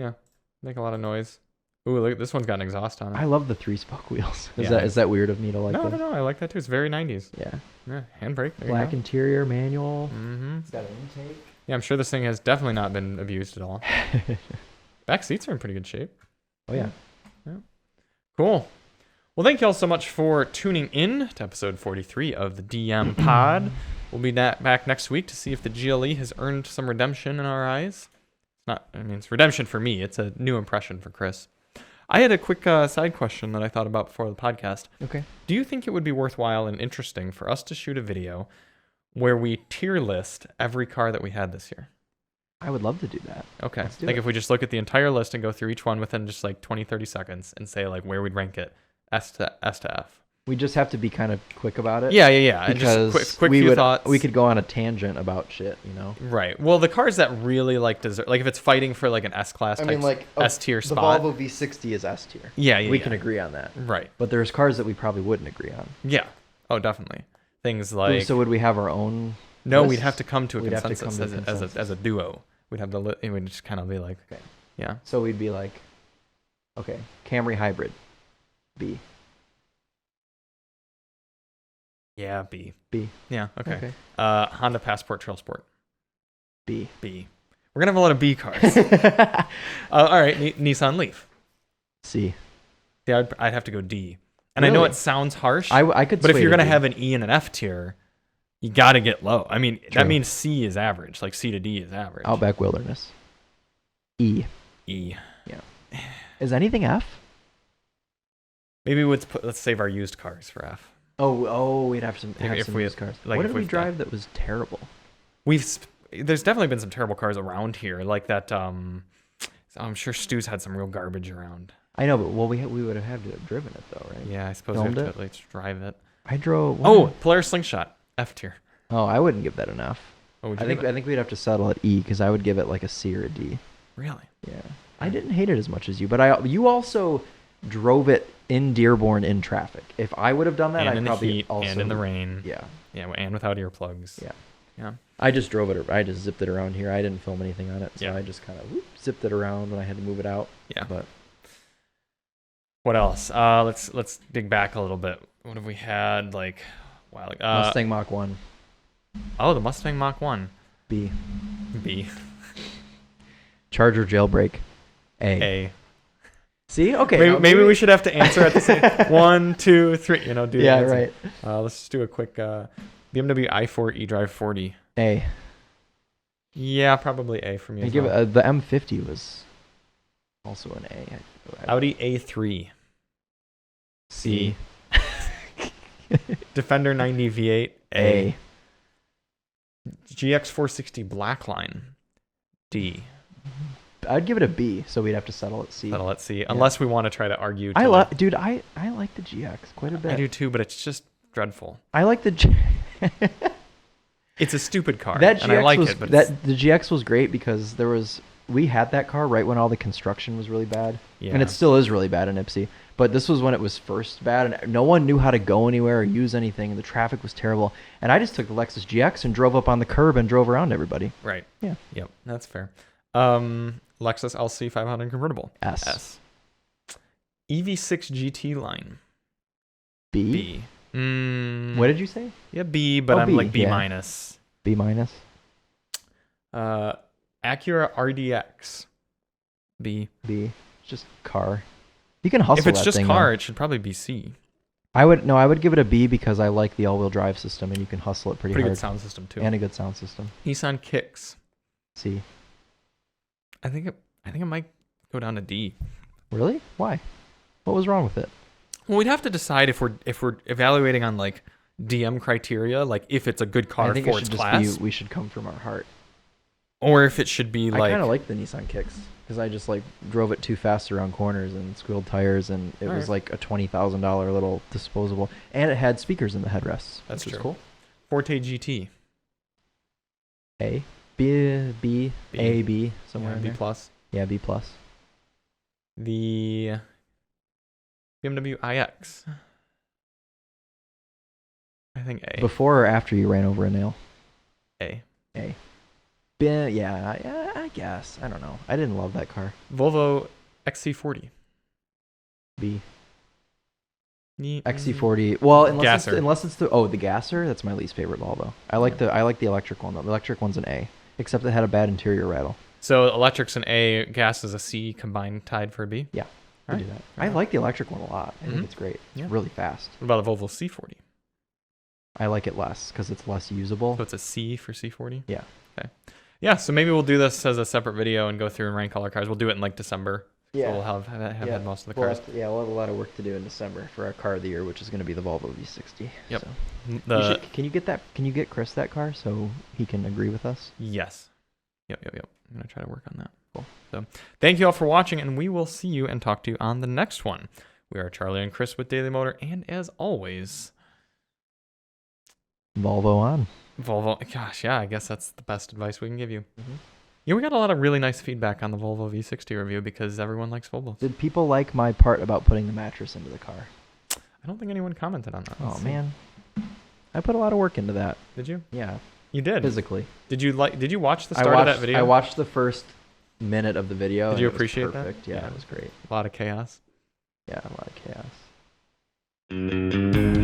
[SPEAKER 2] Yeah, make a lot of noise. Ooh, look, this one's got an exhaust on it.
[SPEAKER 1] I love the 3-spoke wheels.
[SPEAKER 2] Yeah.
[SPEAKER 1] Is that weird of me to like?
[SPEAKER 2] No,
[SPEAKER 1] this?
[SPEAKER 2] no, I like that too. It's very 90s.
[SPEAKER 1] Yeah.
[SPEAKER 2] Yeah, handbrake. There
[SPEAKER 1] Black
[SPEAKER 2] you go.
[SPEAKER 1] interior, manual.
[SPEAKER 2] Mm-hmm.
[SPEAKER 1] It's got an intake.
[SPEAKER 2] Yeah, I'm sure this thing has definitely not been abused at all. Back seats are in pretty good shape.
[SPEAKER 1] Oh yeah.
[SPEAKER 2] Cool. Well, thank you all so much for tuning in to episode 43 of the DM Pod. We'll be back next week to see if the GLE has earned some redemption in our eyes. It's redemption for me. It's a new impression for Chris. I had a quick side question that I thought about before the podcast.
[SPEAKER 1] Okay.
[SPEAKER 2] Do you think it would be worthwhile and interesting for us to shoot a video where we tier list every car that we had this year?
[SPEAKER 1] I would love to do that.
[SPEAKER 2] Okay.
[SPEAKER 1] Let's do
[SPEAKER 2] Like
[SPEAKER 1] it.
[SPEAKER 2] if we just look at the entire list and go through each one within just like 20, 30 seconds and say like where we'd rank it S to F.
[SPEAKER 1] We just have to be kind of quick about it.
[SPEAKER 2] Yeah. And
[SPEAKER 1] Because
[SPEAKER 2] just quick few thoughts.
[SPEAKER 1] we could go on a tangent about shit, you know.
[SPEAKER 2] Right. Well, the cars that really like deserve, like if it's fighting for like an S class, S tier spot.
[SPEAKER 1] The Volvo V60 is S tier.
[SPEAKER 2] Yeah.
[SPEAKER 1] We can agree on that.
[SPEAKER 2] Right.
[SPEAKER 1] But there's cars that we probably wouldn't agree on.
[SPEAKER 2] Yeah. Oh, definitely. Things like.
[SPEAKER 1] So would we have our own?
[SPEAKER 2] No,
[SPEAKER 1] list?
[SPEAKER 2] we'd have to come to a
[SPEAKER 1] We'd have to
[SPEAKER 2] consensus,
[SPEAKER 1] come to a consensus.
[SPEAKER 2] as a duo. We'd have the it would just kind of be like,
[SPEAKER 1] Okay.
[SPEAKER 2] Yeah.
[SPEAKER 1] So we'd be like, okay, Camry Hybrid, B.
[SPEAKER 2] Yeah, B.
[SPEAKER 1] B.
[SPEAKER 2] Yeah. Okay.
[SPEAKER 1] Okay.
[SPEAKER 2] Honda Passport Trail Sport.
[SPEAKER 1] B.
[SPEAKER 2] We're gonna have a lot of B cars. All right, Nissan Leaf.
[SPEAKER 1] C.
[SPEAKER 2] Yeah, I'd have to go D. And I know
[SPEAKER 1] Really?
[SPEAKER 2] it sounds harsh.
[SPEAKER 1] I could.
[SPEAKER 2] But if
[SPEAKER 1] sway
[SPEAKER 2] you're
[SPEAKER 1] to
[SPEAKER 2] gonna
[SPEAKER 1] D.
[SPEAKER 2] have an E and an F tier, you got to get low. I mean,
[SPEAKER 1] True.
[SPEAKER 2] that means C is average. Like C to D is average.
[SPEAKER 1] Outback Wilderness. E.
[SPEAKER 2] E.
[SPEAKER 1] Is anything F?
[SPEAKER 2] Maybe let's save our used cars for F.
[SPEAKER 1] Oh, we'd have some
[SPEAKER 2] If
[SPEAKER 1] some
[SPEAKER 2] we-
[SPEAKER 1] used cars.
[SPEAKER 2] like
[SPEAKER 1] What
[SPEAKER 2] if
[SPEAKER 1] did we
[SPEAKER 2] we've
[SPEAKER 1] drive that was terrible?
[SPEAKER 2] There's definitely been some terrible cars around here, like that. I'm sure Stu's had some real garbage around.
[SPEAKER 1] I know, but we would have had to have driven it though, right?
[SPEAKER 2] Yeah, I suppose we have
[SPEAKER 1] Filmed
[SPEAKER 2] to
[SPEAKER 1] it?
[SPEAKER 2] at least drive it.
[SPEAKER 1] I drove.
[SPEAKER 2] Oh, Polaris Slingshot F tier.
[SPEAKER 1] Oh, I wouldn't give that enough.
[SPEAKER 2] Oh, would
[SPEAKER 1] I
[SPEAKER 2] you
[SPEAKER 1] think
[SPEAKER 2] give it?
[SPEAKER 1] I think we'd have to settle at E because I would give it like a C or a D.
[SPEAKER 2] Really?
[SPEAKER 1] Yeah, I didn't hate it as much as you, but you also drove it in Dearborn in traffic. If I would have done that,
[SPEAKER 2] And
[SPEAKER 1] I'd
[SPEAKER 2] in the
[SPEAKER 1] probably
[SPEAKER 2] heat,
[SPEAKER 1] also
[SPEAKER 2] and in the rain.
[SPEAKER 1] Yeah,
[SPEAKER 2] And without earplugs.
[SPEAKER 1] Yeah.
[SPEAKER 2] Yeah.
[SPEAKER 1] I just drove it. I just zipped it around here. I didn't film anything on it, so
[SPEAKER 2] Yeah.
[SPEAKER 1] I just kind of zipped it around when I had to move it out.
[SPEAKER 2] Yeah.
[SPEAKER 1] But
[SPEAKER 2] What else? Let's dig back a little bit. What have we had like a while ago?
[SPEAKER 1] Mustang Mach 1,
[SPEAKER 2] Oh, the Mustang Mach 1.
[SPEAKER 1] B.
[SPEAKER 2] B.
[SPEAKER 1] Charger jailbreak, A.
[SPEAKER 2] A.
[SPEAKER 1] See, okay.
[SPEAKER 2] Maybe we should have to answer at the same 1, 2, 3. Do the
[SPEAKER 1] Yeah,
[SPEAKER 2] answer.
[SPEAKER 1] right.
[SPEAKER 2] Let's just do a quick BMW i4 eDrive 40.
[SPEAKER 1] A.
[SPEAKER 2] Yeah, probably A for me.
[SPEAKER 1] I
[SPEAKER 2] As
[SPEAKER 1] give
[SPEAKER 2] well.
[SPEAKER 1] it, the M50 was also an A.
[SPEAKER 2] Audi A3.
[SPEAKER 1] C.
[SPEAKER 2] Defender 90 V8.
[SPEAKER 1] A.
[SPEAKER 2] GX460 Blackline. D.
[SPEAKER 1] I'd give it a B, so we'd have to settle at C.
[SPEAKER 2] Let's see. Unless we want to try to argue.
[SPEAKER 1] I like the GX quite a bit.
[SPEAKER 2] I do too, but it's just dreadful.
[SPEAKER 1] I like the
[SPEAKER 2] It's a stupid car,
[SPEAKER 1] that
[SPEAKER 2] and I
[SPEAKER 1] GX
[SPEAKER 2] like
[SPEAKER 1] was
[SPEAKER 2] it. But
[SPEAKER 1] the GX was great because we had that car right when all the construction was really bad,
[SPEAKER 2] yeah.
[SPEAKER 1] and it still is really bad in Ipsy. But this was when it was first bad, and no one knew how to go anywhere or use anything, and the traffic was terrible. And I just took the Lexus GX and drove up on the curb and drove around everybody.
[SPEAKER 2] Right.
[SPEAKER 1] Yeah.
[SPEAKER 2] Yep. That's fair. Lexus LC 500 convertible.
[SPEAKER 1] S.
[SPEAKER 2] EV6 GT line.
[SPEAKER 1] B.
[SPEAKER 2] B.
[SPEAKER 1] What did you say?
[SPEAKER 2] Yeah, B, but I'm
[SPEAKER 1] B,
[SPEAKER 2] like B
[SPEAKER 1] yeah.
[SPEAKER 2] minus.
[SPEAKER 1] B minus.
[SPEAKER 2] Acura RDX. B.
[SPEAKER 1] B. It's just car. You can hustle
[SPEAKER 2] If it's
[SPEAKER 1] that
[SPEAKER 2] just
[SPEAKER 1] thing,
[SPEAKER 2] car,
[SPEAKER 1] though.
[SPEAKER 2] it should probably be C.
[SPEAKER 1] I would give it a B because I like the all-wheel drive system, and you can hustle it pretty
[SPEAKER 2] Pretty
[SPEAKER 1] hard.
[SPEAKER 2] good sound system too.
[SPEAKER 1] And a good sound system.
[SPEAKER 2] Nissan Kicks.
[SPEAKER 1] C.
[SPEAKER 2] I think it might go down to D.
[SPEAKER 1] Really? Why? What was wrong with it?
[SPEAKER 2] Well, we'd have to decide if we're evaluating on like DM criteria, like if it's a good car
[SPEAKER 1] I think
[SPEAKER 2] for
[SPEAKER 1] it should
[SPEAKER 2] its
[SPEAKER 1] just
[SPEAKER 2] class,
[SPEAKER 1] be. We should come from our heart.
[SPEAKER 2] or if it should be
[SPEAKER 1] I
[SPEAKER 2] like.
[SPEAKER 1] kind of like the Nissan Kicks because I just like drove it too fast around corners and squealed tires, and it was like a $20,000 little disposable, and it had speakers in the headrests.
[SPEAKER 2] That's
[SPEAKER 1] which
[SPEAKER 2] true.
[SPEAKER 1] is cool.
[SPEAKER 2] Forte GT.
[SPEAKER 1] A. B.
[SPEAKER 2] B.
[SPEAKER 1] A. B. Somewhere
[SPEAKER 2] Yeah,
[SPEAKER 1] in
[SPEAKER 2] B
[SPEAKER 1] there.
[SPEAKER 2] plus.
[SPEAKER 1] Yeah, B plus.
[SPEAKER 2] The BMW iX. I think A.
[SPEAKER 1] Before or after you ran over a nail?
[SPEAKER 2] A.
[SPEAKER 1] A. Yeah, I guess. I don't know. I didn't love that car.
[SPEAKER 2] Volvo XC40.
[SPEAKER 1] B.
[SPEAKER 2] Ye-
[SPEAKER 1] XC40. Well,
[SPEAKER 2] Gasser.
[SPEAKER 1] unless it's the Gasser. That's my least favorite Volvo. I like the electric one though. The electric one's an A, except it had a bad interior rattle.
[SPEAKER 2] So electric's an A, gas is a C, combined tied for a B.
[SPEAKER 1] Yeah, I do
[SPEAKER 2] Alright.
[SPEAKER 1] that. I like the electric one a lot. I
[SPEAKER 2] Mhm.
[SPEAKER 1] think it's great.
[SPEAKER 2] Yeah.
[SPEAKER 1] It's really fast.
[SPEAKER 2] What about a Volvo C40?
[SPEAKER 1] I like it less because it's less usable.
[SPEAKER 2] So it's a C for C40?
[SPEAKER 1] Yeah.
[SPEAKER 2] Okay. Yeah, so maybe we'll do this as a separate video and go through and rank all our cars. We'll do it in like December. So we'll have had most of the cars.
[SPEAKER 1] We'll have a lot of work to do in December for our car of the year, which is going to be the Volvo V60.
[SPEAKER 2] Yep.
[SPEAKER 1] So. Can you get that? Can you get Chris that car so he can agree with us?
[SPEAKER 2] Yes. Yep. I'm going to try to work on that.
[SPEAKER 1] Cool.
[SPEAKER 2] So thank you all for watching, and we will see you and talk to you on the next one. We are Charlie and Chris with Daily Motor, and as always,
[SPEAKER 1] Volvo on.
[SPEAKER 2] Volvo. Gosh, yeah, I guess that's the best advice we can give you.
[SPEAKER 1] Mm-hmm.
[SPEAKER 2] Yeah, we got a lot of really nice feedback on the Volvo V60 review because everyone likes Volvos.
[SPEAKER 1] Did people like my part about putting the mattress into the car?
[SPEAKER 2] I don't think anyone commented on that.
[SPEAKER 1] Oh
[SPEAKER 2] Let's see.
[SPEAKER 1] man, I put a lot of work into that.
[SPEAKER 2] Did you?
[SPEAKER 1] Yeah,
[SPEAKER 2] You did.
[SPEAKER 1] physically.
[SPEAKER 2] Did you watch the start of that video?
[SPEAKER 1] I watched the first minute of the video.
[SPEAKER 2] Did
[SPEAKER 1] and
[SPEAKER 2] you
[SPEAKER 1] it was
[SPEAKER 2] appreciate that?
[SPEAKER 1] perfect. Yeah,
[SPEAKER 2] Yeah.
[SPEAKER 1] it was great.
[SPEAKER 2] A lot of chaos.
[SPEAKER 1] Yeah, a lot of chaos.